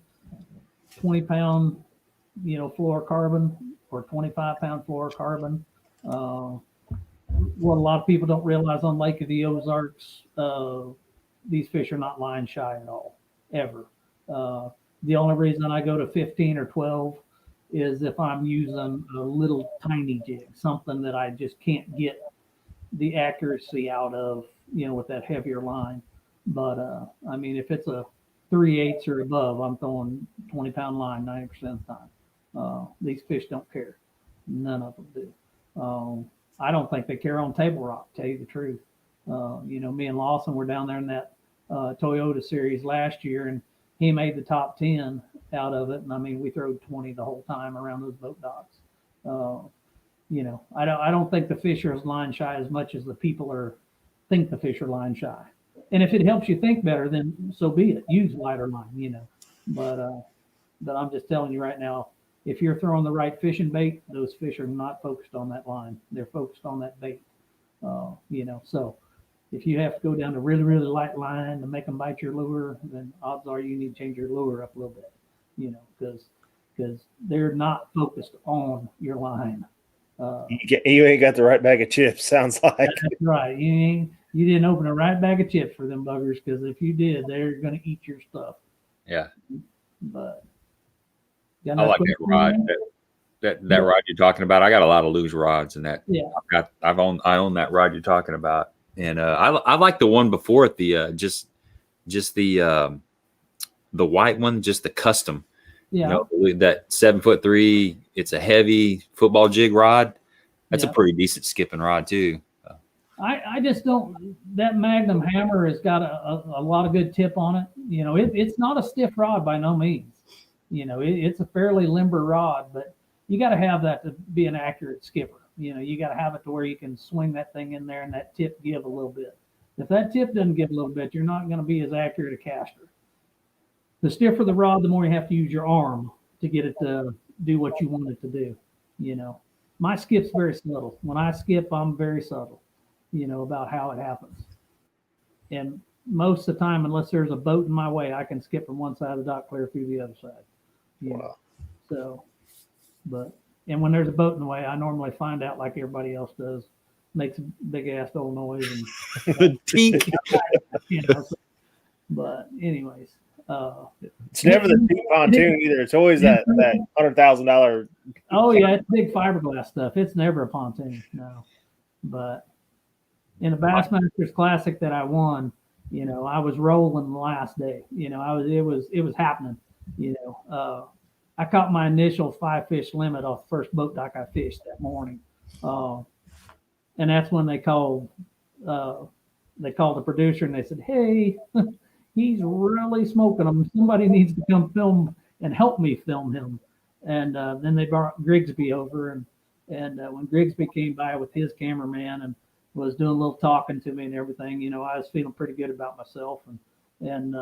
Speaker 3: 20-pound, fluorocarbon or 25-pound fluorocarbon. What a lot of people don't realize on Lake of the Ozarks, these fish are not line shy at all, ever. The only reason I go to 15 or 12 is if I'm using a little tiny jig, something that I just can't get the accuracy out of, with that heavier line. But I mean, if it's a 3/8 or above, I'm throwing 20-pound line 90% of the time. These fish don't care. None of them do. I don't think they care on table rock, to tell you the truth. Me and Lawson were down there in that Toyota series last year, and he made the top 10 out of it. And I mean, we throwed 20 the whole time around those boat docks. I don't think the fish are as line shy as much as the people think the fish are line shy. And if it helps you think better, then so be it. Use lighter line, But I'm just telling you right now, if you're throwing the right fishing bait, those fish are not focused on that line. They're focused on that bait. So if you have to go down to really, really light line to make them bite your lure, then odds are you need to change your lure up a little bit, because they're not focused on your line.
Speaker 2: You ain't got the right bag of chips, sounds like.
Speaker 3: That's right. You didn't open the right bag of chips for them buggers, because if you did, they're going to eat your stuff.
Speaker 1: Yeah.
Speaker 3: But
Speaker 1: I like that rod. That rod you're talking about. I got a lot of loose rods, and that.
Speaker 3: Yeah.
Speaker 1: I own that rod you're talking about, and I like the one before it. The just the white one, just the custom.
Speaker 3: Yeah.
Speaker 1: That 7'3". It's a heavy football jig rod. That's a pretty decent skipping rod too.
Speaker 3: I just don't. That Magnum hammer has got a lot of good tip on it. It's not a stiff rod by no means. It's a fairly limber rod, but you got to have that to be an accurate skipper. You got to have it to where you can swing that thing in there and that tip give a little bit. If that tip doesn't give a little bit, you're not going to be as accurate a caster. The stiffer the rod, the more you have to use your arm to get it to do what you want it to do. My skip's very subtle. When I skip, I'm very subtle, about how it happens. And most of the time, unless there's a boat in my way, I can skip from one side of the dock clear through the other side.
Speaker 2: Wow.
Speaker 3: So, and when there's a boat in the way, I normally find out like everybody else does, makes a big ass old noise and
Speaker 1: Tink.
Speaker 3: But anyways,
Speaker 2: it's never the cheap pontoon either. It's always that $100,000.
Speaker 3: Oh yeah, it's big fiberglass stuff. It's never a pontoon, no. But in the Bassmaster Classic that I won, I was rolling the last day. It was happening. I caught my initial 5-fish limit off the first boat dock I fished that morning, and that's when they called the producer and they said, "Hey, he's really smoking them. Somebody needs to come film and help me film him." And then they brought Grigsby over, and when Grigsby came by with his cameraman and was doing a little talking to me and everything, I was feeling pretty good about myself, and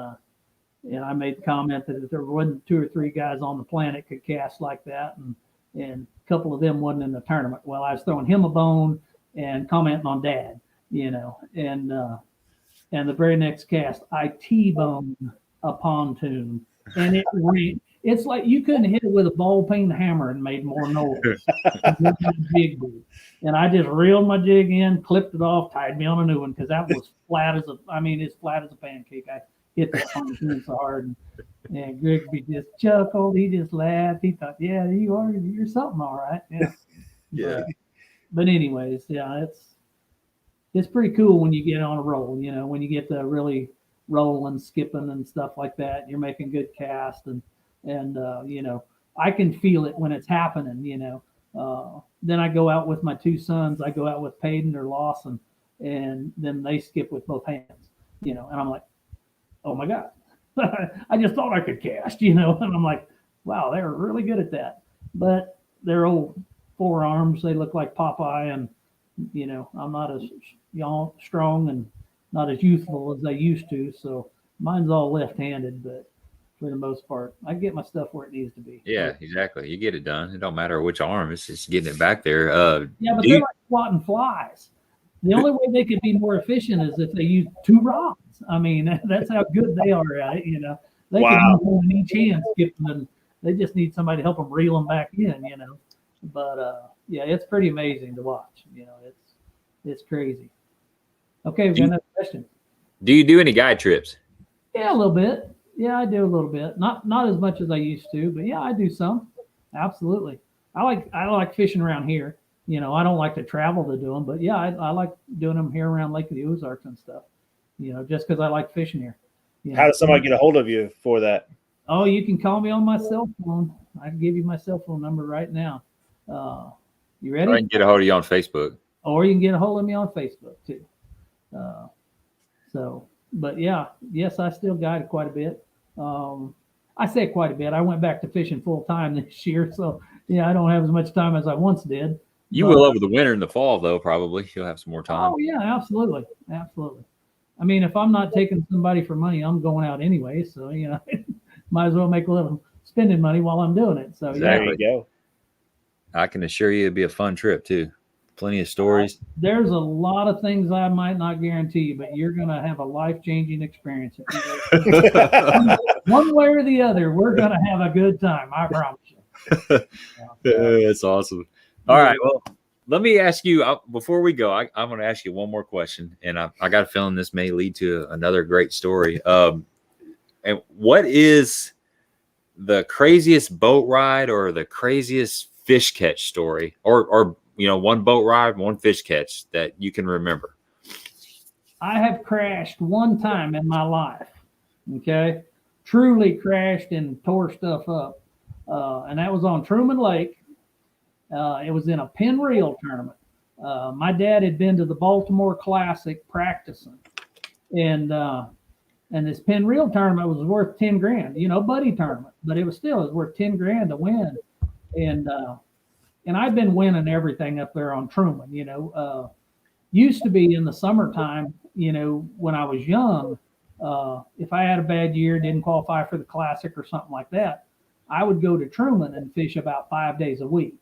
Speaker 3: I made the comment that if there wasn't 2 or 3 guys on the planet could cast like that, and a couple of them wasn't in the tournament. Well, I was throwing him a bone and commenting on Dad, and the very next cast, I T-boned a pontoon, and it rained. It's like you couldn't hit it with a ball peen hammer and made more noise. And I just reeled my jig in, clipped it off, tied me on a new one, because that was as flat as a pancake. I hit that pontoon so hard, and Grigsby just chuckled. He just laughed. He thought, "Yeah, you're something, all right." Yeah.
Speaker 1: Yeah.
Speaker 3: But anyways, yeah, it's pretty cool when you get on a roll. When you get to really rolling, skipping, and stuff like that. You're making good cast, and I can feel it when it's happening. Then I go out with my 2 sons. I go out with Payton or Lawson, and then they skip with both hands. And I'm like, "Oh my God, I just thought I could cast." And I'm like, "Wow, they're really good at that." But they're old forearms. They look like Popeye, and I'm not as strong and not as youthful as I used to. So mine's all left-handed, but for the most part, I get my stuff where it needs to be.
Speaker 1: Yeah, exactly. You get it done. It don't matter which arm. It's just getting it back there.
Speaker 3: Yeah, but they're like swatting flies. The only way they could be more efficient is if they use 2 rods. I mean, that's how good they are at it. They
Speaker 2: Wow.
Speaker 3: can use one in each hand, skip them, and they just need somebody to help them reel them back in, you know. But yeah, it's pretty amazing to watch. You know, it's crazy. Okay, we've got another question.
Speaker 1: Do you do any guide trips?
Speaker 3: Yeah, a little bit. Yeah, I do a little bit. Not as much as I used to, but yeah, I do some. Absolutely. I like fishing around here. You know, I don't like to travel to do them, but yeah, I like doing them here around Lake of the Ozarks and stuff. You know, just because I like fishing here. You know?
Speaker 2: How does somebody get a hold of you for that?
Speaker 3: Oh, you can call me on my cell phone. I can give you my cell phone number right now. You ready?
Speaker 1: I can get a hold of you on Facebook.
Speaker 3: Or you can get a hold of me on Facebook too. But yeah, yes, I still guide quite a bit. I say quite a bit. I went back to fishing full time this year, so yeah, I don't have as much time as I once did.
Speaker 1: You will over the winter and the fall, though. Probably you'll have some more time.
Speaker 3: Oh yeah, absolutely. I mean, if I'm not taking somebody for money, I'm going out anyway. So you know, might as well make a little spending money while I'm doing it. So
Speaker 1: Exactly.
Speaker 2: There you go.
Speaker 1: I can assure you it'd be a fun trip too. Plenty of stories.
Speaker 3: There's a lot of things I might not guarantee, but you're going to have a life-changing experience. One way or the other, we're going to have a good time. I promise you.
Speaker 1: That's awesome. All right. Well, let me ask you before we go. I'm going to ask you one more question, and I got a feeling this may lead to another great story. And what is the craziest boat ride or the craziest fish catch story, or you know, one boat ride, one fish catch that you can remember?
Speaker 3: I have crashed one time in my life. Okay, truly crashed and tore stuff up, and that was on Truman Lake. It was in a pin reel tournament. My dad had been to the Baltimore Classic practicing, and this pin reel tournament was worth 10 grand. You know, buddy tournament, but it was worth 10 grand to win, and I've been winning everything up there on Truman. You know, used to be in the summertime. You know, when I was young, if I had a bad year, didn't qualify for the Classic or something like that, I would go to Truman and fish about 5 days a week.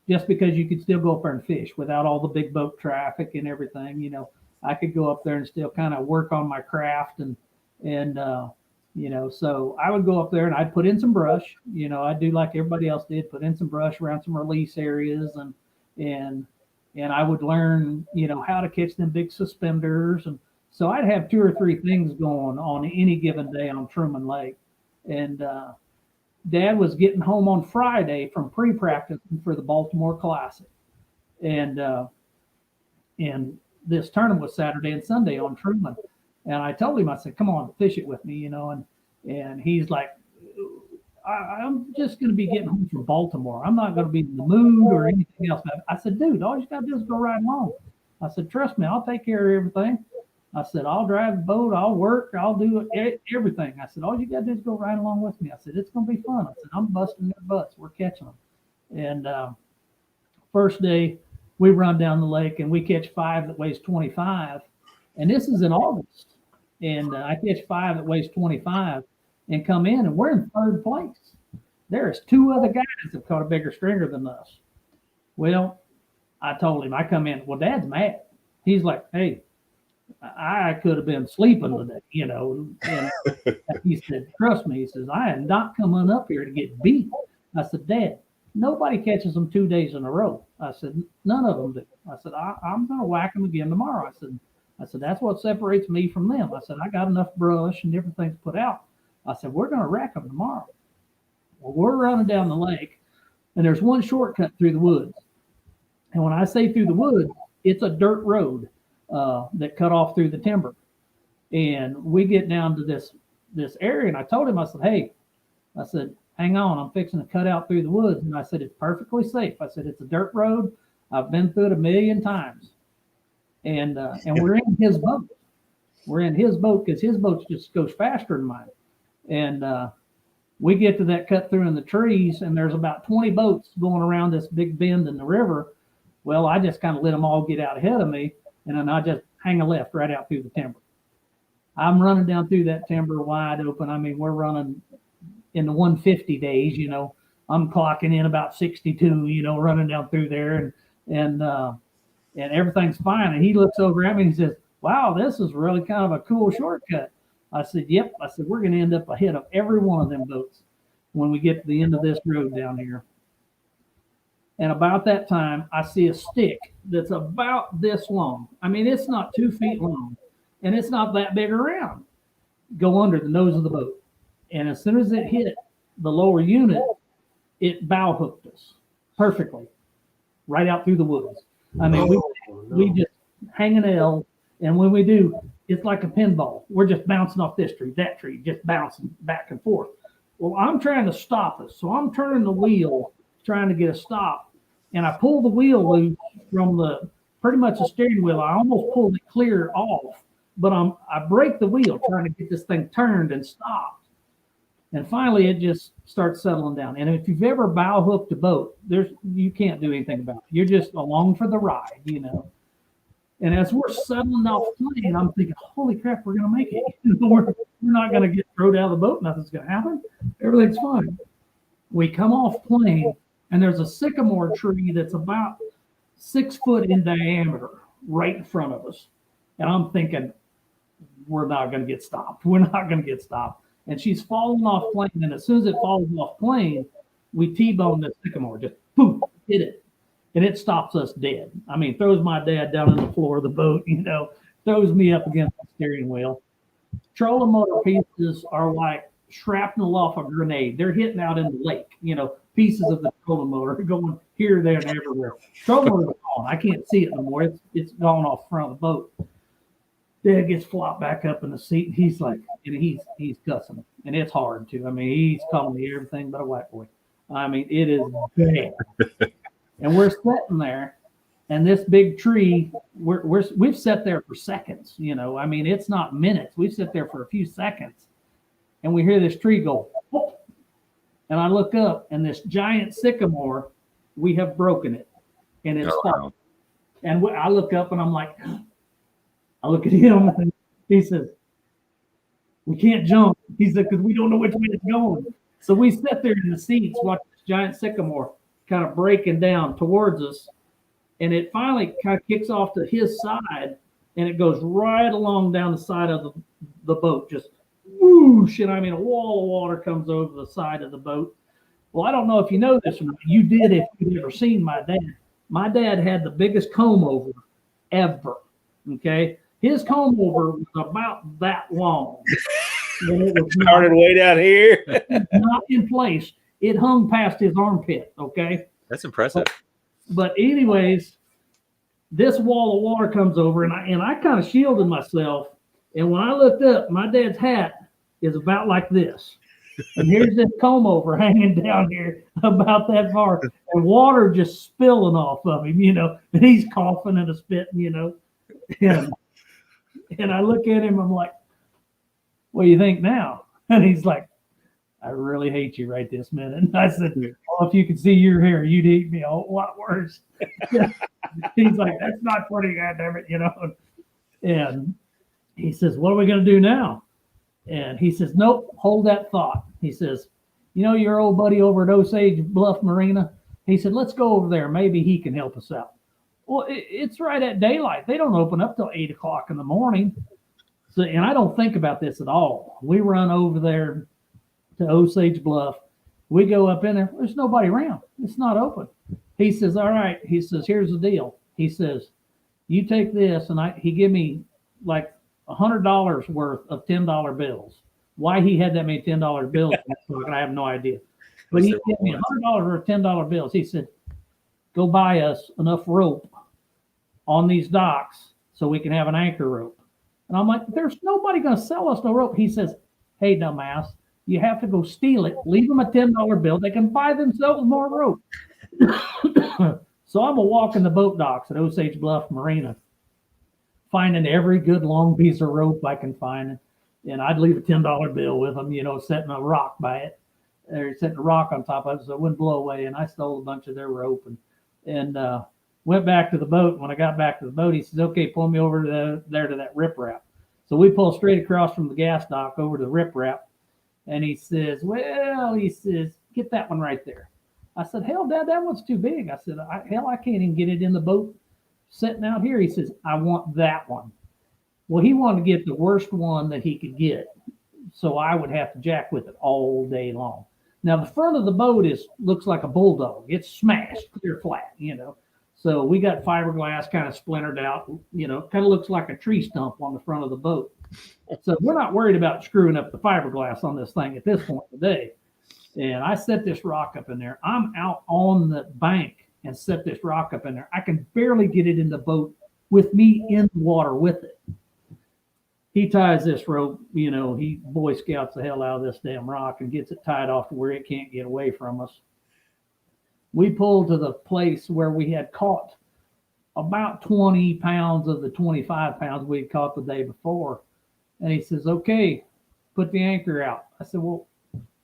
Speaker 3: Just because you could still go up there and fish without all the big boat traffic and everything. You know, I could go up there and still kind of work on my craft and you know, so I would go up there and I'd put in some brush. You know, I'd do like everybody else did, put in some brush around some release areas, and I would learn, you know, how to catch them big suspenders. And so I'd have 2 or 3 things going on any given day on Truman Lake. And Dad was getting home on Friday from pre-practicing for the Baltimore Classic, and this tournament was Saturday and Sunday on Truman. And I told him, I said, "Come on, fish it with me," you know. And he's like, "I'm just going to be getting home from Baltimore. I'm not going to be in the mood or anything else." I said, "Dude, all you got to do is go right along." I said, "Trust me, I'll take care of everything." I said, "I'll drive the boat, I'll work, I'll do everything." I said, "All you got to do is go right along with me." I said, "It's going to be fun." I said, "I'm busting their butts. We're catching them." And first day, we run down the lake and we catch 5 that weighs 25. And this is in August. And I catch 5 that weighs 25 and come in, and we're in 3rd place. There's 2 other guys that caught a bigger stringer than us. Well, I told him, I come in, well, Dad's mad. He's like, "Hey, I could have been sleeping today, you know." And he said, "Trust me," he says, "I am not coming up here to get beat." I said, "Dad, nobody catches them 2 days in a row." I said, "None of them do." I said, I'm going to whack them again tomorrow. I said, "That's what separates me from them." I said, "I got enough brush and different things put out." I said, "We're going to wreck them tomorrow." Well, we're running down the lake, and there's one shortcut through the woods. And when I say through the woods, it's a dirt road that cut off through the timber. And we get down to this area, and I told him, I said, "Hey," I said, "hang on, I'm fixing to cut out through the woods." And I said, "It's perfectly safe." I said, "It's a dirt road. I've been through it 1,000,000 times." And we're in his boat. We're in his boat because his boat just goes faster than mine. And we get to that cut through in the trees, and there's about 20 boats going around this big bend in the river. Well, I just kind of let them all get out ahead of me, and then I just hang a left right out through the timber. I'm running down through that timber wide open. I mean, we're running in the 150 days, you know. I'm clocking in about 62, you know, running down through there, and everything's fine. And he looks over at me and he says, "Wow, this is really kind of a cool shortcut." I said, yep. I said, we're going to end up ahead of every one of them boats when we get to the end of this road down here. And about that time, I see a stick that's about this long. I mean, it's not 2 feet long, and it's not that big around. Go under the nose of the boat. And as soon as it hit the lower unit, it bow hooked us perfectly right out through the woods. I mean, we just hang an L, and when we do, it's like a pinball. We're just bouncing off this tree, that tree, just bouncing back and forth. Well, I'm trying to stop us, so I'm turning the wheel, trying to get a stop, and I pull the wheel loose from the pretty much the steering wheel. I almost pulled it clear off, but I break the wheel trying to get this thing turned and stopped. And finally, it just starts settling down. And if you've ever bow hooked a boat, you can't do anything about it. You're just along for the ride, you know. And as we're settling off plane, I'm thinking, holy crap, we're going to make it. We're not going to get thrown out of the boat. Nothing's going to happen. Everything's fine. We come off plane, and there's a sycamore tree that's about 6 foot in diameter right in front of us. And I'm thinking, we're not going to get stopped. We're not going to get stopped. And she's falling off plane. And as soon as it falls off plane, we T-bone the sycamore, just boom, hit it. And it stops us dead. I mean, throws my dad down on the floor of the boat, you know, throws me up against the steering wheel. Trolling motor pieces are like shrapnel off a grenade. They're hitting out in the lake, you know, pieces of the trolling motor going here, there, and everywhere. Trolling motor's gone. I can't see it no more. It's gone off front of the boat. Dad gets flopped back up in the seat. And he's like, and he's cussing. And it's hard too. I mean, he's calling me everything but a white boy. I mean, it is bad. And we're sitting there, and this big tree, we've sat there for seconds, you know. I mean, it's not minutes. We've sat there for a few seconds, and we hear this tree go, whoop. And I look up, and this giant sycamore, we have broken it, and it's falling. And I look up, and I'm like, I look at him, and he says, we can't jump. He said, because we don't know which way it's going. So we sit there in the seats, watch this giant sycamore kind of breaking down towards us, and it finally kind of kicks off to his side, and it goes right along down the side of the boat, just whoosh, and I mean a wall of water comes over the side of the boat. Well, I don't know if you know this or not. You did if you've ever seen my dad. My dad had the biggest comb over ever. Okay, his comb over was about that long. And it was
Speaker 2: started way down here.
Speaker 3: Not in place. It hung past his armpit, okay?
Speaker 1: That's impressive.
Speaker 3: But anyways, this wall of water comes over, and I kind of shielded myself. And when I looked up, my dad's hat is about like this. And here's this comb over hanging down here about that far. And water just spilling off of him, you know. And he's coughing and spitting, you know. And I look at him, I'm like, what do you think now? And he's like, I really hate you right this minute. And I said, well, if you could see your hair, you'd hate me a lot worse. He's like, that's not funny, goddammit, you know. And he says, what are we going to do now? And he says, nope, hold that thought. He says, you know your old buddy over at Osage Bluff Marina? He said, let's go over there. Maybe he can help us out. Well, it's right at daylight. They don't open up till 8 o'clock in the morning. So, and I don't think about this at all. We run over there to Osage Bluff. We go up in there. There's nobody around. It's not open. He says, all right. He says, here's the deal. He says, you take this. And he give me like $100 worth of $10 bills. Why he had that many $10 bills, I have no idea. But he gave me $100 worth of $10 bills. He said, go buy us enough rope on these docks so we can have an anchor rope. And I'm like, there's nobody going to sell us no rope. He says, hey, dumbass, you have to go steal it. Leave them a $10 bill. They can buy themselves more rope. So I'm a walking the boat docks at Osage Bluff Marina, finding every good long piece of rope I can find. And I'd leave a $10 bill with them, you know, setting a rock by it. Or setting a rock on top of it so it wouldn't blow away. And I stole a bunch of their rope and went back to the boat. When I got back to the boat, he says, okay, pull me over there to that riprap. So we pull straight across from the gas dock over to the riprap. And he says, well, get that one right there. I said, hell, Dad, that one's too big. I said, I can't even get it in the boat sitting out here. He says, I want that one. Well, he wanted to get the worst one that he could get, so I would have to jack with it all day long. Now the front of the boat looks like a bulldog. It's smashed clear flat, So we got fiberglass kind of splintered out, kind of looks like a tree stump on the front of the boat. So we're not worried about screwing up the fiberglass on this thing at this point today. And I set this rock up in there. I'm out on the bank and set this rock up in there. I can barely get it in the boat with me in the water with it. He ties this rope, he Boy Scouts the hell out of this damn rock and gets it tied off to where it can't get away from us. We pulled to the place where we had caught about 20 pounds of the 25 pounds we had caught the day before. And he says, okay, put the anchor out. I said, well,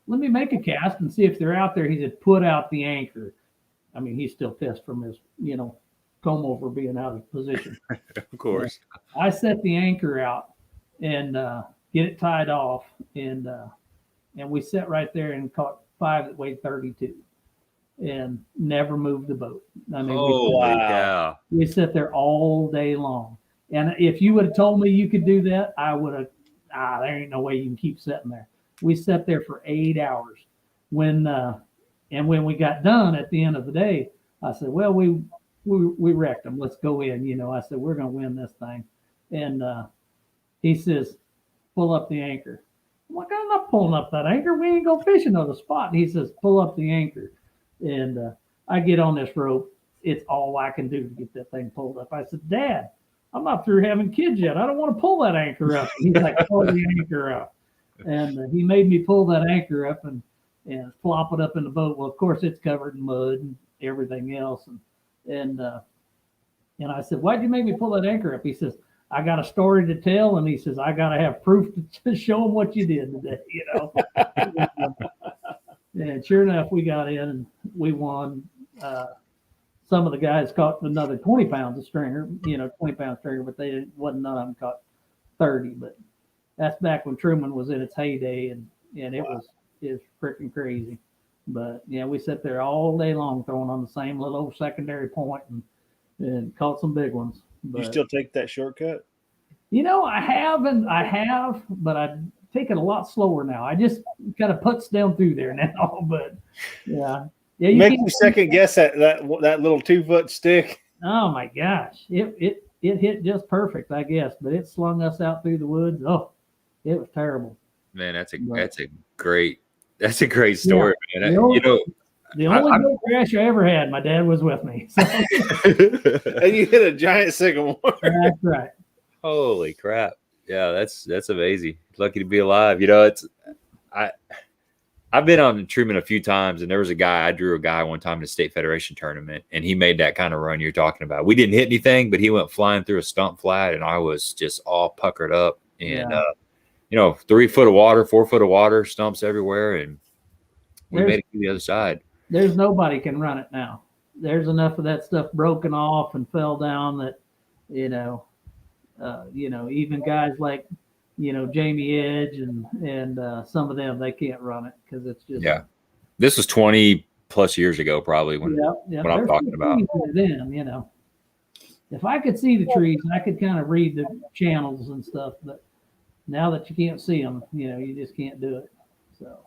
Speaker 3: let me make a cast and see if they're out there. He said, put out the anchor. I mean, he's still pissed from his, comb over being out of position.
Speaker 1: Of course.
Speaker 3: I set the anchor out and get it tied off. And we sat right there and caught 5 that weighed 32 and never moved the boat. I mean, we sat there all day long. And if you would have told me you could do that, I would have, there ain't no way you can keep sitting there. We sat there for 8 hours. When we got done at the end of the day, I said, well, we wrecked them. Let's go in. I said, we're going to win this thing. And he says, pull up the anchor. I'm like, I'm not pulling up that anchor. We ain't go fishing on the spot. And he says, pull up the anchor. And I get on this rope. It's all I can do to get that thing pulled up. I said, Dad, I'm not through having kids yet. I don't want to pull that anchor up. He's like, pull the anchor up. And he made me pull that anchor up and flop it up in the boat. Well, of course, it's covered in mud and everything else. And I said, why'd you make me pull that anchor up? He says, I got a story to tell. And he says, I got to have proof to show him what you did today, And sure enough, we got in and we won. Some of the guys caught another 20 pounds of stringer, 20-pound stringer, but none of them caught 30. But that's back when Truman was in its heyday, and it was freaking crazy. But yeah, we sat there all day long throwing on the same little old secondary point and caught some big ones. But,
Speaker 2: you still take that shortcut?
Speaker 3: I have, but I take it a lot slower now. I just kind of putts down through there now. But yeah. Yeah,
Speaker 2: make you second guess that little 2-foot stick.
Speaker 3: Oh my gosh, it hit just perfect, I guess, but it slung us out through the woods. Oh, it was terrible.
Speaker 1: Man, that's a great story,
Speaker 3: yeah,
Speaker 1: man.
Speaker 3: The only boat crash I ever had, my dad was with me. So.
Speaker 2: And you hit a giant sycamore.
Speaker 3: That's right.
Speaker 1: Holy crap! Yeah, that's amazing. Lucky to be alive. I've been on Truman a few times, and there was I drew a guy one time in a state federation tournament, and he made that kind of run you're talking about. We didn't hit anything, but he went flying through a stump flat, and I was just all puckered up. And, 3 foot of water, 4 foot of water, stumps everywhere, and we made it to the other side.
Speaker 3: There's nobody can run it now. There's enough of that stuff broken off and fell down that, even guys like, Jamie Edge and some of them, they can't run it because it's just.
Speaker 1: Yeah. This was 20 plus years ago, probably when I'm talking about.
Speaker 3: Then, if I could see the trees, I could kind of read the channels and stuff, but now that you can't see them, you just can't do it. So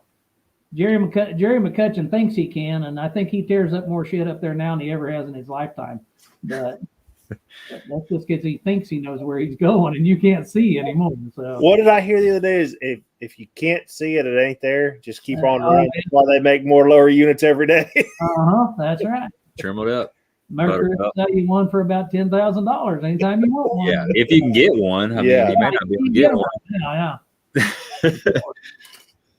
Speaker 3: Jerry McCutcheon thinks he can, and I think he tears up more shit up there now than he ever has in his lifetime. But that's just because he thinks he knows where he's going, and you can't see anymore. So
Speaker 2: what did I hear the other day is if you can't see it, it ain't there. Just keep on running. That's why they make more lower units every day.
Speaker 3: That's right.
Speaker 1: Trim it up.
Speaker 3: Mercury will sell you one for about $10,000 anytime you want one.
Speaker 1: Yeah, if you can get one. I mean, you may not be able to get one.
Speaker 3: Yeah.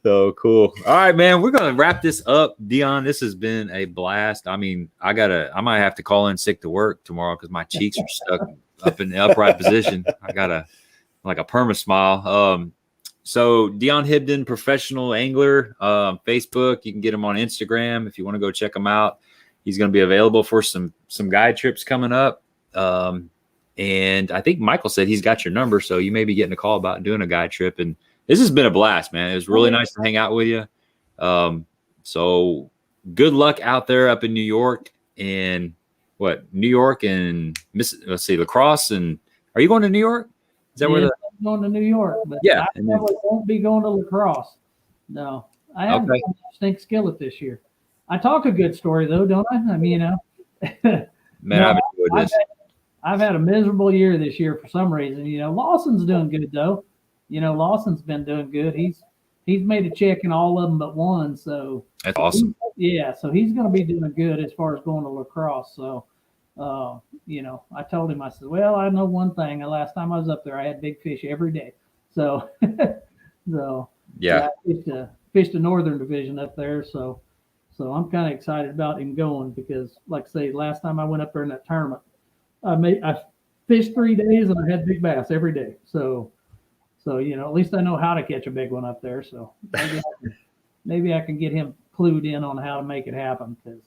Speaker 1: So cool. All right, man. We're gonna wrap this up. Dion, this has been a blast. I mean, I might have to call in sick to work tomorrow because my cheeks are stuck up in the upright position. I got a perma smile. So Dion Hibdon, professional angler, Facebook. You can get him on Instagram if you want to go check him out. He's going to be available for some guide trips coming up. And I think Michael said he's got your number, so you may be getting a call about doing a guide trip. And this has been a blast, man. It was really nice to hang out with you. So good luck out there up in New York and La Crosse. And are you going to New York? Is that where the
Speaker 3: going to New York? But
Speaker 1: Yeah,
Speaker 3: I
Speaker 1: and then-
Speaker 3: probably won't be going to lacrosse. No, I haven't
Speaker 1: Okay.
Speaker 3: done a stink skillet this year. I talk a good story though, don't I? I mean, you know.
Speaker 1: man?
Speaker 3: No,
Speaker 1: I've enjoyed this.
Speaker 3: I've had a miserable year this year for some reason. You know, Lawson's doing good though. You know, Lawson's been doing good. He's made a check in all of them but one. So
Speaker 1: That's awesome.
Speaker 3: so he's going to be doing good as far as going to lacrosse. So, you know, I told him, I said, well, I know one thing. The last time I was up there, I had big fish every day. So,
Speaker 1: Yeah.
Speaker 3: I fished a northern division up there. So I'm kind of excited about him going because, like I say, last time I went up there in that tournament, I fished 3 days and I had big bass every day. So you know, at least I know how to catch a big one up there. So maybe I can get him clued in on how to make it happen because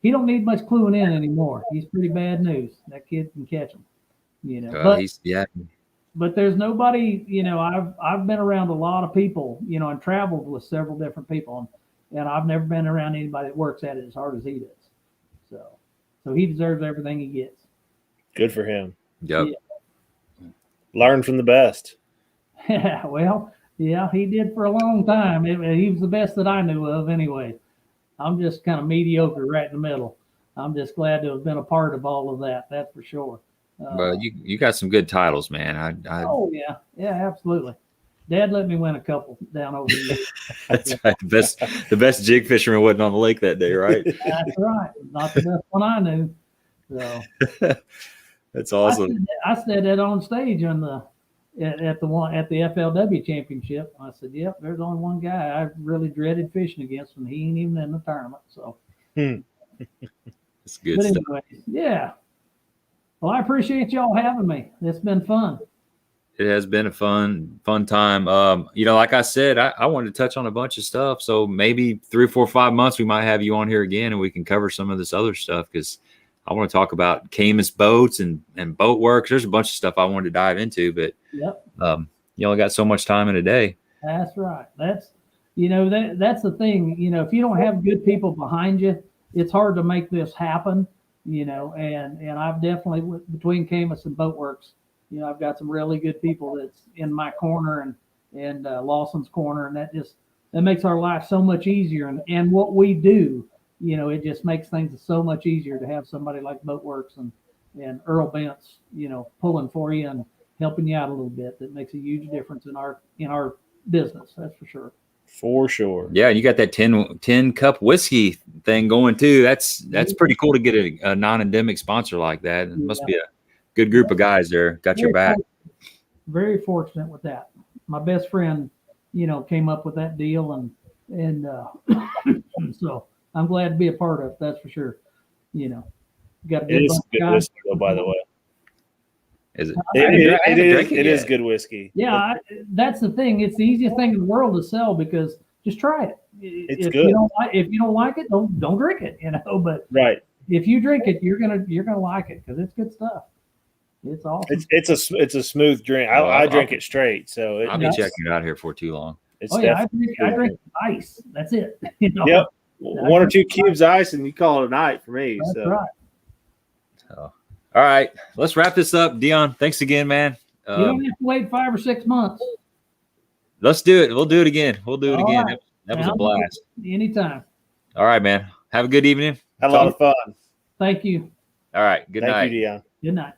Speaker 3: he don't need much cluing in anymore. He's pretty bad news. That kid can catch him. You know, but there's nobody. You know, I've been around a lot of people. You know, and traveled with several different people, and I've never been around anybody that works at it as hard as he does. So he deserves everything he gets.
Speaker 2: Good for him.
Speaker 1: Yep.
Speaker 3: Yeah.
Speaker 2: Learn from the best.
Speaker 3: Yeah, well, yeah, he did for a long time. He was the best that I knew of anyway. I'm just kind of mediocre right in the middle. I'm just glad to have been a part of all of that. That's for sure.
Speaker 1: But you got some good titles, man.
Speaker 3: Oh, yeah, absolutely. Dad let me win a couple down over the years.
Speaker 1: That's right. The best jig fisherman wasn't on the lake that day, right?
Speaker 3: That's right. Not the best one I knew. So
Speaker 1: That's awesome.
Speaker 3: I said that on stage on at the FLW championship. I said, "Yep, there's only one guy I really dreaded fishing against, and he ain't even in the tournament." So,
Speaker 1: It's good
Speaker 3: but
Speaker 1: stuff.
Speaker 3: anyways, yeah. Well, I appreciate y'all having me. It's been fun.
Speaker 1: It has been a fun time. You know, like I said, I wanted to touch on a bunch of stuff. So maybe 3 or 4 or 5 months, we might have you on here again and we can cover some of this other stuff because I want to talk about Camus boats and boat work. There's a bunch of stuff I wanted to dive into, but
Speaker 3: Yep.
Speaker 1: You only got so much time in a day.
Speaker 3: That's right. That's the thing. You know, if you don't have good people behind you, it's hard to make this happen. You know, and I've definitely between Camus and Boatworks, you know, I've got some really good people that's in my corner and Lawson's corner, and that makes our life so much easier. And what we do, you know, it just makes things so much easier to have somebody like Boatworks and Earl Bent's, you know, pulling for you and helping you out a little bit. That makes a huge difference in our business. That's for sure.
Speaker 2: For sure.
Speaker 1: Yeah, you got that 10 cup whiskey thing going too. That's pretty cool to get a non-endemic sponsor like that. It must be a good group of guys there. Got your back.
Speaker 3: Very fortunate with that. My best friend, you know, came up with that deal and so I'm glad to be a part of it, that's for sure. You know, got a good
Speaker 2: whiskey though, by the way.
Speaker 1: Is it?
Speaker 2: It is good whiskey.
Speaker 3: Yeah, that's the thing. It's the easiest thing in the world to sell because just try it.
Speaker 2: It's
Speaker 3: if
Speaker 2: good.
Speaker 3: If you don't like it, don't drink it. You know, but
Speaker 2: right.
Speaker 3: If you drink it, you're gonna like it because it's good stuff. It's awesome.
Speaker 2: It's a smooth drink. I drink it straight, so
Speaker 1: I'll be checking it out here for too long.
Speaker 3: I drink ice. That's it. You know?
Speaker 2: Yep. 1 or 2 cubes ice, and you call it a night for me.
Speaker 3: That's
Speaker 2: so.
Speaker 3: right.
Speaker 1: So, all right, let's wrap this up. Dion, thanks again, man.
Speaker 3: You don't have to wait 5 or 6 months.
Speaker 1: Let's do it. We'll do it again.
Speaker 3: Right.
Speaker 1: That was a blast.
Speaker 3: Anytime.
Speaker 1: All right, man. Have a good evening.
Speaker 2: Had a lot of fun.
Speaker 3: Thank you.
Speaker 1: All right. Good night.
Speaker 2: Thank you, Dion.
Speaker 3: Good night.